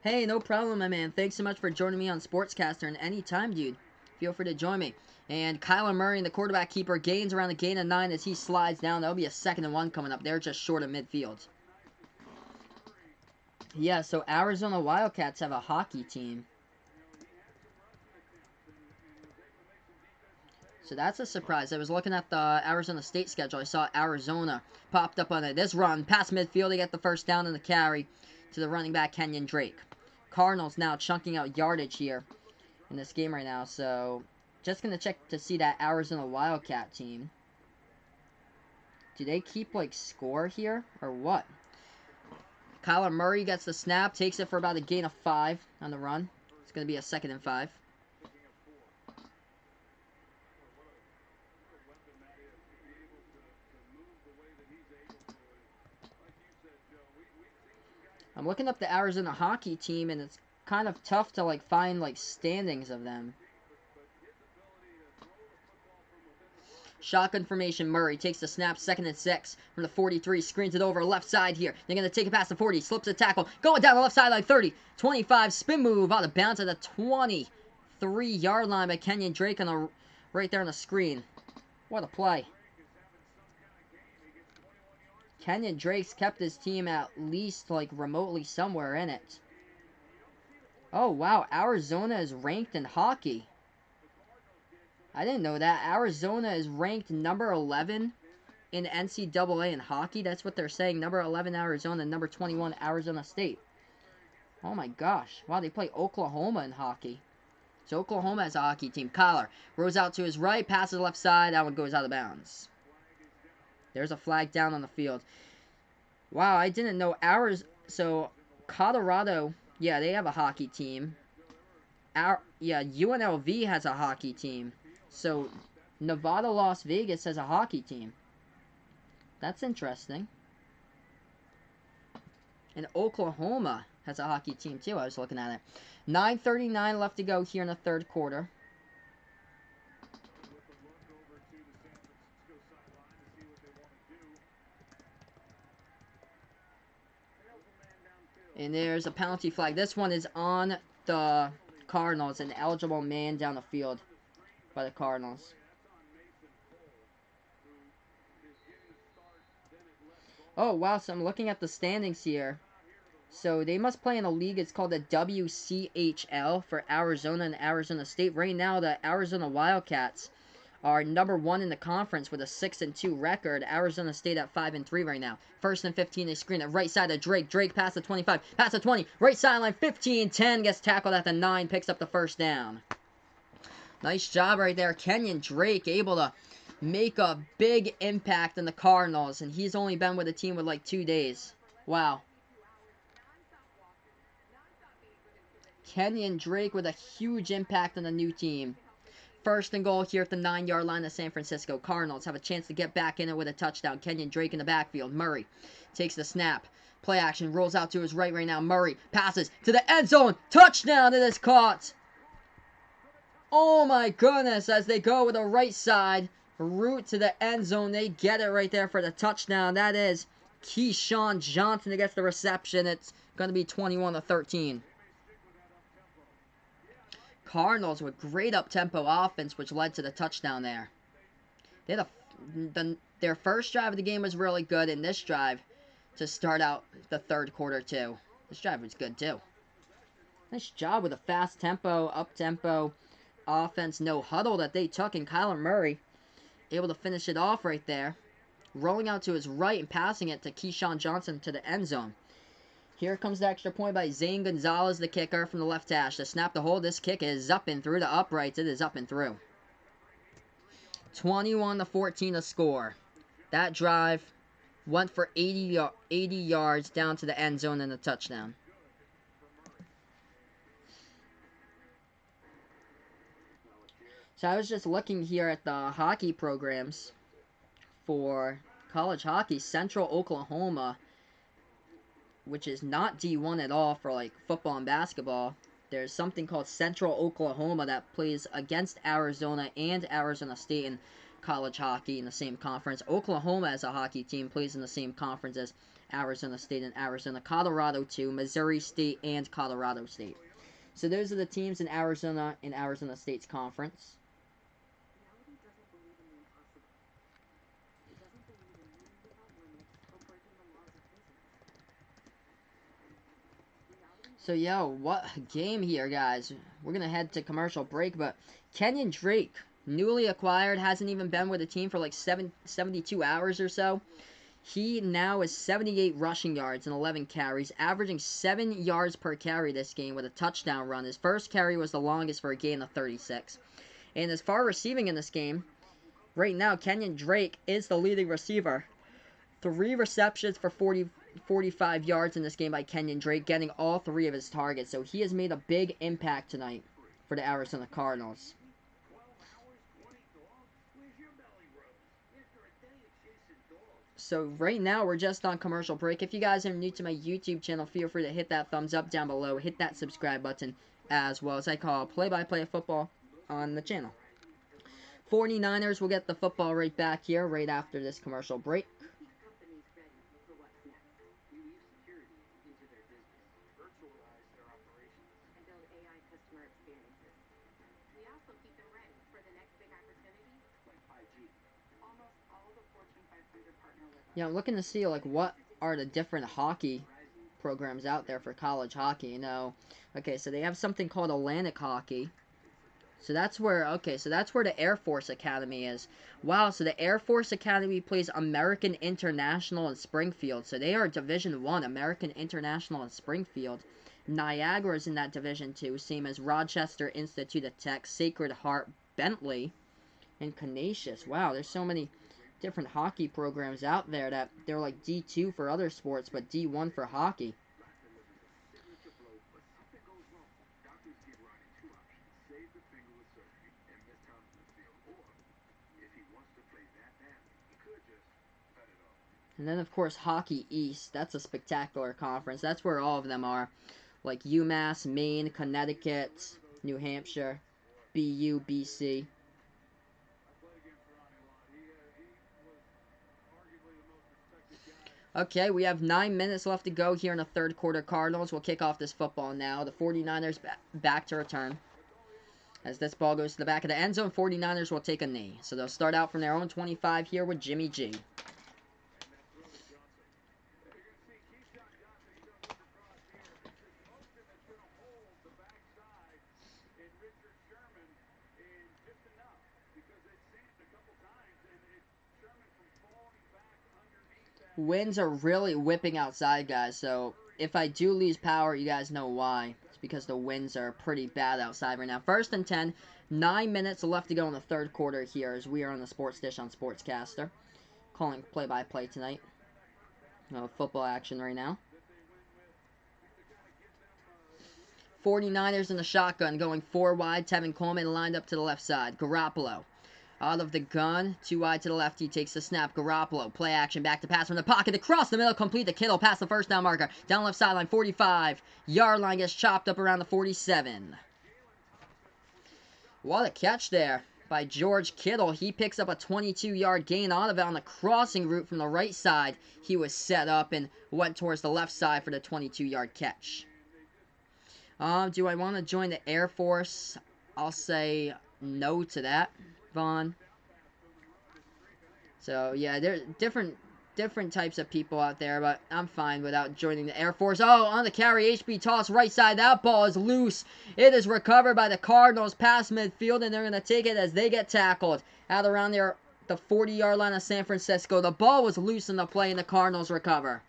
Hey, no problem, my man. Thanks so much for joining me on Sportscaster. And anytime, dude, feel free to join me. And Kyler Murray, the quarterback keeper, gains around the gain of 9 as he slides down. That'll be a 2nd and 1 coming up. They're just short of midfield. Yeah, so Arizona Wildcats have a hockey team. So that's a surprise. I was looking at the Arizona State schedule. I saw Arizona popped up on it. This run past midfield. They get the first down and the carry to the running back, Kenyon Drake. Cardinals now chunking out yardage here in this game right now. So just going to check to see that Arizona Wildcat team. Do they keep, like, score here or what? Kyler Murray gets the snap. Takes it for about a gain of 5 on the run. It's going to be a 2nd and 5. I'm looking up the Arizona hockey team, and it's kind of tough to, like, find, like, standings of them. Shotgun formation, Murray takes the snap, 2nd and 6 from the 43, screens it over left side here. They're going to take it past the 40, slips a tackle, going down the left sideline, 30, 25, spin move, out of bounds at the 23-yard line by Kenyon Drake on the right there on the screen. What a play. Kenyon Drake's kept his team at least, like, remotely somewhere in it. Oh, wow, Arizona is ranked in hockey. I didn't know that. Arizona is ranked number 11 in NCAA in hockey. That's what they're saying. Number 11, Arizona. Number 21, Arizona State. Oh my gosh. Wow, they play Oklahoma in hockey. So Oklahoma has a hockey team. Collar rolls out to his right, passes left side. That one goes out of bounds. There's a flag down on the field. Wow, I didn't know ours. So Colorado, yeah, they have a hockey team. Yeah, UNLV has a hockey team. So Nevada, Las Vegas has a hockey team. That's interesting. And Oklahoma has a hockey team too. I was looking at it. 9:39 left to go here in the third quarter. And there's a penalty flag. This one is on the Cardinals. An eligible man down the field by the Cardinals. Oh, wow. So I'm looking at the standings here. So they must play in a league. It's called the WCHL for Arizona and Arizona State. Right now, the Arizona Wildcats are number 1 in the conference with a 6-2 record. Arizona State at 5-3 right now. First and 15, they screen it right side of Drake. Drake past the 25, past the 20, right sideline 15-10, gets tackled at the 9, picks up the first down. Nice job right there. Kenyon Drake able to make a big impact in the Cardinals, and he's only been with the team with like 2 days. Wow. Kenyon Drake with a huge impact on the new team. First and goal here at the 9-yard line of San Francisco. Cardinals have a chance to get back in it with a touchdown. Kenyon Drake in the backfield. Murray takes the snap. Play action. Rolls out to his right now. Murray passes to the end zone. Touchdown. It is caught. Oh my goodness. As they go with the right side route to the end zone. They get it right there for the touchdown. That is Keyshawn Johnson that gets the reception. It's going to be 21-13. Cardinals with great up-tempo offense, which led to the touchdown there. They had their first drive of the game was really good, and this drive to start out the third quarter too. This drive was good too. Nice job with a fast tempo, up-tempo offense, no huddle that they took, and Kyler Murray able to finish it off right there, rolling out to his right and passing it to Keyshawn Johnson to the end zone. Here comes the extra point by Zane Gonzalez, the kicker from the left hash. To snap the hold, this kick is up and through the uprights. It is up and through. 21-14 to score. That drive went for 80 yards down to the end zone and a touchdown. So I was just looking here at the hockey programs for college hockey. Central Oklahoma, which is not D1 at all for like football and basketball. There's something called Central Oklahoma that plays against Arizona and Arizona State in college hockey in the same conference. Oklahoma as a hockey team plays in the same conference as Arizona State and Arizona. Colorado too, Missouri State and Colorado State. So those are the teams in Arizona State's conference. So, yo, what a game here, guys. We're going to head to commercial break, but Kenyon Drake, newly acquired, hasn't even been with the team for like 72 hours or so. He now is 78 rushing yards and 11 carries, averaging 7 yards per carry this game with a touchdown run. His first carry was the longest for a gain of 36. And as far as receiving in this game, right now, Kenyon Drake is the leading receiver. 3 receptions for 45 yards in this game by Kenyon Drake, getting all 3 of his targets. So he has made a big impact tonight for the Arizona Cardinals. So right now we're just on commercial break. If you guys are new to my YouTube channel, feel free to hit that thumbs up down below. Hit that subscribe button as well, as I call play-by-play of football on the channel. 49ers will get the football right back here right after this commercial break. Yeah, I'm looking to see, like, what are the different hockey programs out there for college hockey, you know. Okay, so they have something called Atlantic Hockey. So that's where, okay, so that's where the Air Force Academy is. Wow, so the Air Force Academy plays American International in Springfield. So they are Division 1, American International in Springfield. Niagara's in that Division 2, same as Rochester Institute of Tech, Sacred Heart, Bentley, and Canisius. Wow, there's so many different hockey programs out there that they're like D2 for other sports, but D1 for hockey. And then, of course, Hockey East. That's a spectacular conference. That's where all of them are. Like UMass, Maine, Connecticut, New Hampshire, BU, BC. Okay, we have 9 minutes left to go here in the third quarter. Cardinals will kick off this football now. The 49ers back to return. As this ball goes to the back of the end zone, 49ers will take a knee. So they'll start out from their own 25 here with Jimmy G. Winds are really whipping outside, guys, so if I do lose power, you guys know why. It's because the winds are pretty bad outside right now. First and 10, 9 minutes left to go in the third quarter here as we are on the Sports Dish on Sportscaster. Calling play-by-play tonight. Football action right now. 49ers in the shotgun, going 4 wide. Tevin Coleman lined up to the left side. Garoppolo. Out of the gun, 2 wide to the left, he takes the snap. Garoppolo, play action, back to pass from the pocket, across the middle, complete to Kittle, past the first down marker, down left sideline, 45-yard line gets chopped up around the 47. What a catch there by George Kittle. He picks up a 22-yard gain out of it on the crossing route from the right side. He was set up and went towards the left side for the 22-yard catch. Do I want to join the Air Force? I'll say no to that, Vaughn. So, yeah, there's different types of people out there, but I'm fine without joining the Air Force. Oh, on the carry, HB toss right side. That ball is loose. It is recovered by the Cardinals past midfield, and they're going to take it as they get tackled out around the 40-yard line of San Francisco. The ball was loose in the play, and the Cardinals recover.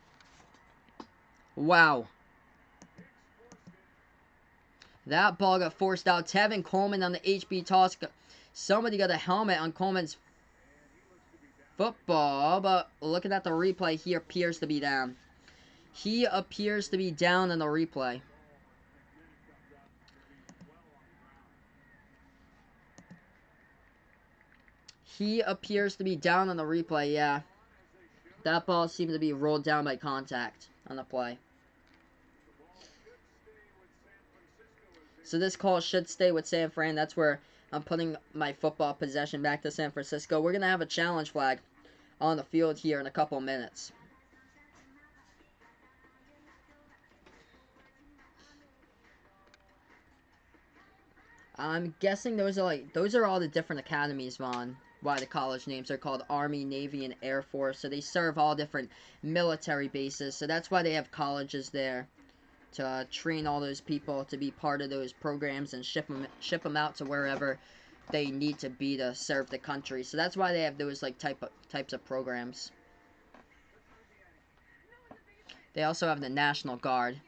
Wow. That ball got forced out. Tevin Coleman on the HB toss. Somebody got a helmet on Coleman's football, but looking at the replay, he appears to be down. He appears to be down in the replay. He appears to be down on the replay, yeah. That ball seemed to be rolled down by contact on the play. So this call should stay with San Fran. That's where I'm putting my football possession back to San Francisco. We're going to have a challenge flag on the field here in a couple minutes. I'm guessing those are all the different academies, Vaughn. Why the college names are called Army, Navy, and Air Force. So they serve all different military bases. So that's why they have colleges there to train all those people to be part of those programs and ship them out to wherever they need to be to serve the country. So that's why they have those types of programs. They also have the National Guard.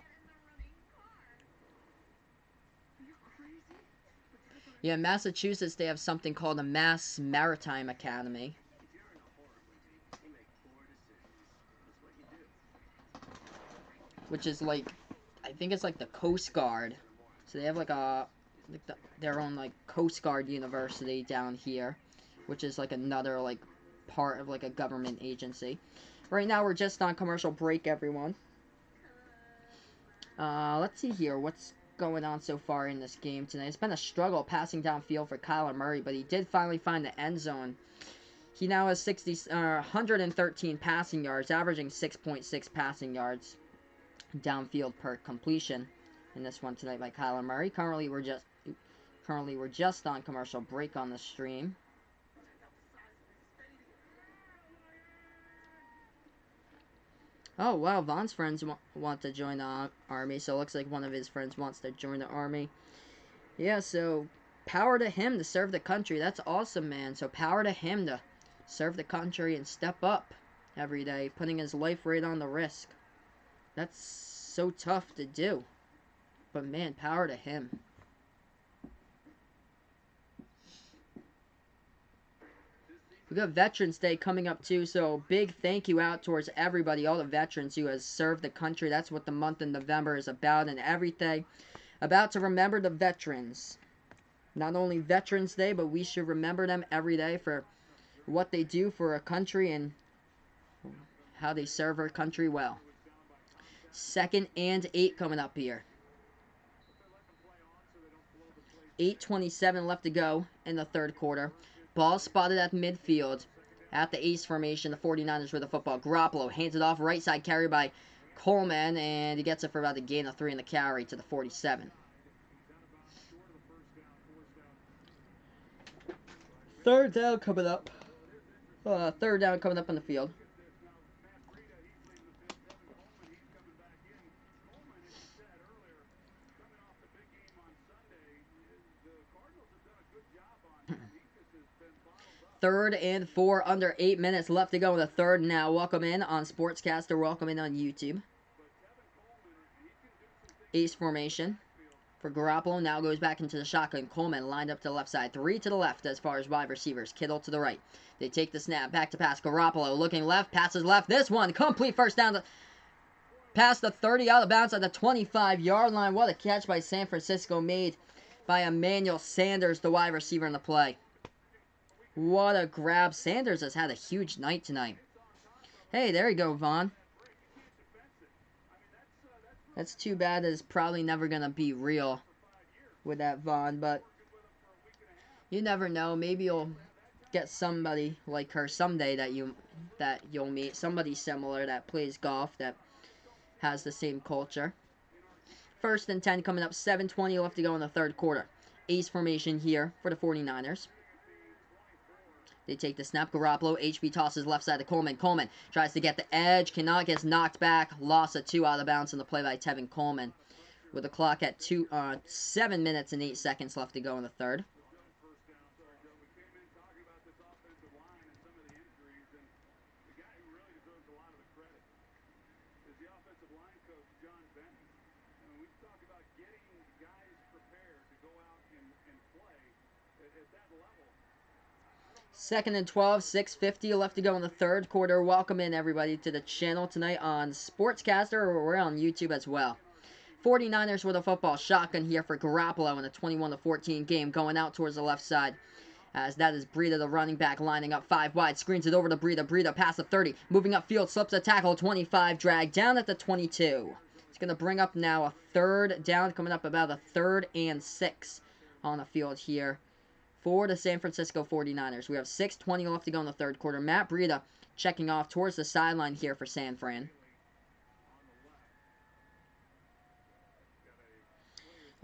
Yeah, in Massachusetts they have something called the Mass Maritime Academy. Which is like, I think it's like the Coast Guard. So they have like their own like Coast Guard University down here, which is like another like part of like a government agency. Right now we're just on commercial break, everyone. Let's see here what's going on so far in this game tonight. It's been a struggle passing downfield for Kyler Murray, but he did finally find the end zone. He now has 113 passing yards, averaging 6.6 passing yards downfield per completion in this one tonight by Kyler Murray. Currently we're just on commercial break on the stream. Oh wow, Vaughn's friends want to join the Army, so it looks like one of his friends wants to join the Army. Yeah, so power to him to serve the country. That's awesome, man. So power to him to serve the country and step up every day, putting his life right on the risk. That's so tough to do. But man, power to him. We got Veterans Day coming up too, so big thank you out towards everybody, all the veterans who has served the country. That's what the month of November is about, and everything about to remember the veterans. Not only Veterans Day, but we should remember them every day for what they do for a country and how they serve our country well. 2nd and 8 coming up here. 8:27 left to go in the third quarter. Ball spotted at midfield at the ace formation. The 49ers with the football. Garoppolo hands it off. Right side carry by Coleman, and he gets it for about a gain of 3 in the carry to the 47. Third down coming up. Third down coming up on the field. Third and 4, under 8 minutes left to go in the third now. Welcome in on Sportscaster. Welcome in on YouTube. Ace formation for Garoppolo. Now goes back into the shotgun. Coleman lined up to the left side. 3 to the left as far as wide receivers. Kittle to the right. They take the snap. Back to pass. Garoppolo looking left. Passes left. This one. Complete first down. Past the 30, out of bounds at the 25-yard line. What a catch by San Francisco made by Emmanuel Sanders, the wide receiver in the play. What a grab. Sanders has had a huge night tonight. Hey, there you go, Vaughn. That's too bad. It's probably never going to be real with that Vaughn, but you never know. Maybe you'll get somebody like her someday that you'll meet. Somebody similar that plays golf, that has the same culture. 1st and 10 coming up. 7:20 left to go in the third quarter. Ace formation here for the 49ers. They take the snap. Garoppolo. HB tosses left side to Coleman. Coleman tries to get the edge. Cannot. Gets knocked back. Loss of 2 out of bounds in the play by Tevin Coleman. With the clock at 7 minutes and 8 seconds left to go in the third. Second and 12, 6:50 left to go in the third quarter. Welcome in, everybody, to the channel tonight on Sportscaster, or we're on YouTube as well. 49ers with a football. Shotgun here for Garoppolo in a 21-14 game, going out towards the left side. As that is Breida, the running back, lining up 5 wide. Screens it over to Breida. Breida past the 30. Moving upfield, slips a tackle. 25, drag down at the 22. It's going to bring up now a third down, coming up about a 3rd and 6 on the field here for the San Francisco 49ers. We have 6:20 left to go in the third quarter. Matt Breida checking off towards the sideline here for San Fran.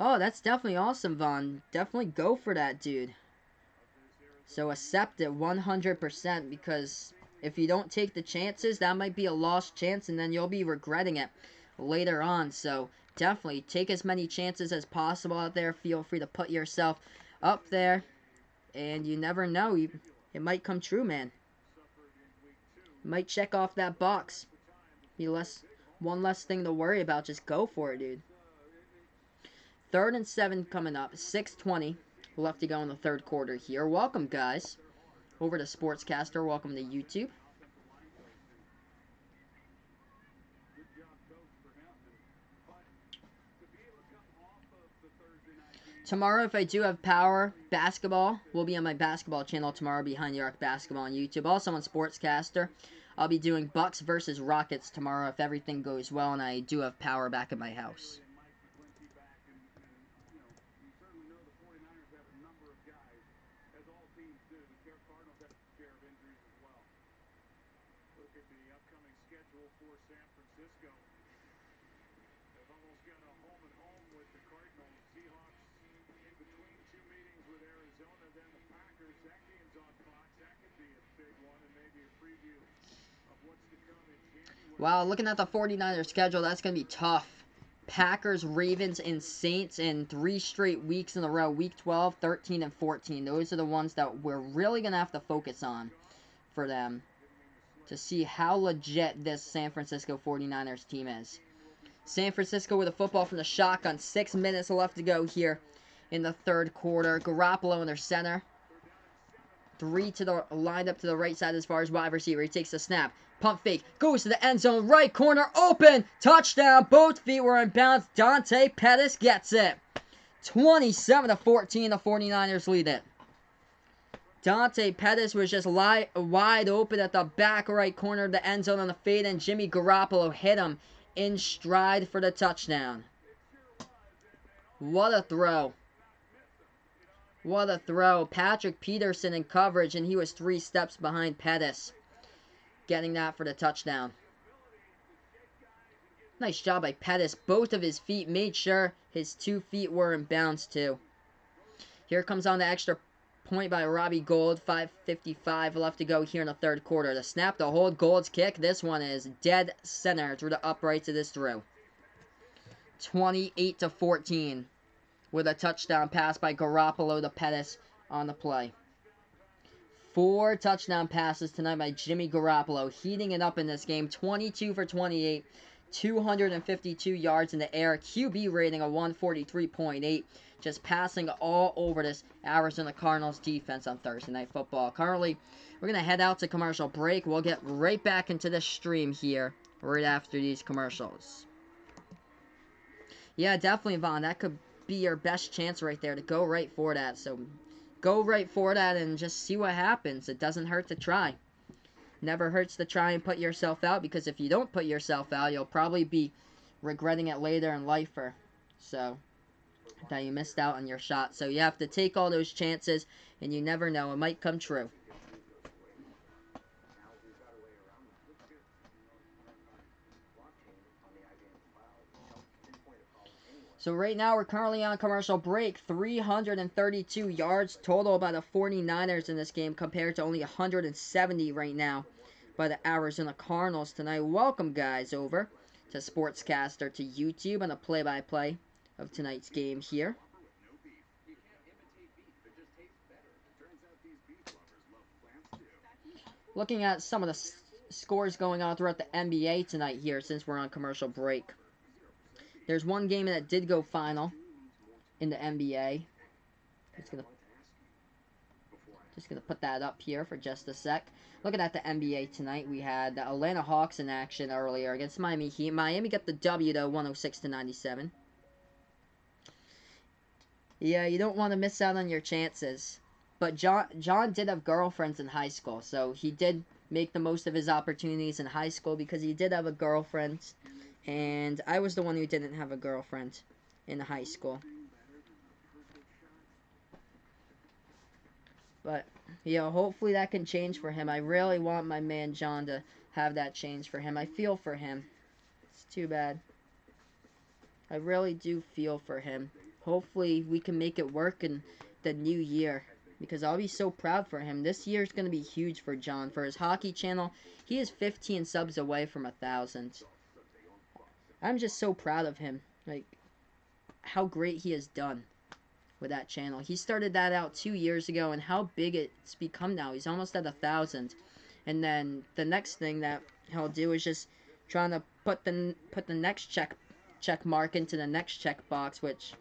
Oh, that's definitely awesome, Vaughn. Definitely go for that, dude. So accept it 100%, because if you don't take the chances, that might be a lost chance, and then you'll be regretting it later on. So definitely take as many chances as possible out there. Feel free to put yourself up there. And you never know. It might come true, man. You might check off that box. Be one less thing to worry about. Just go for it, dude. 3rd and 7 coming up. 6:20 left to go in the third quarter here. Welcome, guys, over to Sportscaster. Welcome to YouTube. Tomorrow, if I do have power, basketball will be on my basketball channel tomorrow, Behind the Arc Basketball on YouTube. Also on Sportscaster, I'll be doing Bucks versus Rockets tomorrow if everything goes well and I do have power back at my house. Wow, looking at the 49ers schedule, that's going to be tough. Packers, Ravens, and Saints in 3 straight weeks in a row. Week 12, 13, and 14. Those are the ones that we're really going to have to focus on for them to see how legit this San Francisco 49ers team is. San Francisco with a football from the shotgun. 6 minutes left to go here in the third quarter. Garoppolo in their center. 3 to the lined up to the right side as far as wide receiver. He takes the snap. Pump fake. Goes to the end zone. Right corner. Open. Touchdown. Both feet were in bounds. Dante Pettis gets it. 27-14. The 49ers lead it. Dante Pettis was just wide open at the back right corner of the end zone on the fade, and Jimmy Garoppolo hit him in stride for the touchdown. What a throw. What a throw. Patrick Peterson in coverage, and he was 3 steps behind Pettis, getting that for the touchdown. Nice job by Pettis. Both of his feet made sure his 2 feet were in bounds, too. Here comes on the extra point by Robbie Gould. 5:55 left to go here in the third quarter. The snap, the hold, Gould's kick. This one is dead center through the uprights of this throw. 28-14. With a touchdown pass by Garoppolo to Pettis on the play. 4 touchdown passes tonight by Jimmy Garoppolo, heating it up in this game. 22 for 28, 252 yards in the air, QB rating of 143.8, just passing all over this Arizona Cardinals defense on Thursday Night Football. Currently, we're going to head out to commercial break. We'll get right back into the stream here right after these commercials. Yeah, definitely, Vaughn. That could be your best chance right there to go right for that. So go right for that and just see what happens. It doesn't hurt to try. Never hurts to try and put yourself out, because if you don't put yourself out, you'll probably be regretting it later in life, or so that you missed out on your shot. So you have to take all those chances, and you never know, it might come true. So right now we're currently on commercial break. 332 yards total by the 49ers in this game, compared to only 170 right now by the Arizona Cardinals tonight. Welcome, guys, over to Sportscaster, to YouTube, and a play-by-play of tonight's game here. Looking at some of the scores going on throughout the NBA tonight here, since we're on commercial break. There's one game that did go final in the NBA. Just gonna put that up here for just a sec. Looking at the NBA tonight, we had the Atlanta Hawks in action earlier against Miami Heat. Miami got the W, though, 106-97. Yeah, you don't want to miss out on your chances. But John did have girlfriends in high school, so he did make the most of his opportunities in high school, because he did have a girlfriend. And I was the one who didn't have a girlfriend in high school. But, yeah, hopefully that can change for him. I really want my man John to have that change for him. I feel for him. It's too bad. I really do feel for him. Hopefully we can make it work in the new year, because I'll be so proud for him. This year is going to be huge for John. For his hockey channel, he is 15 subs away from 1,000. I'm just so proud of him, like, how great he has done with that channel. He started that out 2 years ago, and how big it's become now. He's almost at 1,000. And then the next thing that he'll do is just trying to put the next check mark into the next check box, which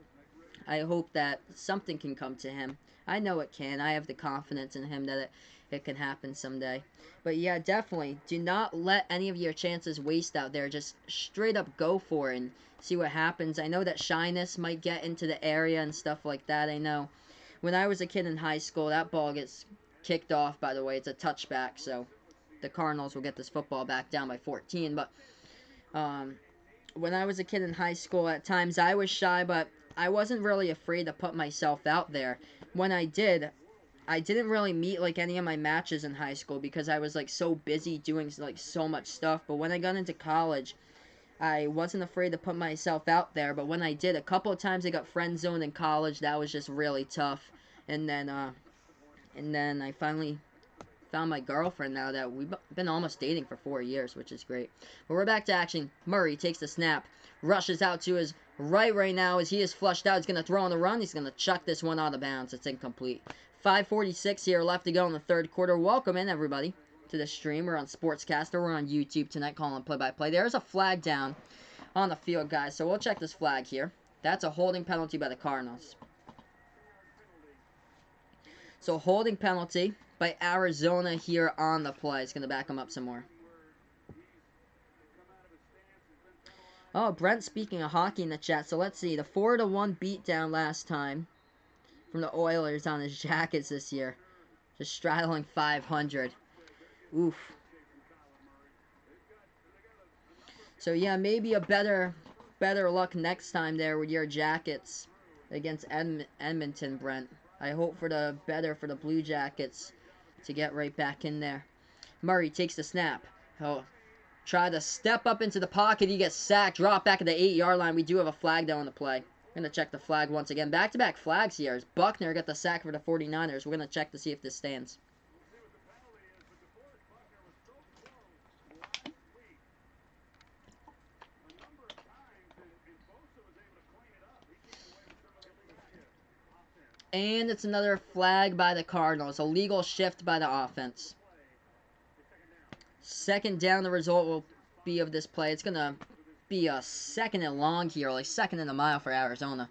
I hope that something can come to him. I know it can. I have the confidence in him that it can happen someday. But yeah, definitely, do not let any of your chances waste out there. Just straight up go for it and see what happens. I know that shyness might get into the area and stuff like that. I know when I was a kid in high school, that ball gets kicked off, by the way. It's a touchback, so the Cardinals will get this football back down by 14. But when I was a kid in high school, at times I was shy, but I wasn't really afraid to put myself out there. When I did, I didn't really meet, like, any of my matches in high school, because I was, like, so busy doing, like, so much stuff. But when I got into college, I wasn't afraid to put myself out there. But when I did, a couple of times I got friend zoned in college. That was just really tough. And then I finally found my girlfriend now that we've been almost dating for 4 years, which is great. But we're back to action. Murray takes the snap, rushes out to his right now as he is flushed out. He's going to throw on the run. He's going to chuck this one out of bounds. It's incomplete. 5:46 here left to go in the third quarter. Welcome in, everybody, to the stream. We're on Sportscaster. We're on YouTube tonight calling play-by-play. There's a flag down on the field, guys, so we'll check this flag here. That's a holding penalty by the Cardinals. So holding penalty by Arizona here on the play. It's going to back them up some more. Oh, Brent speaking of hockey in the chat. So let's see. The 4-1 beatdown last time from the Oilers on his Jackets this year. Just straddling 500. Oof. So yeah, maybe a better luck next time there with your Jackets against Edmonton, Brent. I hope for the better for the Blue Jackets to get right back in there. Murray takes the snap. He'll try to step up into the pocket. He gets sacked. Drop back at the 8-yard line. We do have a flag down on the play. We're going to check the flag once again. Back-to-back flags here. As Buckner got the sack for the 49ers. We're going to check to see if this stands. And it's another flag by the Cardinals. A legal shift by the offense. Second down, the result will be of this play. It's going to be a second and long here, like second and a mile for Arizona.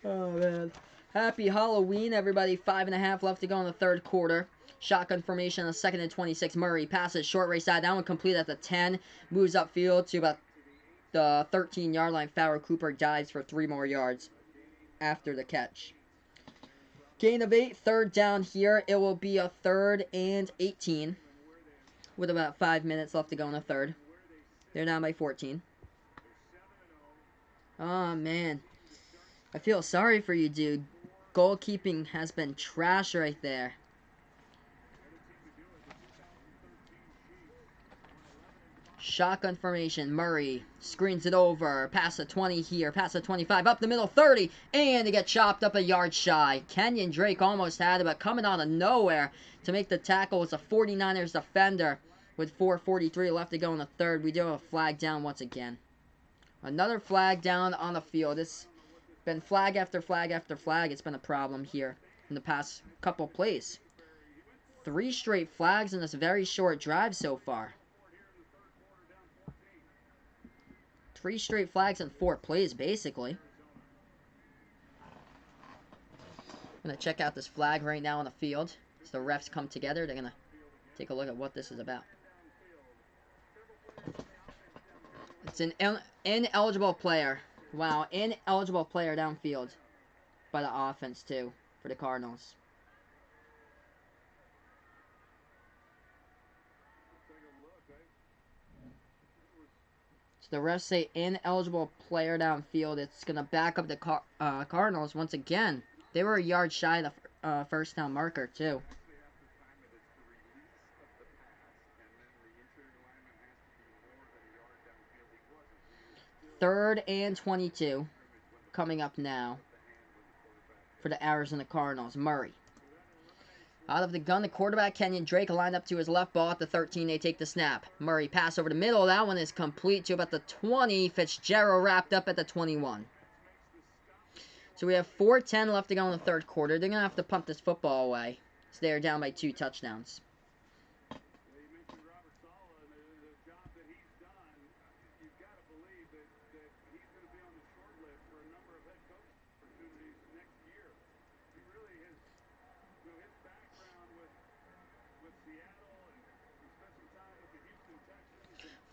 Oh, man. Happy Halloween, everybody. 5.5 left to go in the third quarter. Shotgun formation on the 2nd and 26. Murray passes short right side. That one complete at the 10. Moves upfield to about the 13-yard line. Farrell Cooper dives for 3 more yards after the catch. Gain of 8, third down here. It will be a 3rd and 18 with about 5 minutes left to go in the third. They're down by 14. Oh, man. I feel sorry for you, dude. Goalkeeping has been trash right there. Shotgun formation. Murray screens it over. Past the 20 here. Past the 25. Up the middle. 30. And to get chopped up a yard shy. Kenyon Drake almost had it, but coming out of nowhere to make the tackle was a 49ers defender with 4:43 left to go in the third. We do have a flag down once again. Another flag down on the field. It's been flag after flag after flag. It's been a problem here in the past couple plays. 3 straight flags in this very short drive so far. 3 straight flags in 4 plays, basically. I'm going to check out this flag right now on the field. As the refs come together, they're going to take a look at what this is about. It's an ineligible player. Wow, ineligible player downfield by the offense, too, for the Cardinals. The refs say ineligible player downfield. It's going to back up the Cardinals once again. They were a yard shy of the first down marker, too. Third and 22 coming up now for the Arizona Cardinals. Murray. Out of the gun, the quarterback, Kenyon Drake, lined up to his left. Ball at the 13. They take the snap. Murray pass over the middle. That one is complete to about the 20. Fitzgerald wrapped up at the 21. So we have 4:10 left to go in the third quarter. They're going to have to punt this football away. So they are down by 2 touchdowns.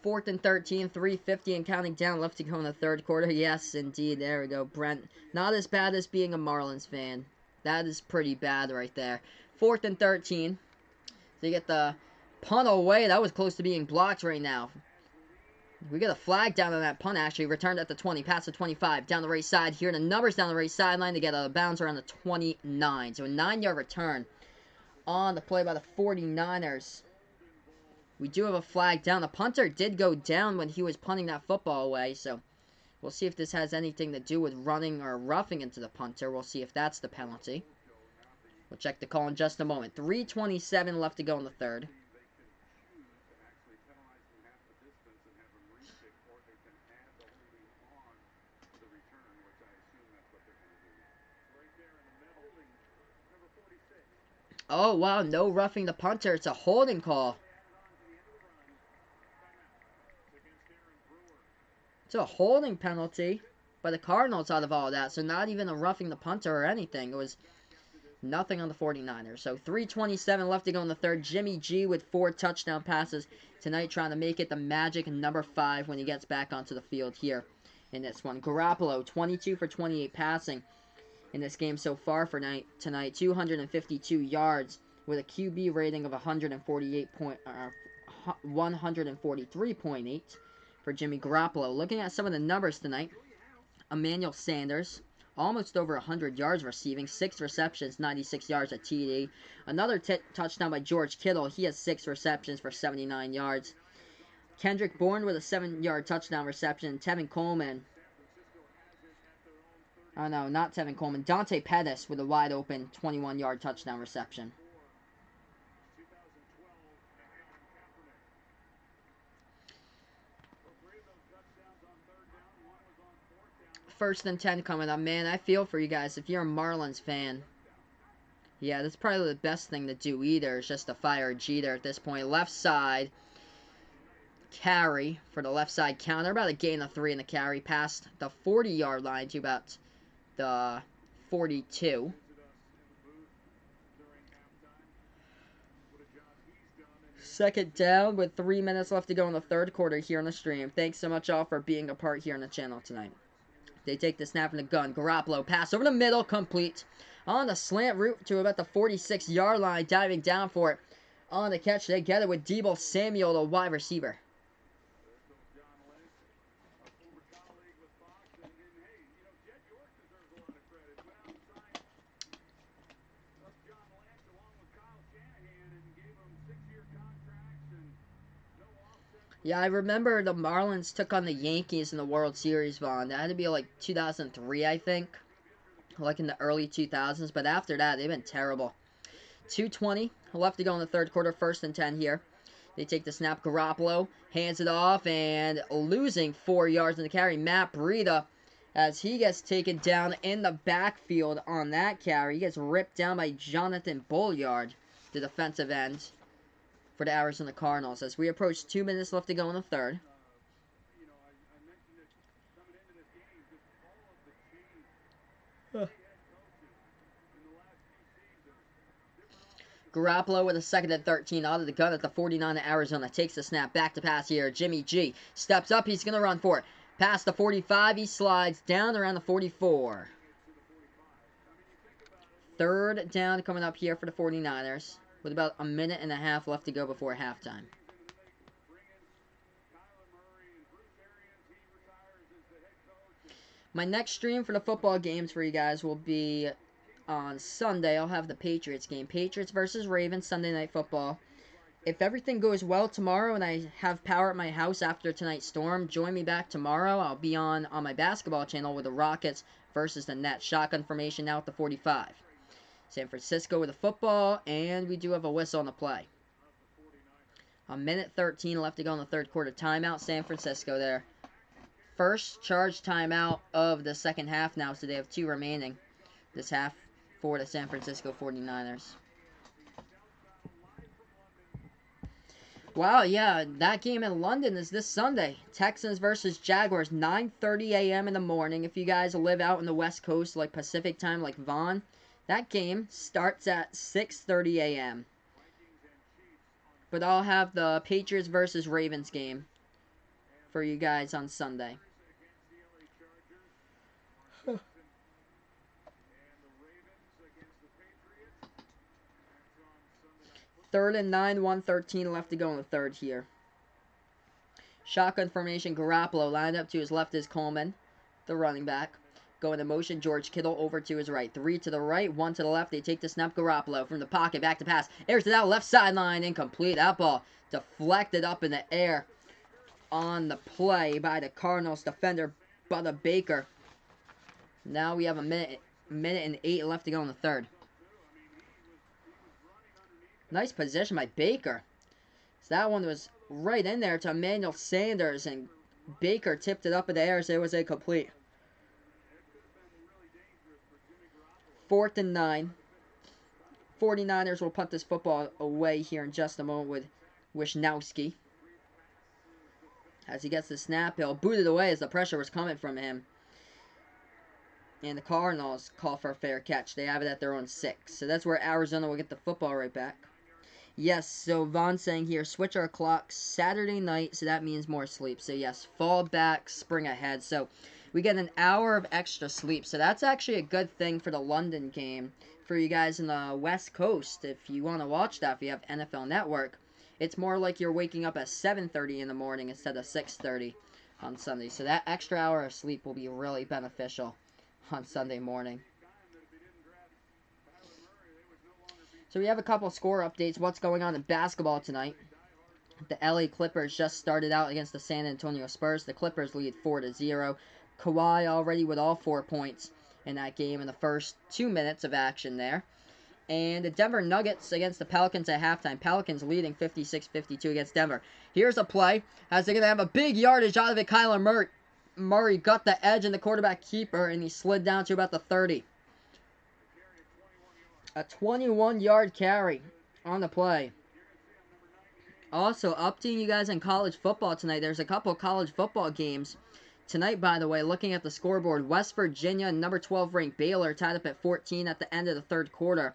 Fourth and 13, 3:50 and counting down left to go in the third quarter. Yes, indeed. There we go. Brent, not as bad as being a Marlins fan. That is pretty bad right there. 4th and 13. So you get the punt away. That was close to being blocked right now. We get a flag down on that punt, actually. Returned at the 20, past the 25. Down the right side here. The numbers down the right sideline to get out of bounds around the 29. So a 9-yard return on the play by the 49ers. We do have a flag down. The punter did go down when he was punting that football away, so We'll see if this has anything to do with running or roughing into the punter. We'll see if that's the penalty. We'll check the call in just a moment. 3:27 left to go in the third. Oh, wow, no roughing the punter. It's a holding call. It's a holding penalty by the Cardinals out of all that. So not even a roughing the punter or anything. It was nothing on the 49ers. So 3:27 left to go in the third. Jimmy G with 4 touchdown passes tonight, trying to make it the magic number 5 when he gets back onto the field here in this one. Garoppolo, 22 for 28 passing in this game so far for tonight. 252 yards with a QB rating of 143.8 for Jimmy Garoppolo. Looking at some of the numbers tonight, Emmanuel Sanders, almost over 100 yards receiving, 6 receptions, 96 yards at TD. Another touchdown by George Kittle. He has 6 receptions for 79 yards. Kendrick Bourne with a 7-yard touchdown reception. Tevin Coleman. Oh, no, not Tevin Coleman. Dante Pettis with a wide-open 21-yard touchdown reception. First and 10 coming up. Man, I feel for you guys. If you're a Marlins fan, yeah, that's probably the best thing to do either. Is just to fire Jeter at this point. Left side carry for the left side counter. About a gain of 3 in the carry. Past the 40-yard line to about the 42. Second down with 3 minutes left to go in the third quarter here on the stream. Thanks so much all for being a part here on the channel tonight. They take the snap from the gun. Garoppolo pass over the middle, complete. On the slant route to about the 46-yard line, diving down for it. On the catch, they get it with Deebo Samuel, the wide receiver. Yeah, I remember the Marlins took on the Yankees in the World Series, Vaughn. That had to be like 2003, I think. Like in the early 2000s. But after that, they've been terrible. 2:20 left to go in the third quarter. First and 10 here. They take the snap. Garoppolo hands it off and losing 4 yards in the carry. Matt Breida, as he gets taken down in the backfield on that carry. He gets ripped down by Jonathan Bouillard, the defensive end for the Arizona Cardinals. As we approach 2 minutes left to go in the third. Garoppolo with a second and 13 out of the gun at the 49 of Arizona. Takes the snap. Back to pass here. Jimmy G steps up. He's going to run for it. Past the 45. He slides down around the 44. Third down coming up here for the 49ers. With about a minute and a half left to go before halftime. My next stream for the football games for you guys will be on Sunday. I'll have the Patriots game. Patriots versus Ravens, Sunday Night Football. If everything goes well tomorrow and I have power at my house after tonight's storm, join me back tomorrow. I'll be on my basketball channel with the Rockets versus the Nets. Shotgun formation now at the 45. San Francisco with a football, and we do have a whistle on the play. A minute 13 left to go in the third quarter. Timeout, San Francisco there. First charge timeout of the second half now, so they have 2 remaining this half for the San Francisco 49ers. Wow, yeah, that game in London is this Sunday. Texans versus Jaguars, 9:30 a.m. in the morning. If you guys live out in the West Coast, like Pacific time, like Vaughn, that game starts at 6:30 a.m. But I'll have the Patriots versus Ravens game for you guys on Sunday. Third and 9, 1:13 left to go in the third here. Shotgun formation, Garoppolo lined up to his left is Coleman, the running back. Going in motion, George Kittle over to his right. 3 to the right, 1 to the left. They take the snap. Garoppolo from the pocket, back to pass. Airs it out, left sideline, incomplete. That ball deflected up in the air on the play by the Cardinals defender Butter Baker. Now we have a minute and 8 left to go in the third. Nice position by Baker. So that one was right in there to Emmanuel Sanders, and Baker tipped it up in the air, so it was incomplete. 4th and 9. 49ers will punt this football away here in just a moment with Wisnowski. As he gets the snap, he'll boot it away as the pressure was coming from him. And the Cardinals call for a fair catch. They have it at their own 6. So that's where Arizona will get the football right back. Yes, so Vaughn's saying here, switch our clocks Saturday night, so that means more sleep. So yes, fall back, spring ahead. So we get an hour of extra sleep. So that's actually a good thing for the London game. For you guys in the West Coast, if you want to watch that, if you have NFL Network, it's more like you're waking up at 7:30 in the morning instead of 6:30 on Sunday. So that extra hour of sleep will be really beneficial on Sunday morning. So we have a couple score updates. What's going on in basketball tonight? The LA Clippers just started out against the San Antonio Spurs. The Clippers lead 4-0. Kawhi already with all 4 points in that game in the first 2 minutes of action there. And the Denver Nuggets against the Pelicans at halftime. Pelicans leading 56-52 against Denver. Here's a play as they're going to have a big yardage out of it. Kyler Murray got the edge in the quarterback keeper, and he slid down to about the 30. A 21-yard carry on the play. Also, updating you guys on college football tonight. There's a couple college football games tonight, by the way. Looking at the scoreboard, West Virginia, number 12 ranked Baylor, tied up at 14 at the end of the third quarter.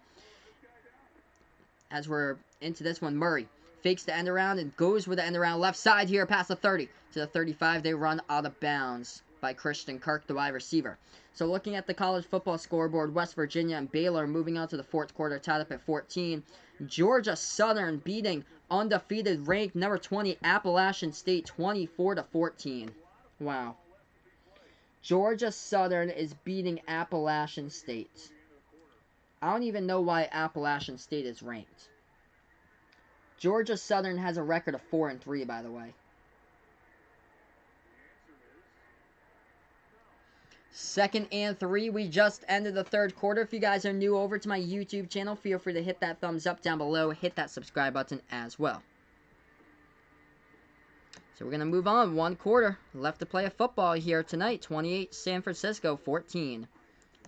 As we're into this one, Murray fakes the end around and goes with the end around left side here past the 30 to the 35. They run out of bounds by Christian Kirk, the wide receiver. So looking at the college football scoreboard, West Virginia and Baylor moving on to the fourth quarter, tied up at 14. Georgia Southern beating undefeated ranked number 20 Appalachian State 24-14. Wow. Georgia Southern is beating Appalachian State. I don't even know why Appalachian State is ranked. Georgia Southern has a record of 4-3, by the way. 2nd and 3. We just ended the third quarter. If you guys are new over to my YouTube channel, feel free to hit that thumbs up down below. Hit that subscribe button as well. So we're going to move on. 1 quarter left to play a football here tonight. 28 San Francisco, 14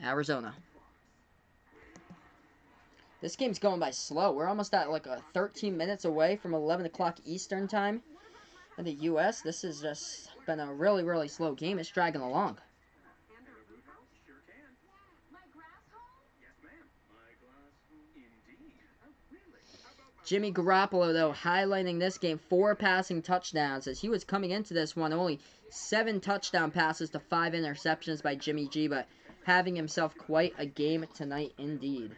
Arizona. This game's going by slow. We're almost at like 13 minutes away from 11 o'clock Eastern time in the U.S. This has just been a really, really slow game. It's dragging along. Jimmy Garoppolo, though, highlighting this game, 4 passing touchdowns, as he was coming into this one, only 7 touchdown passes to 5 interceptions by Jimmy G, but having himself quite a game tonight indeed.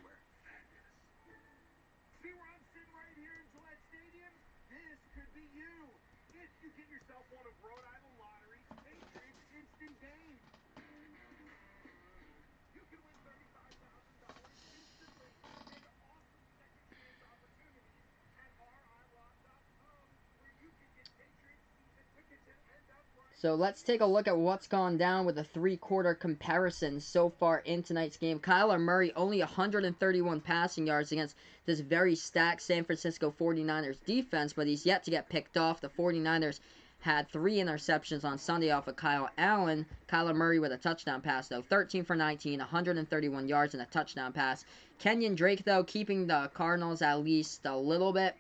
So let's take a look at what's gone down with the 3-quarter comparison so far in tonight's game. Kyler Murray only 131 passing yards against this very stacked San Francisco 49ers defense, but he's yet to get picked off. The 49ers had 3 interceptions on Sunday off of Kyle Allen. Kyler Murray with a touchdown pass, though. 13 for 19, 131 yards and a touchdown pass. Kenyon Drake, though, keeping the Cardinals at least a little bit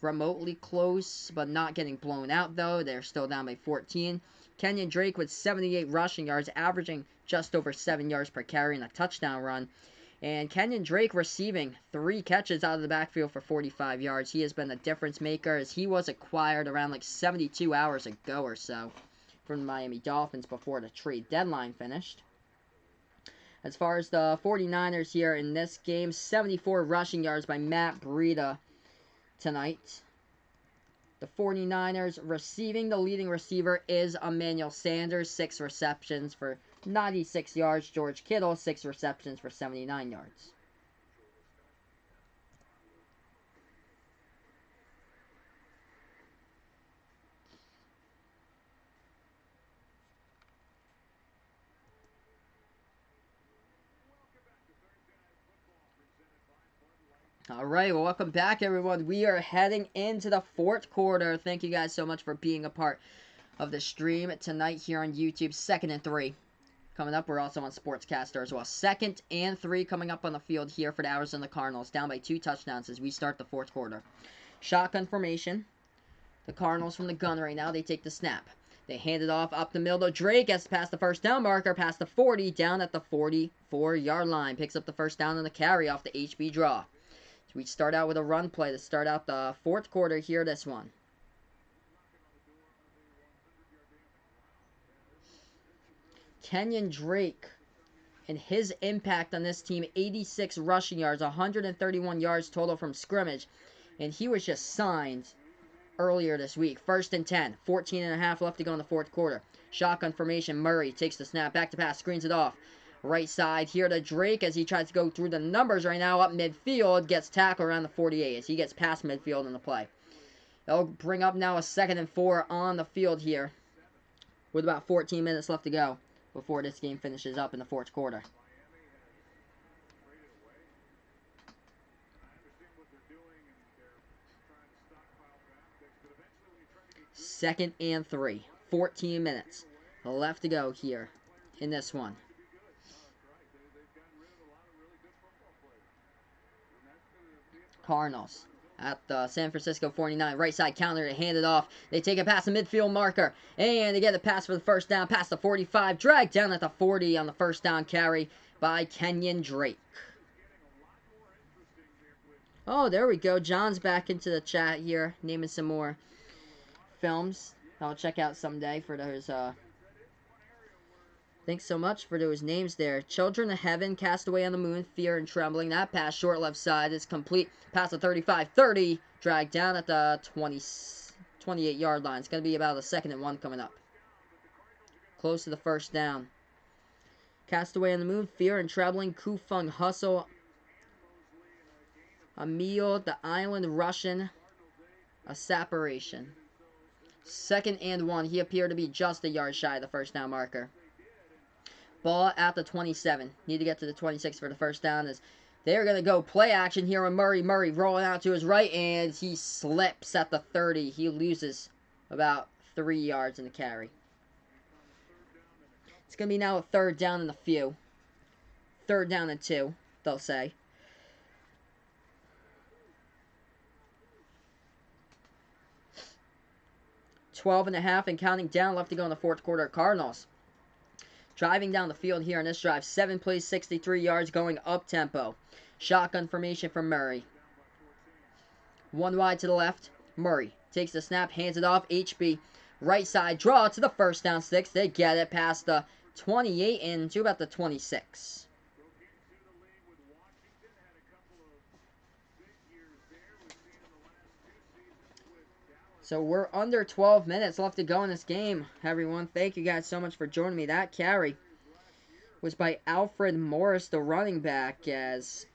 remotely close, but not getting blown out, though. They're still down by 14. Kenyon Drake with 78 rushing yards, averaging just over 7 yards per carry and a touchdown run. And Kenyon Drake receiving 3 catches out of the backfield for 45 yards. He has been a difference maker, as he was acquired around like 72 hours ago or so from the Miami Dolphins before the trade deadline finished. As far as the 49ers here in this game, 74 rushing yards by Matt Breida tonight. The 49ers receiving, the leading receiver is Emmanuel Sanders, 6 receptions for 96 yards. George Kittle, 6 receptions for 79 yards. Alright, well, welcome back, everyone. We are heading into the fourth quarter. Thank you guys so much for being a part of the stream tonight here on YouTube. 2nd and 3. Coming up, we're also on Sportscaster as well. 2nd and 3 coming up on the field here for the Arizona Cardinals. Down by 2 touchdowns as we start the fourth quarter. Shotgun formation. The Cardinals from the gun right now. They take the snap. They hand it off up the middle to Drake. Gets past the first down marker. Past the 40. Down at the 44-yard line. Picks up the first down on the carry off the HB draw. So we start out with a run play to start out the fourth quarter here. This one. Kenyon Drake and his impact on this team, 86 rushing yards, 131 yards total from scrimmage, and he was just signed earlier this week. 1st and 10, 14 and a half left to go in the fourth quarter. Shotgun formation, Murray takes the snap, back to pass, screens it off. Right side here to Drake as he tries to go through the numbers right now up midfield, gets tackled around the 48 as he gets past midfield in the play. They'll bring up now a 2nd and 4 on the field here with about 14 minutes left to go before this game finishes up in the fourth quarter. Second and 3. 14 minutes left to go here in this one. Cardinals at the San Francisco 49. Right side counter to hand it off. They take it past the midfield marker. And they get the pass for the first down past the 45. Dragged down at the 40 on the first down carry by Kenyon Drake. Oh, there we go. John's back into the chat here, naming some more films I'll check out someday for those. Thanks so much for those names there. Children of Heaven, Castaway on the Moon, Fear and Trembling. That pass short left side is complete. Past the 35-30. Dragged down at the 28-yard line. It's going to be about a 2nd and 1 coming up. Close to the first down. Castaway on the Moon, Fear and Trembling, Kufung Hustle. Emil, the Island Russian. A separation. 2nd and 1. He appeared to be just a yard shy of the first down marker. Ball at the 27. Need to get to the 26 for the first down as they're going to go play action here with Murray. Murray rolling out to his right, and he slips at the 30. He loses about 3 yards in the carry. It's going to be now a 3rd down and a few. 3rd down and 2, they'll say. .12 and a half and counting down left to go in the fourth quarter. Cardinals driving down the field here in this drive. 7 plays, 63 yards, going up-tempo. Shotgun formation from Murray. 1 wide to the left. Murray takes the snap, hands it off. HB, right side, draw to the first down sticks. They get it past the 28 and to about the 26. So we're under 12 minutes left to go in this game, everyone. Thank you guys so much for joining me. That carry was by Alfred Morris, the running back, as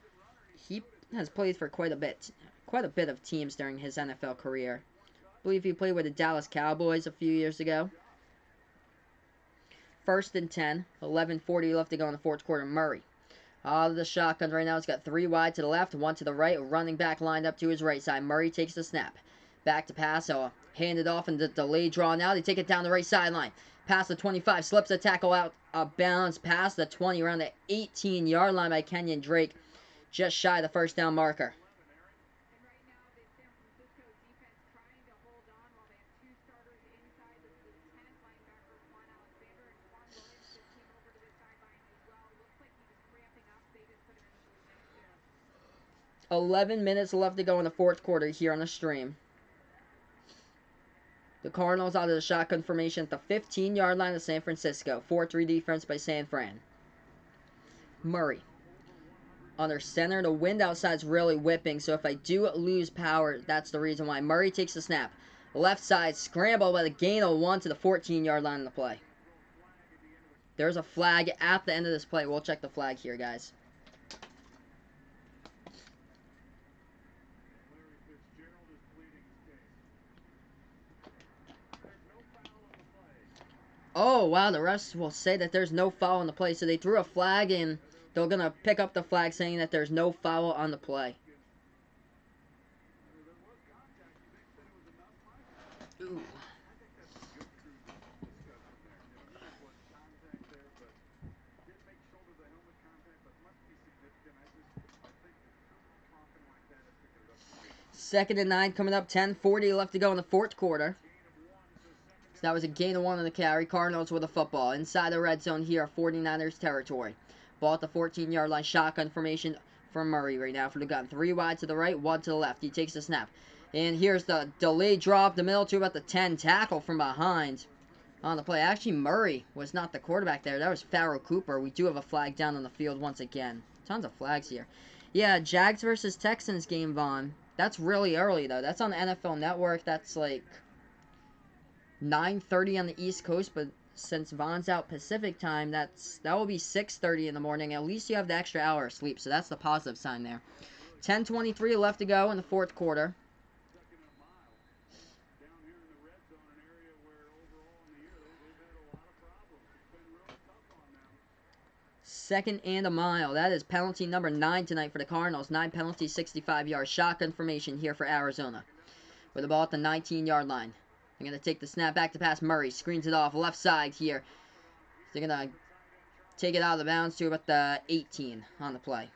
he has played for quite a bit of teams during his NFL career. I believe he played with the Dallas Cowboys a few years ago. 1st and 10, 11:40 left to go in the fourth quarter. Murray out of the shotgun right now. He's got 3 wide to the left, 1 to the right. Running back lined up to his right side. Murray takes the snap. Back to pass, so hand it off and the delay draw now. They take it down the right sideline. Past the 25, slips a tackle out of bounds past the 20, around the 18-yard line by Kenyon Drake. Just shy of the first down marker. .11 minutes left to go in the fourth quarter here on the stream. The Cardinals out of the shotgun formation at the 15-yard line of San Francisco. 4-3 defense by San Fran. Murray under center. The wind outside is really whipping, so if I do lose power, that's the reason why. Murray takes the snap. Left side scramble by the gain of 1 to the 14-yard line of the play. There's a flag at the end of this play. We'll check the flag here, guys. Oh, wow, the refs will say that there's no foul on the play. So they threw a flag, and they're going to pick up the flag saying that there's no foul on the play. 2nd and 9 coming up. 10:40 left to go in the fourth quarter. So that was a gain of 1 on the carry. Cardinals with a football. Inside the red zone here, 49ers territory. Ball at the 14-yard line. Shotgun formation for Murray right now for the gun. 3 wide to the right, 1 to the left. He takes the snap. And here's the delayed drop, the middle to about the 10. Tackle from behind on the play. Actually, Murray was not the quarterback there. That was Farrell Cooper. We do have a flag down on the field once again. Tons of flags here. Yeah, Jags versus Texans game, Vaughn. That's really early, though. That's on the NFL Network. That's like 9:30 on the East Coast, but since Vaughn's out Pacific time, that will be 6:30 in the morning. At least you have the extra hour of sleep, so that's the positive sign there. 10:23 left to go in the fourth quarter. Second and a mile. That is penalty number 9 tonight for the Cardinals. 9 penalties, 65 yards. Shotgun formation here for Arizona. With the ball at the 19-yard line. They're going to take the snap back to pass. Murray screens it off left side here. They're going to take it out of the bounds to about the 18 on the play.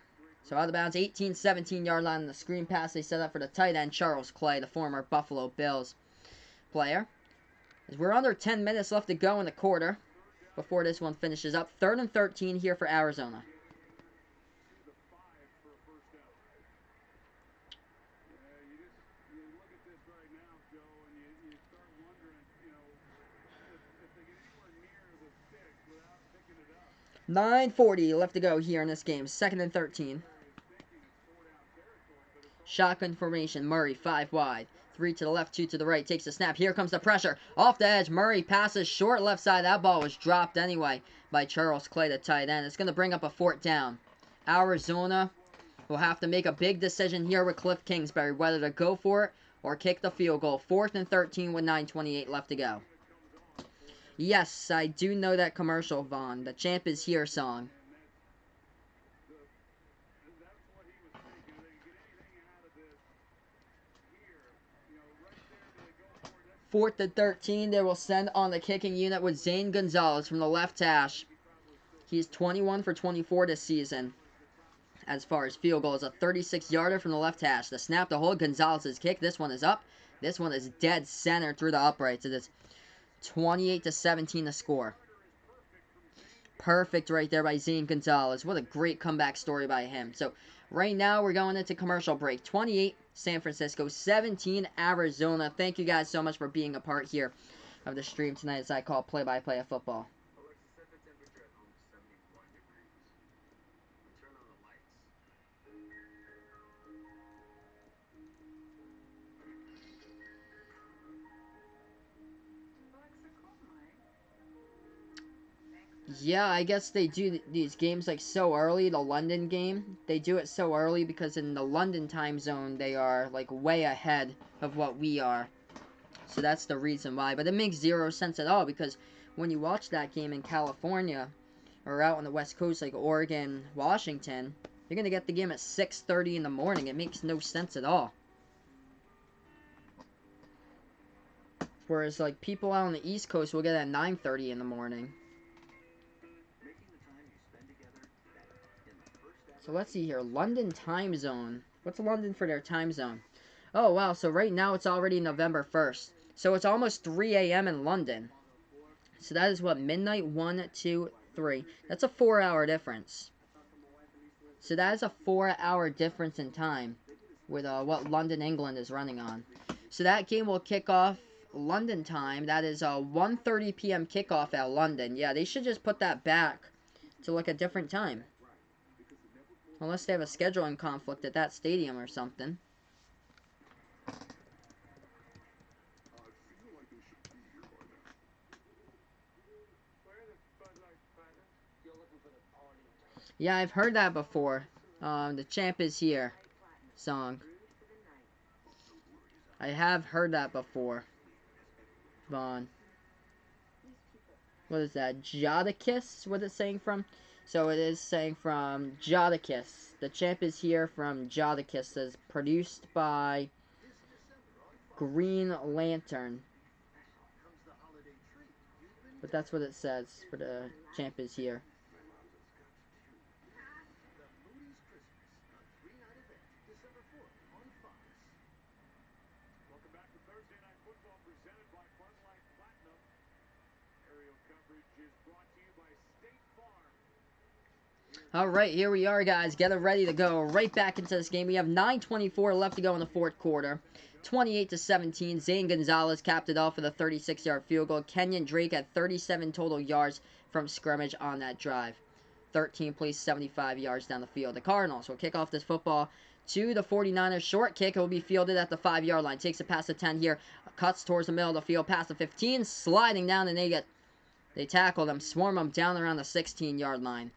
So out of bounds, 18, 17-yard line on the screen pass they set up for the tight end, Charles Clay, the former Buffalo Bills player. As we're under 10 minutes left to go in the quarter before this one finishes up. 3rd and 13 here for Arizona. $9:40 left to go here in this game. 2nd and 13. Shotgun formation. Murray 5 wide. 3 to the left, 2 to the right. Takes the snap. Here comes the pressure. Off the edge. Murray passes short left side. That ball was dropped anyway by Charles Clay, the tight end. It's going to bring up a 4th down. Arizona will have to make a big decision here with Cliff Kingsbury, whether to go for it or kick the field goal. 4th and 13 with 9:28 left to go. Yes, I do know that commercial, Vaughn. The Champ is Here song. 4th and 13, they will send on the kicking unit with Zane Gonzalez from the left hash. He's 21 for 24 this season. As far as field goals, a 36-yarder from the left hash. The snap to hold Gonzalez's kick. This one is up. This one is dead center through the uprights. It is 28-17 the score. Perfect right there by Zane Gonzalez. What a great comeback story by him. So right now we're going into commercial break. 28 San Francisco, 17 Arizona. Thank you guys so much for being a part here of the stream tonight as I call play-by-play of football. Yeah, I guess they do these games like so early. The London game, they do it so early because in the London time zone, they are like way ahead of what we are. So that's the reason why. But it makes 0 sense at all because when you watch that game in California or out on the West Coast like Oregon, Washington, you're going to get the game at 6:30 in the morning. It makes no sense at all. Whereas like people out on the East Coast will get it at 9:30 in the morning. So let's see here. London time zone. What's London for their time zone? Oh, wow. So right now it's already November 1st. So it's almost 3 a.m. in London. So that is what? Midnight? 1, 2, 3. That's a 4-hour difference. So that is a 4-hour difference in time with what London, England is running on. So that game will kick off London time. That is a 1:30 p.m. kickoff at London. Yeah, they should just put that back to like a different time. Unless they have a scheduling conflict at that stadium or something. Yeah, I've heard that before. The Champ is Here song. I have heard that before. Vaughn. What is that? Jodicus? What is it saying from? So it is saying from Jodicus. The Champ is Here from Jodicus. Is produced by Green Lantern. But that's what it says for the Champ is Here. All right, here we are, guys. Get it ready to go right back into this game. We have 9:24 left to go in the fourth quarter. 28-17. Zane Gonzalez capped it off with a 36-yard field goal. Kenyon Drake had 37 total yards from scrimmage on that drive. 13 plays, 75 yards down the field. The Cardinals will kick off this football to the 49ers. Short kick. It will be fielded at the 5-yard line. Takes it past the 10 here. Cuts towards the middle of the field, past the 15. Sliding down, and they tackle them, swarm them down around the 16-yard line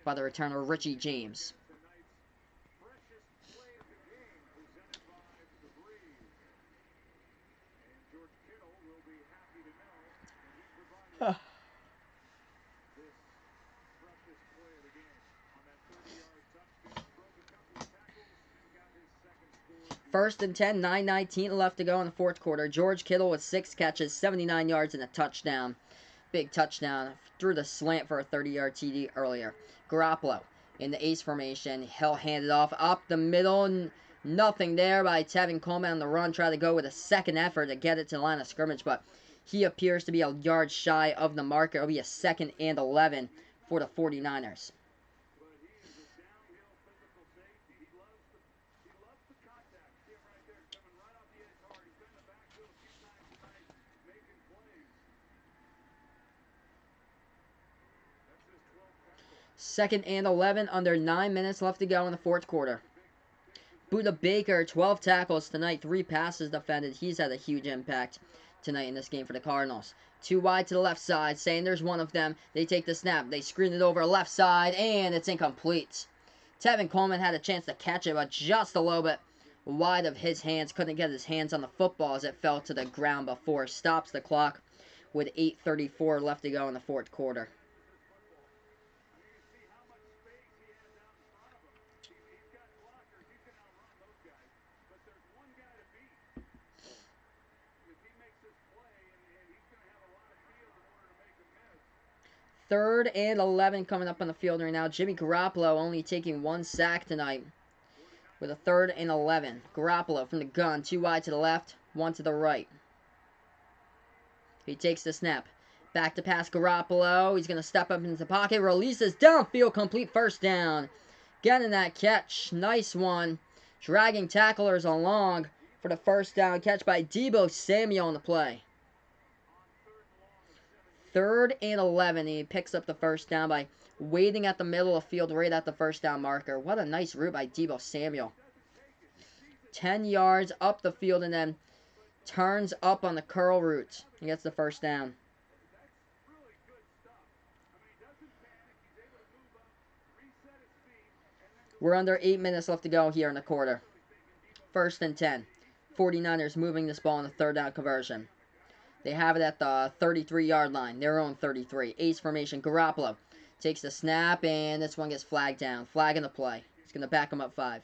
by the returner, Richie James. First and 10, 9:19 left to go in the fourth quarter. George Kittle with 6 catches, 79 yards, and a touchdown. Big touchdown. Threw the slant for a 30-yard TD earlier. Garoppolo in the ace formation. He'll hand it off up the middle. Nothing there by Tevin Coleman on the run. Try to go with a second effort to get it to the line of scrimmage, but he appears to be a yard shy of the marker. It'll be a 2nd and 11 for the 49ers. Second and 11, under 9 minutes left to go in the fourth quarter. Buda Baker, 12 tackles tonight, 3 passes defended. He's had a huge impact tonight in this game for the Cardinals. 2 wide to the left side. Sanders, one of them. They take the snap. They screen it over left side, and it's incomplete. Tevin Coleman had a chance to catch it, but just a little bit wide of his hands. Couldn't get his hands on the football as it fell to the ground before. Stops the clock with 8:34 left to go in the fourth quarter. Third and 11 coming up on the field right now. Jimmy Garoppolo only taking 1 sack tonight with a 3rd and 11. Garoppolo from the gun. 2 wide to the left, 1 to the right. He takes the snap. Back to pass Garoppolo. He's going to step up into the pocket. Releases downfield. Complete first down. Getting that catch. Nice one. Dragging tacklers along for the first down catch by Deebo Samuel on the play. 3rd and 11. He picks up the first down by waiting at the middle of the field right at the first down marker. What a nice route by Deebo Samuel. 10 yards up the field and then turns up on the curl route. He gets the first down. We're under 8 minutes left to go here in the quarter. 1st and 10. 49ers moving this ball in the 3rd down conversion. They have it at the 33-yard line. Their own 33. Ace formation. Garoppolo takes the snap, and this one gets flagged down. Flag in the play. He's going to back him up 5.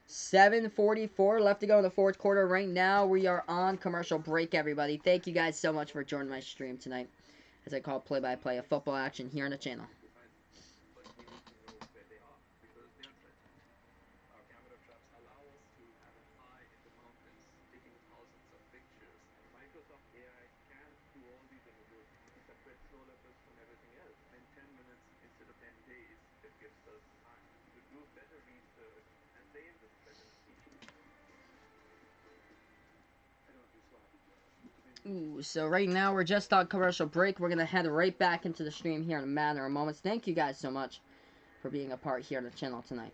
7:44 left to go in the fourth quarter. Right now, we are on commercial break, everybody. Thank you guys so much for joining my stream tonight, as I call play-by-play of football action here on the channel. Ooh, so right now we're just on commercial break. We're going to head right back into the stream here in a matter of moments. Thank you guys so much for being a part here on the channel tonight.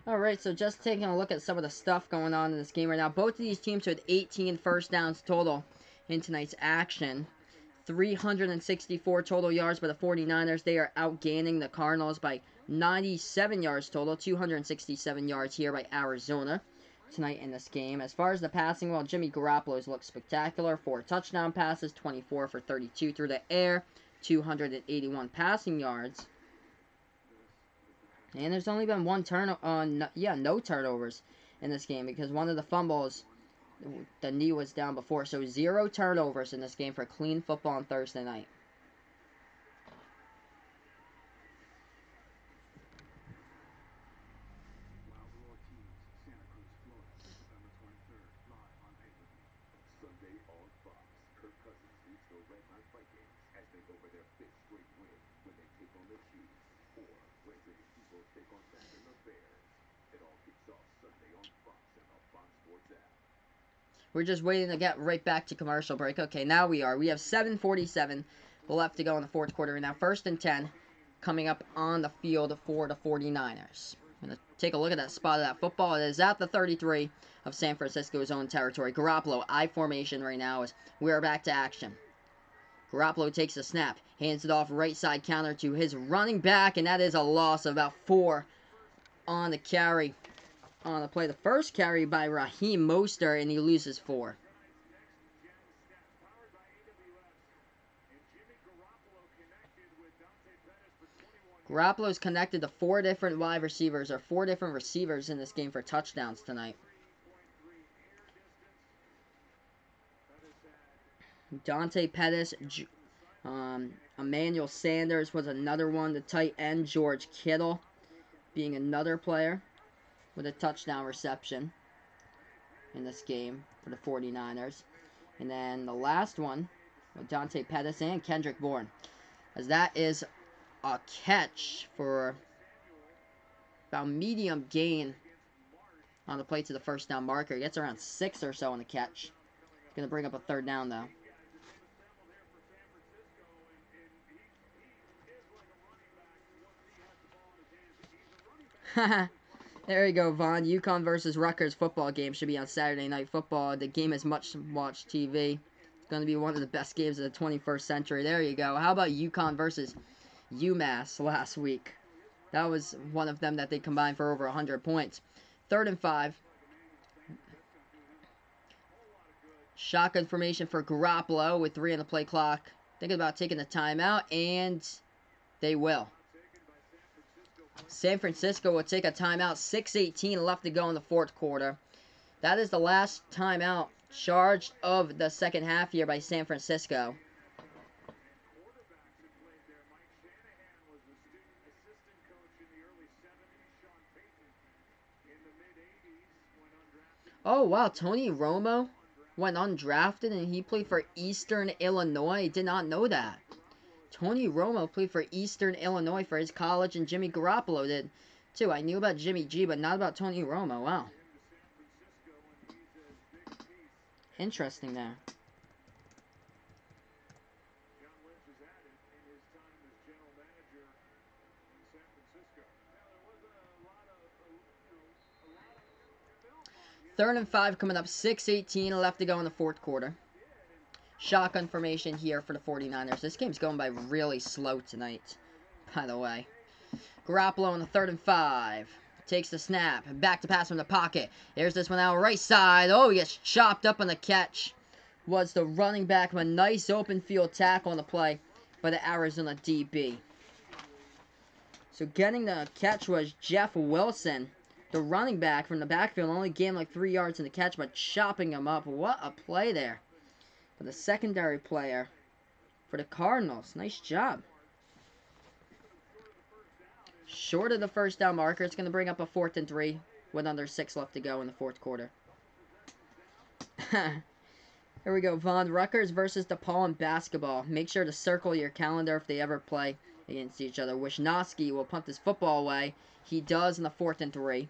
Alright, so just taking a look at some of the stuff going on in this game right now. Both of these teams with 18 first downs total in tonight's action. 364 total yards by the 49ers. They are outgaining the Cardinals by 97 yards total. 267 yards here by Arizona tonight in this game. As far as the passing, well, Jimmy Garoppolo's look spectacular. 4 touchdown passes, 24 for 32 through the air, 281 passing yards. And there's only been one no turnovers in this game because one of the fumbles, the knee was down before. So 0 turnovers in this game for clean football on Thursday night. We're just waiting to get right back to commercial break. Okay, now we are. We have 7:47 left to go in the fourth quarter. Now 1st and 10 coming up on the field for the 49ers. I'm going to take a look at that spot of that football. It is at the 33 of San Francisco's own territory. Garoppolo, I formation right now as we're back to action. Garoppolo takes the snap, hands it off right side counter to his running back, and that is a loss of about 4 on the carry. On the play, the first carry by Raheem Mostert, and he loses 4. Garoppolo's connected to 4 different wide receivers, or 4 different receivers in this game for touchdowns tonight. Dante Pettis, Emmanuel Sanders was another one. The tight end, George Kittle, being another player with a touchdown reception in this game for the 49ers. And then the last one, with Dante Pettis and Kendrick Bourne, as that is a catch for about medium gain on the play to the first down marker. He gets around 6 or so on the catch. Going to bring up a 3rd down, though. There you go, Vaughn. UConn versus Rutgers football game should be on Saturday Night Football. The game is much-watched TV. It's going to be one of the best games of the 21st century. There you go. How about UConn versus UMass last week? That was one of them that they combined for over 100 points. 3rd and 5. Shotgun formation for Garoppolo with 3 on the play clock. Thinking about taking the timeout, and they will. San Francisco will take a timeout. 6:18 left to go in the fourth quarter. That is the last timeout charged of the second half here by San Francisco. Oh, wow. Tony Romo went undrafted and he played for Eastern Illinois. I did not know that. Tony Romo played for Eastern Illinois for his college, and Jimmy Garoppolo did too. I knew about Jimmy G, but not about Tony Romo. Wow. Interesting there. Third and 5 coming up. 6:18 left to go in the fourth quarter. Shotgun formation here for the 49ers. This game's going by really slow tonight, by the way. Garoppolo on the 3rd and 5. Takes the snap. Back to pass from the pocket. There's this one out right side. Oh, he gets chopped up on the catch. Was the running back. A nice open field tackle on the play by the Arizona DB. So getting the catch was Jeff Wilson. The running back from the backfield only gained like 3 yards in the catch, but chopping him up. What a play there. For the secondary player for the Cardinals. Nice job. Short of the first down marker. It's going to bring up a 4th and 3 with under 6 left to go in the fourth quarter. Here we go. Vaughn. Rutgers versus DePaul in basketball. Make sure to circle your calendar if they ever play against each other. Wisnowski will punt this football away. He does in the 4th and 3.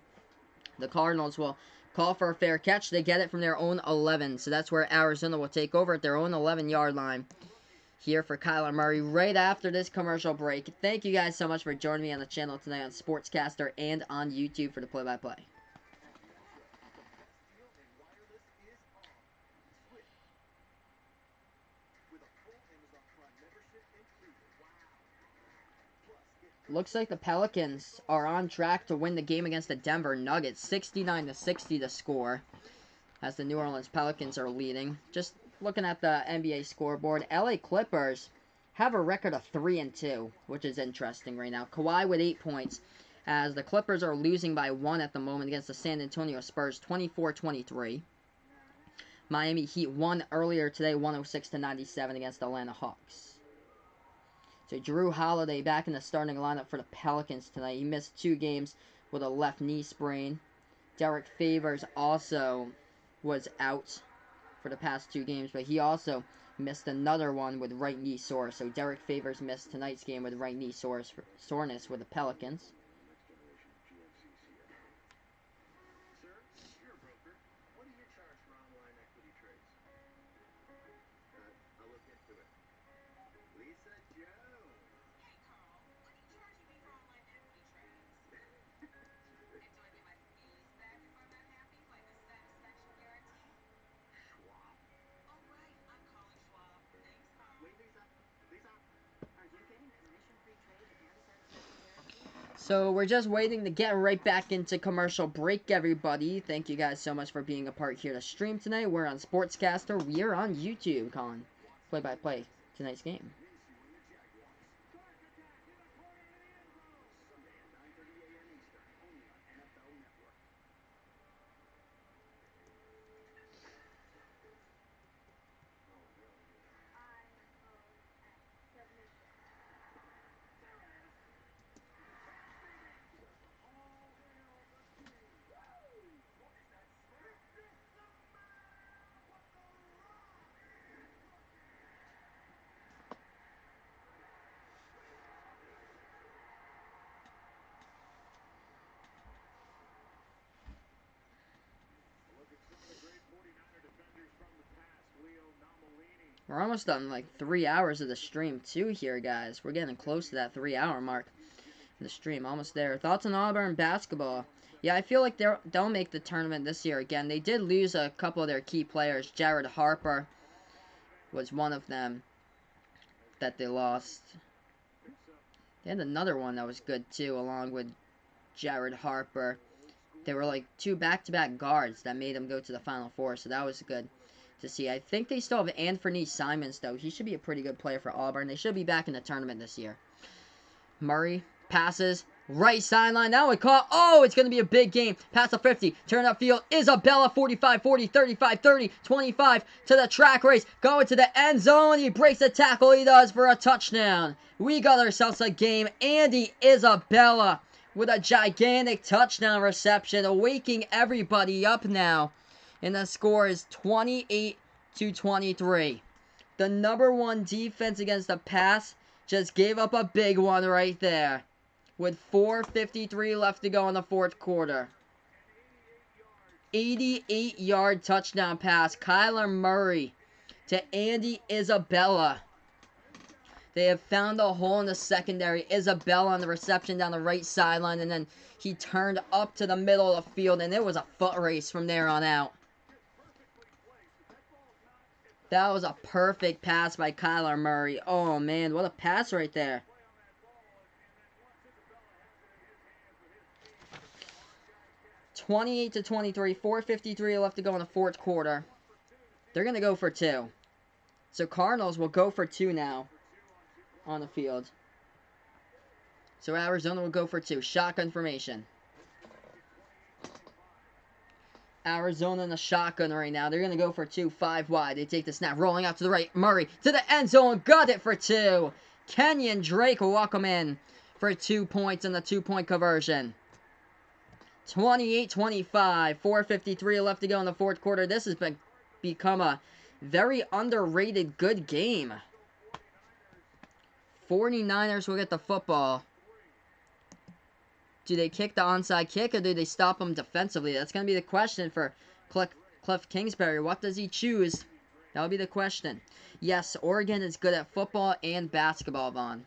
The Cardinals will call for a fair catch. They get it from their own 11. So that's where Arizona will take over at their own 11-yard line. Here for Kyler Murray right after this commercial break. Thank you guys so much for joining me on the channel tonight on Sportscaster and on YouTube for the play-by-play. looks like the Pelicans are on track to win the game against the Denver Nuggets. 69-60 the score, as the New Orleans Pelicans are leading. Just looking at the NBA scoreboard, LA Clippers have a record of 3-2, which is interesting right now. Kawhi with 8 points, as the Clippers are losing by 1 at the moment against the San Antonio Spurs, 24-23. Miami Heat won earlier today, 106-97 against the Atlanta Hawks. So Drew Holiday back in the starting lineup for the Pelicans tonight. He missed 2 games with a left knee sprain. Derek Favors also was out for the past 2 games, but he also missed another one with right knee sore. So Derek Favors missed tonight's game with right knee soreness with the Pelicans. So we're just waiting to get right back into commercial break, everybody. Thank you guys so much for being a part here to stream tonight. We're on Sportscaster. We are on YouTube, Colin. Play-by-play tonight's game. We're almost done like 3 hours of the stream too here, guys. We're getting close to that 3-hour mark in the stream. Almost there. Thoughts on Auburn basketball? Yeah, I feel like they'll make the tournament this year again. They did lose a couple of their key players. Jared Harper was one of them that they lost. They had another one that was good too, along with Jared Harper. They were like 2 back-to-back guards that made them go to the Final Four, so that was good to see. I think they still have Anthony Simons, though. He should be a pretty good player for Auburn. They should be back in the tournament this year. Murray passes. Right sideline. That one caught. Oh, it's going to be a big game. Pass the 50. Turn upfield. Isabella, 45-40, 35-30, 25 to the track race. Going to the end zone. He breaks the tackle. He does for a touchdown. We got ourselves a game. Andy Isabella with a gigantic touchdown reception, waking everybody up now. And the score is 28-23. The number 1 defense against the pass just gave up a big one right there, with 4:53 left to go in the 4th quarter. 88-yard touchdown pass. Kyler Murray to Andy Isabella. They have found a hole in the secondary. Isabella on the reception down the right sideline, and then he turned up to the middle of the field, and it was a foot race from there on out. That was a perfect pass by Kyler Murray. Oh, man, what a pass right there. (28-23), 4:53 left to go in the 4th quarter. They're going to go for 2. So Cardinals will go for 2 now on the field. So Arizona will go for 2. Shotgun formation. Arizona in the shotgun right now. They're going to go for 2, 5 wide. They take the snap, rolling out to the right. Murray to the end zone. Got it for 2. Kenyon Drake will welcome in for 2 points in the 2-point conversion. 28-25. 4:53 left to go in the 4th quarter. This has become a very underrated good game. 49ers will get the football. Do they kick the onside kick, or do they stop them defensively? That's going to be the question for Cliff Kingsbury. What does he choose? That'll be the question. Yes, Oregon is good at football and basketball, Vaughn.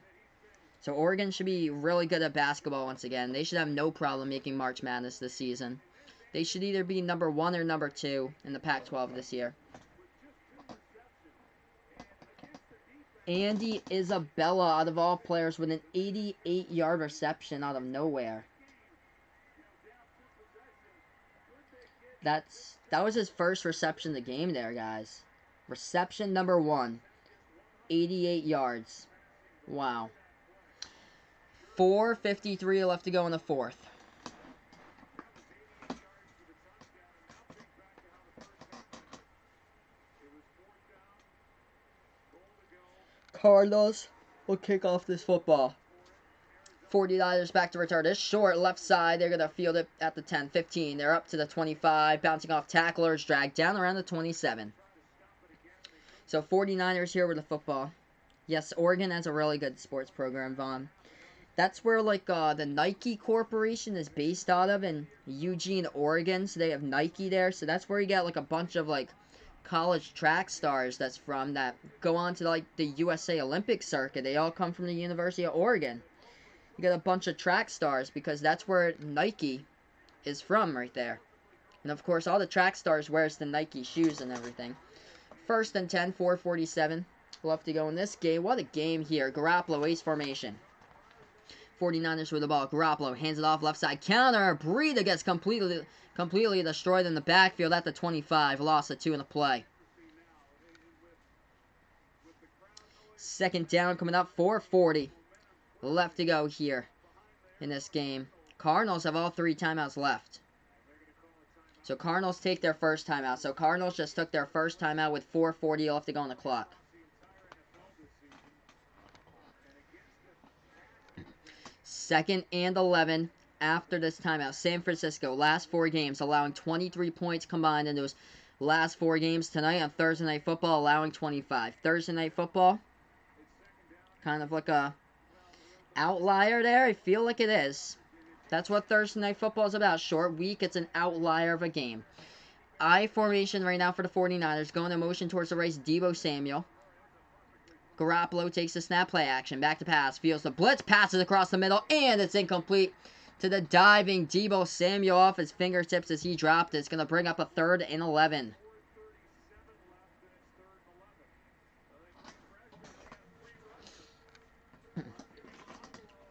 So Oregon should be really good at basketball once again. They should have no problem making March Madness this season. They should either be number 1 or number 2 in the Pac-12 this year. Andy Isabella, out of all players, with an 88-yard reception out of nowhere. That was his first reception of the game there, guys. Reception number 1. 88 yards. Wow. 4:53 left to go in the fourth. Cardinals will kick off this football. 49ers back to return. It's short left side. They're going to field it at the 10, 15. They're up to the 25. Bouncing off tacklers. Dragged down around the 27. So 49ers here with the football. Yes, Oregon has a really good sports program, Vaughn. That's where, like, the Nike Corporation is based out of in Eugene, Oregon. So they have Nike there. So that's where you get, like, a bunch of, like, college track stars that's from that go on to, like, the USA Olympic circuit. They all come from the University of Oregon. You got a bunch of track stars because that's where Nike is from right there. And, of course, all the track stars wears the Nike shoes and everything. 1st and 10, 4:47 left to go in this game. What a game here. Garoppolo, ace formation. 49ers with the ball. Garoppolo hands it off left side. Counter. Breida gets completely destroyed in the backfield at the 25. Loss of 2 in the play. 2nd down coming up. 4:40 left to go here in this game. Cardinals have all 3 timeouts left. So Cardinals take their first timeout. So Cardinals just took their first timeout with 4:40 left to go on the clock. 2nd and 11 after this timeout. San Francisco, last 4 games, allowing 23 points combined in those last 4 games. Tonight on Thursday Night Football, allowing 25. Thursday Night Football, kind of like a outlier there. I feel like it is. That's what Thursday Night Football is about. Short week, it's an outlier of a game. I formation right now for the 49ers. Going in motion towards the race, Deebo Samuel. Garoppolo takes the snap, play action, back to pass, feels the blitz, passes across the middle, and it's incomplete to the diving Deebo Samuel off his fingertips as he dropped it. It's going to bring up a 3rd and 11.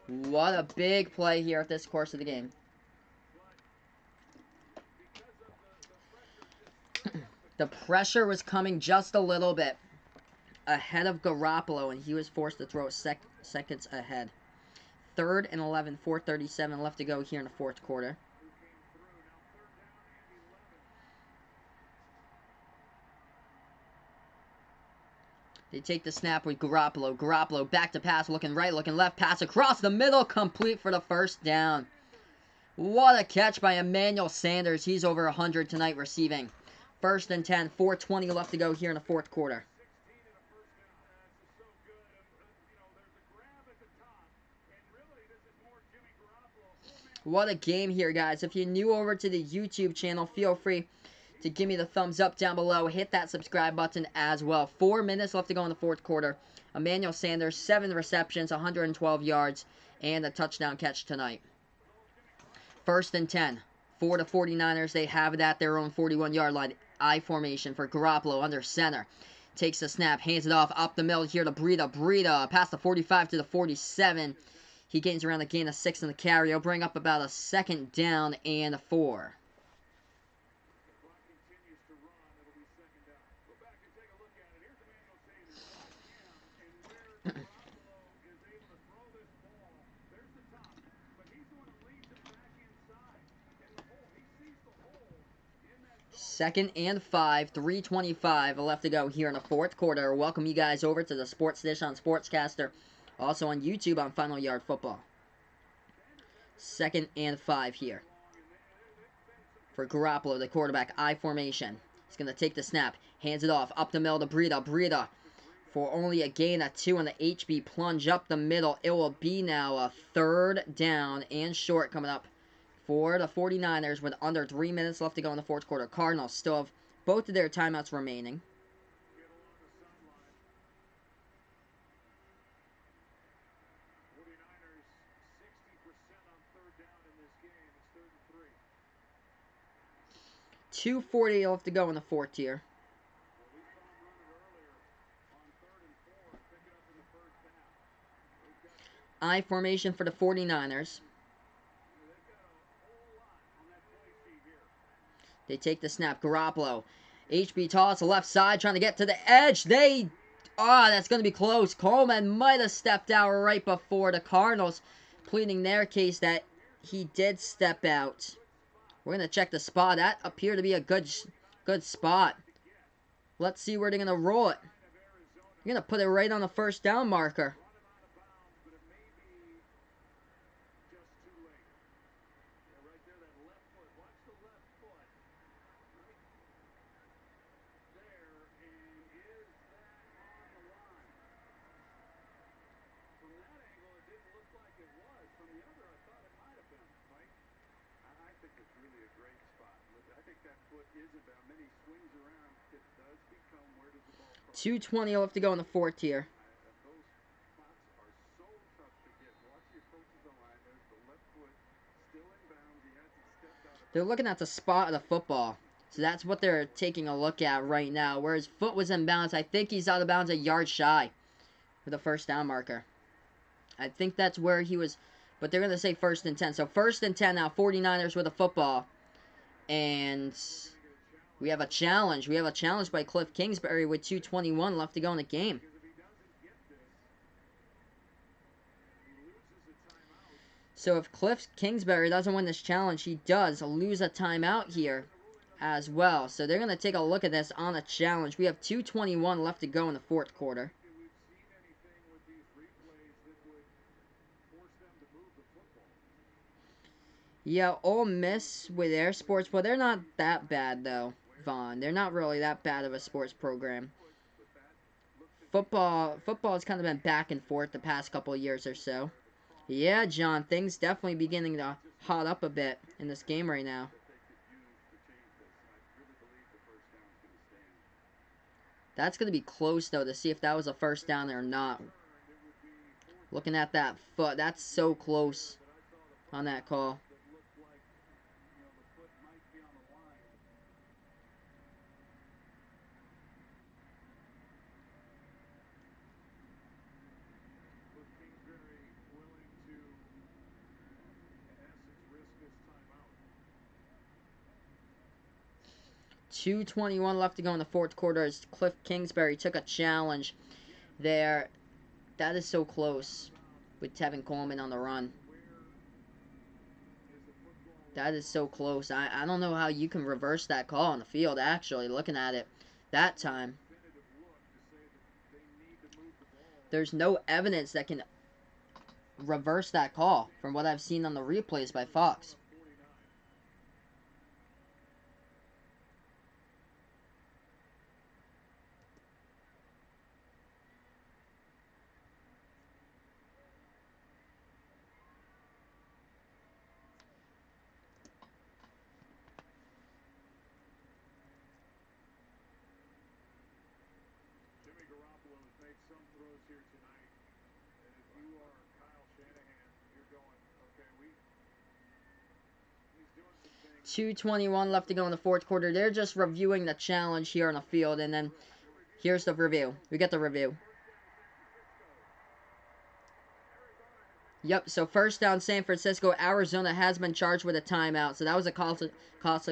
What a big play here at this course of the game. The pressure was coming just a little bit ahead of Garoppolo, and he was forced to throw seconds ahead. 3rd and 11, 4:37 left to go here in the 4th quarter. They take the snap with Garoppolo. Garoppolo back to pass, looking right, looking left, pass across the middle, complete for the 1st down. What a catch by Emmanuel Sanders. He's over 100 tonight receiving. 1st and 10, 4:20 left to go here in the 4th quarter. What a game here, guys. If you're new over to the YouTube channel, feel free to give me the thumbs up down below. Hit that subscribe button as well. 4 minutes left to go in the 4th quarter. Emmanuel Sanders, 7 receptions, 112 yards, and a touchdown catch tonight. 1st and 10 for the 49ers. They have it at their own 41-yard line. I formation for Garoppolo under center. Takes the snap, hands it off up the middle here to Breida. Breida past the 45 to the 47. He gains around the gain of 6 in the carry. He'll bring up about a 2nd down and 4. Second and 5, 3:25 left to go here in the 4th quarter. Welcome you guys over to the Sports Dish on Sportscaster. Also on YouTube on Final Yard Football. 2nd and 5 here. For Garoppolo, the quarterback, I formation. He's going to take the snap. Hands it off. Up the middle to Breida. Breida for only a gain of 2 on the HB plunge up the middle. It will be now a 3rd down and short coming up for the 49ers with under 3 minutes left to go in the 4th quarter. Cardinals still have both of their timeouts remaining. .240 left to go in the 4th here. I formation for the 49ers. They take the snap. Garoppolo. HB toss left side, trying to get to the edge. That's going to be close. Coleman might have stepped out right before the Cardinals, pleading their case that he did step out. We're going to check the spot. That appeared to be a good spot. Let's see where they're going to roll it. You're going to put it right on the first down marker. Many swings around, it does become where does the ball cross. 2:20 left to go in the fourth here. Those spots are so tough to get. Watch the approaches the line. There's the left foot still in bounds. He hasn't stepped out of. They're looking at the spot of the football. So that's what they're taking a look at right now. Where his foot was in bounds, I think he's out of bounds a yard shy for the first down marker. I think that's where he was, but they're going to say 1st and 10. So 1st and 10 now, 49ers with a football. And we have a challenge. We have a challenge by Cliff Kingsbury with 2:21 left to go in the game. So if Cliff Kingsbury doesn't win this challenge, he does lose a timeout here as well. So they're going to take a look at this on a challenge. We have 2:21 left to go in the fourth quarter. Yeah, Ole Miss with their sports, but they're not that bad though, Vaughn. They're not really that bad of a sports program. Football has kind of been back and forth the past couple of years or so. Yeah, John, things definitely beginning to hot up a bit in this game right now. That's going to be close, though, to see if that was a first down or not. Looking at that foot, that's so close on that call. .221 left to go in the fourth quarter as Cliff Kingsbury took a challenge there. That is so close with Tevin Coleman on the run. That is so close. I don't know how you can reverse that call on the field, actually, looking at it that time. There's no evidence that can reverse that call from what I've seen on the replays by Fox. Here tonight, and if you are Kyle Shanahan, you're going, okay, he's doing some things. 2:21 left to go in the fourth quarter. They're just reviewing the challenge here on the field, and then here's the review. We get the review. Yep, so first down, San Francisco. Arizona has been charged with a timeout, so that was a costly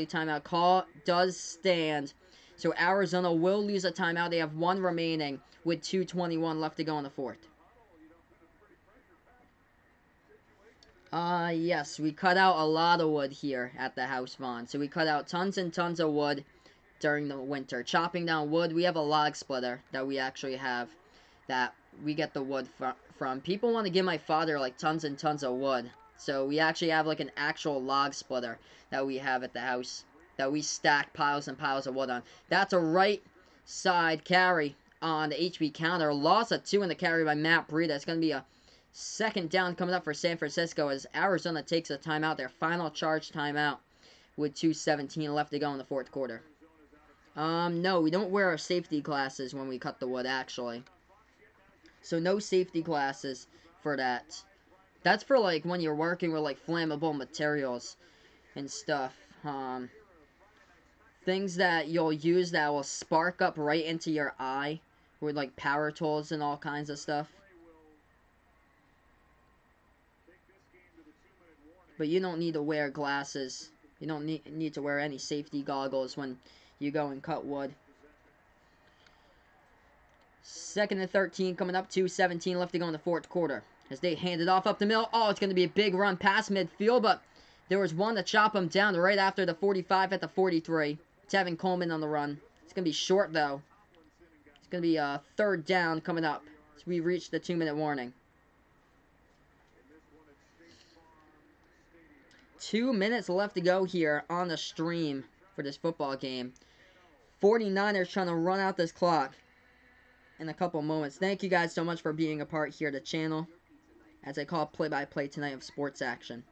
timeout. Call does stand. So Arizona will lose a timeout. They have one remaining with 2:21 left to go in the fourth. Yes, we cut out a lot of wood here at the house, Vaughn. So we cut out tons and tons of wood during the winter. Chopping down wood, we have a log splitter that we actually have that we get the wood from. People want to give my father like tons and tons of wood. So we actually have like an actual log splitter that we have at the house that we stack piles and piles of wood on. That's a right side carry on the HB counter. Loss of 2 in the carry by Matt Breida. It's going to be a second down coming up for San Francisco as Arizona takes a timeout, their final charge timeout, with 2:17 left to go in the fourth quarter. No, we don't wear our safety glasses when we cut the wood, actually. So no safety glasses for that. That's for, like, when you're working with, like, flammable materials and stuff. Things that you'll use that will spark up right into your eye with, like, power tools and all kinds of stuff. but you don't need to wear glasses. You don't need to wear any safety goggles when you go and cut wood. 2nd and 13 coming up, 2:17 left to go in the fourth quarter. As they hand it off up the middle. Oh, it's going to be a big run past midfield, but there was one to chop him down right after the 45 at the 43. Tevin Coleman on the run. It's going to be short, though. It's going to be a 3rd down coming up as we reach the 2-minute warning. 2 minutes left to go here on the stream for this football game. 49ers trying to run out this clock in a couple moments. Thank you guys so much for being a part here of the channel as I call play-by-play tonight of sports action.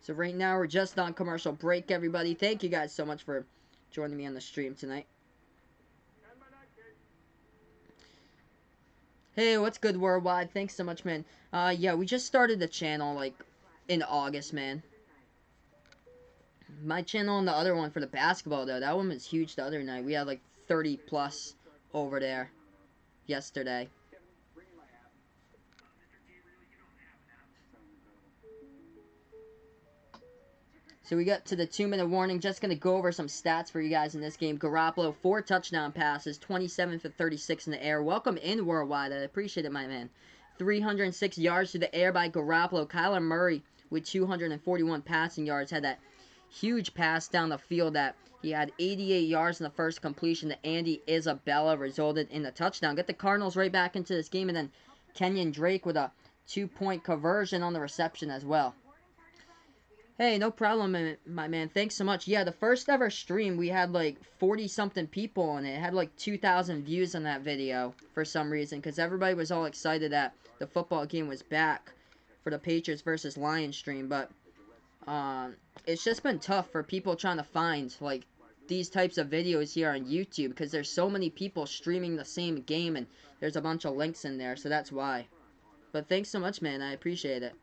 So right now we're just on commercial break, everybody. Thank you guys so much for joining me on the stream tonight. Hey, what's good, Worldwide? Thanks so much, man. Yeah, we just started the channel, like, in August, man. My channel and the other one for the basketball, though, that one was huge the other night. We had, like, 30 plus over there yesterday. So we got to the 2-minute warning. Just going to go over some stats for you guys in this game. Garoppolo, 4 touchdown passes, 27 for 36 in the air. Welcome in, Worldwide. I appreciate it, my man. 306 yards through the air by Garoppolo. Kyler Murray with 241 passing yards had that huge pass down the field that he had 88 yards in the first completion to Andy Isabella, resulted in the touchdown. Get the Cardinals right back into this game, and then Kenyon Drake with a 2-point conversion on the reception as well. Hey, no problem, my man. Thanks so much. Yeah, the first ever stream, we had like 40-something people on it. It had like 2,000 views on that video for some reason, because everybody was all excited that the football game was back for the Patriots versus Lions stream. But it's just been tough for people trying to find like these types of videos here on YouTube, because there's so many people streaming the same game, and there's a bunch of links in there, so that's why. But thanks so much, man. I appreciate it.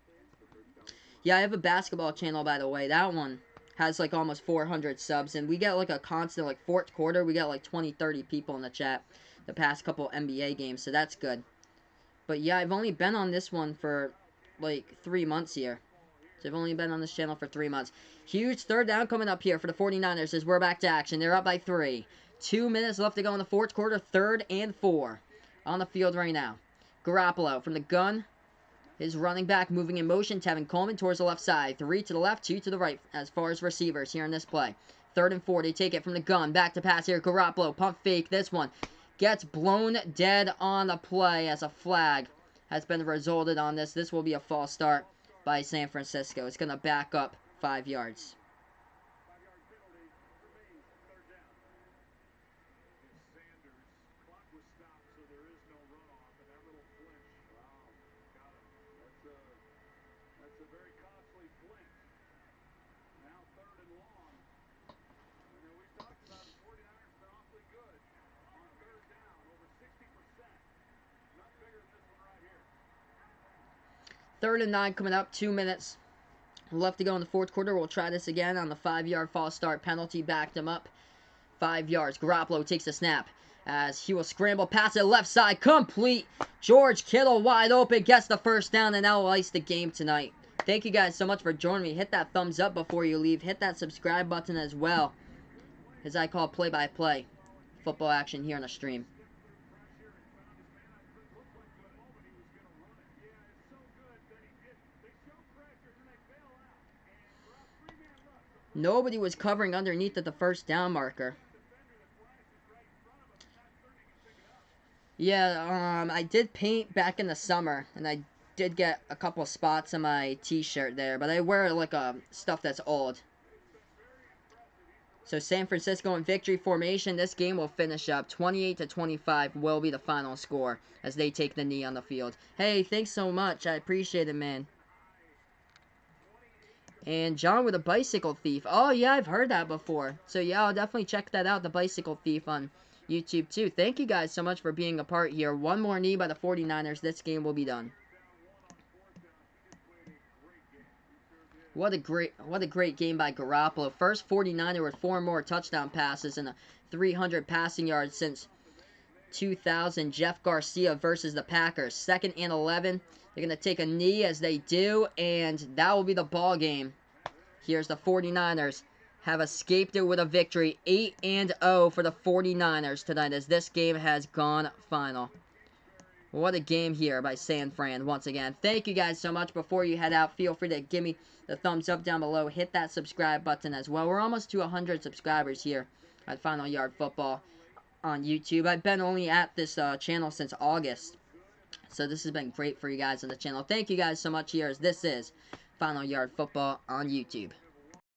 Yeah, I have a basketball channel, by the way. That one has, like, almost 400 subs. And we get, like, a constant, like, fourth quarter. We got, like, 20, 30 people in the chat the past couple NBA games. So that's good. But, yeah, I've only been on this one for, like, 3 months here. So I've only been on this channel for 3 months. Huge 3rd down coming up here for the 49ers as we're back to action. They're up by 3. 2 minutes left to go in the fourth quarter. 3rd and 4 on the field right now. Garoppolo from the gun. His running back moving in motion. Tevin Coleman towards the left side. 3 to the left, 2 to the right as far as receivers here in this play. 3rd and 4. They take it from the gun. Back to pass here. Garoppolo. Pump fake. This one gets blown dead on the play as a flag has been resulted on this. This will be a false start by San Francisco. It's going to back up 5 yards. Third and 9 coming up. 2 minutes left to go in the fourth quarter. We'll try this again on the 5-yard false start penalty. Backed him up 5 yards. Garoppolo takes the snap as he will scramble past it left side. Complete. George Kittle wide open. Gets the first down, and that will ice the game tonight. Thank you guys so much for joining me. Hit that thumbs up before you leave. Hit that subscribe button as well, as I call play-by-play football action here on the stream. Nobody was covering underneath at the first down marker. Yeah, I did paint back in the summer, and I did get a couple spots on my t-shirt there, but I wear like stuff that's old. So San Francisco in victory formation. This game will finish up 28-25 will be the final score as they take the knee on the field. Hey, thanks so much. I appreciate it, man. And John with a bicycle thief. Oh, yeah, I've heard that before. So, yeah, I'll definitely check that out, the bicycle thief on YouTube too. Thank you guys so much for being a part here. One more knee by the 49ers. This game will be done. What a great game by Garoppolo. First 49er with 4 more touchdown passes and a 300 passing yards since 2000. Jeff Garcia versus the Packers. 2nd and 11. They're going to take a knee as they do, and that will be the ball game. Here's the 49ers have escaped it with a victory. 8-0 for the 49ers tonight as this game has gone final. What a game here by San Fran once again. Thank you guys so much. Before you head out, feel free to give me the thumbs up down below. Hit that subscribe button as well. We're almost to 100 subscribers here at Final Yard Football on YouTube. I've been only at this channel since August, so this has been great for you guys on the channel. Thank you guys so much here as this is Final Yard Football on YouTube.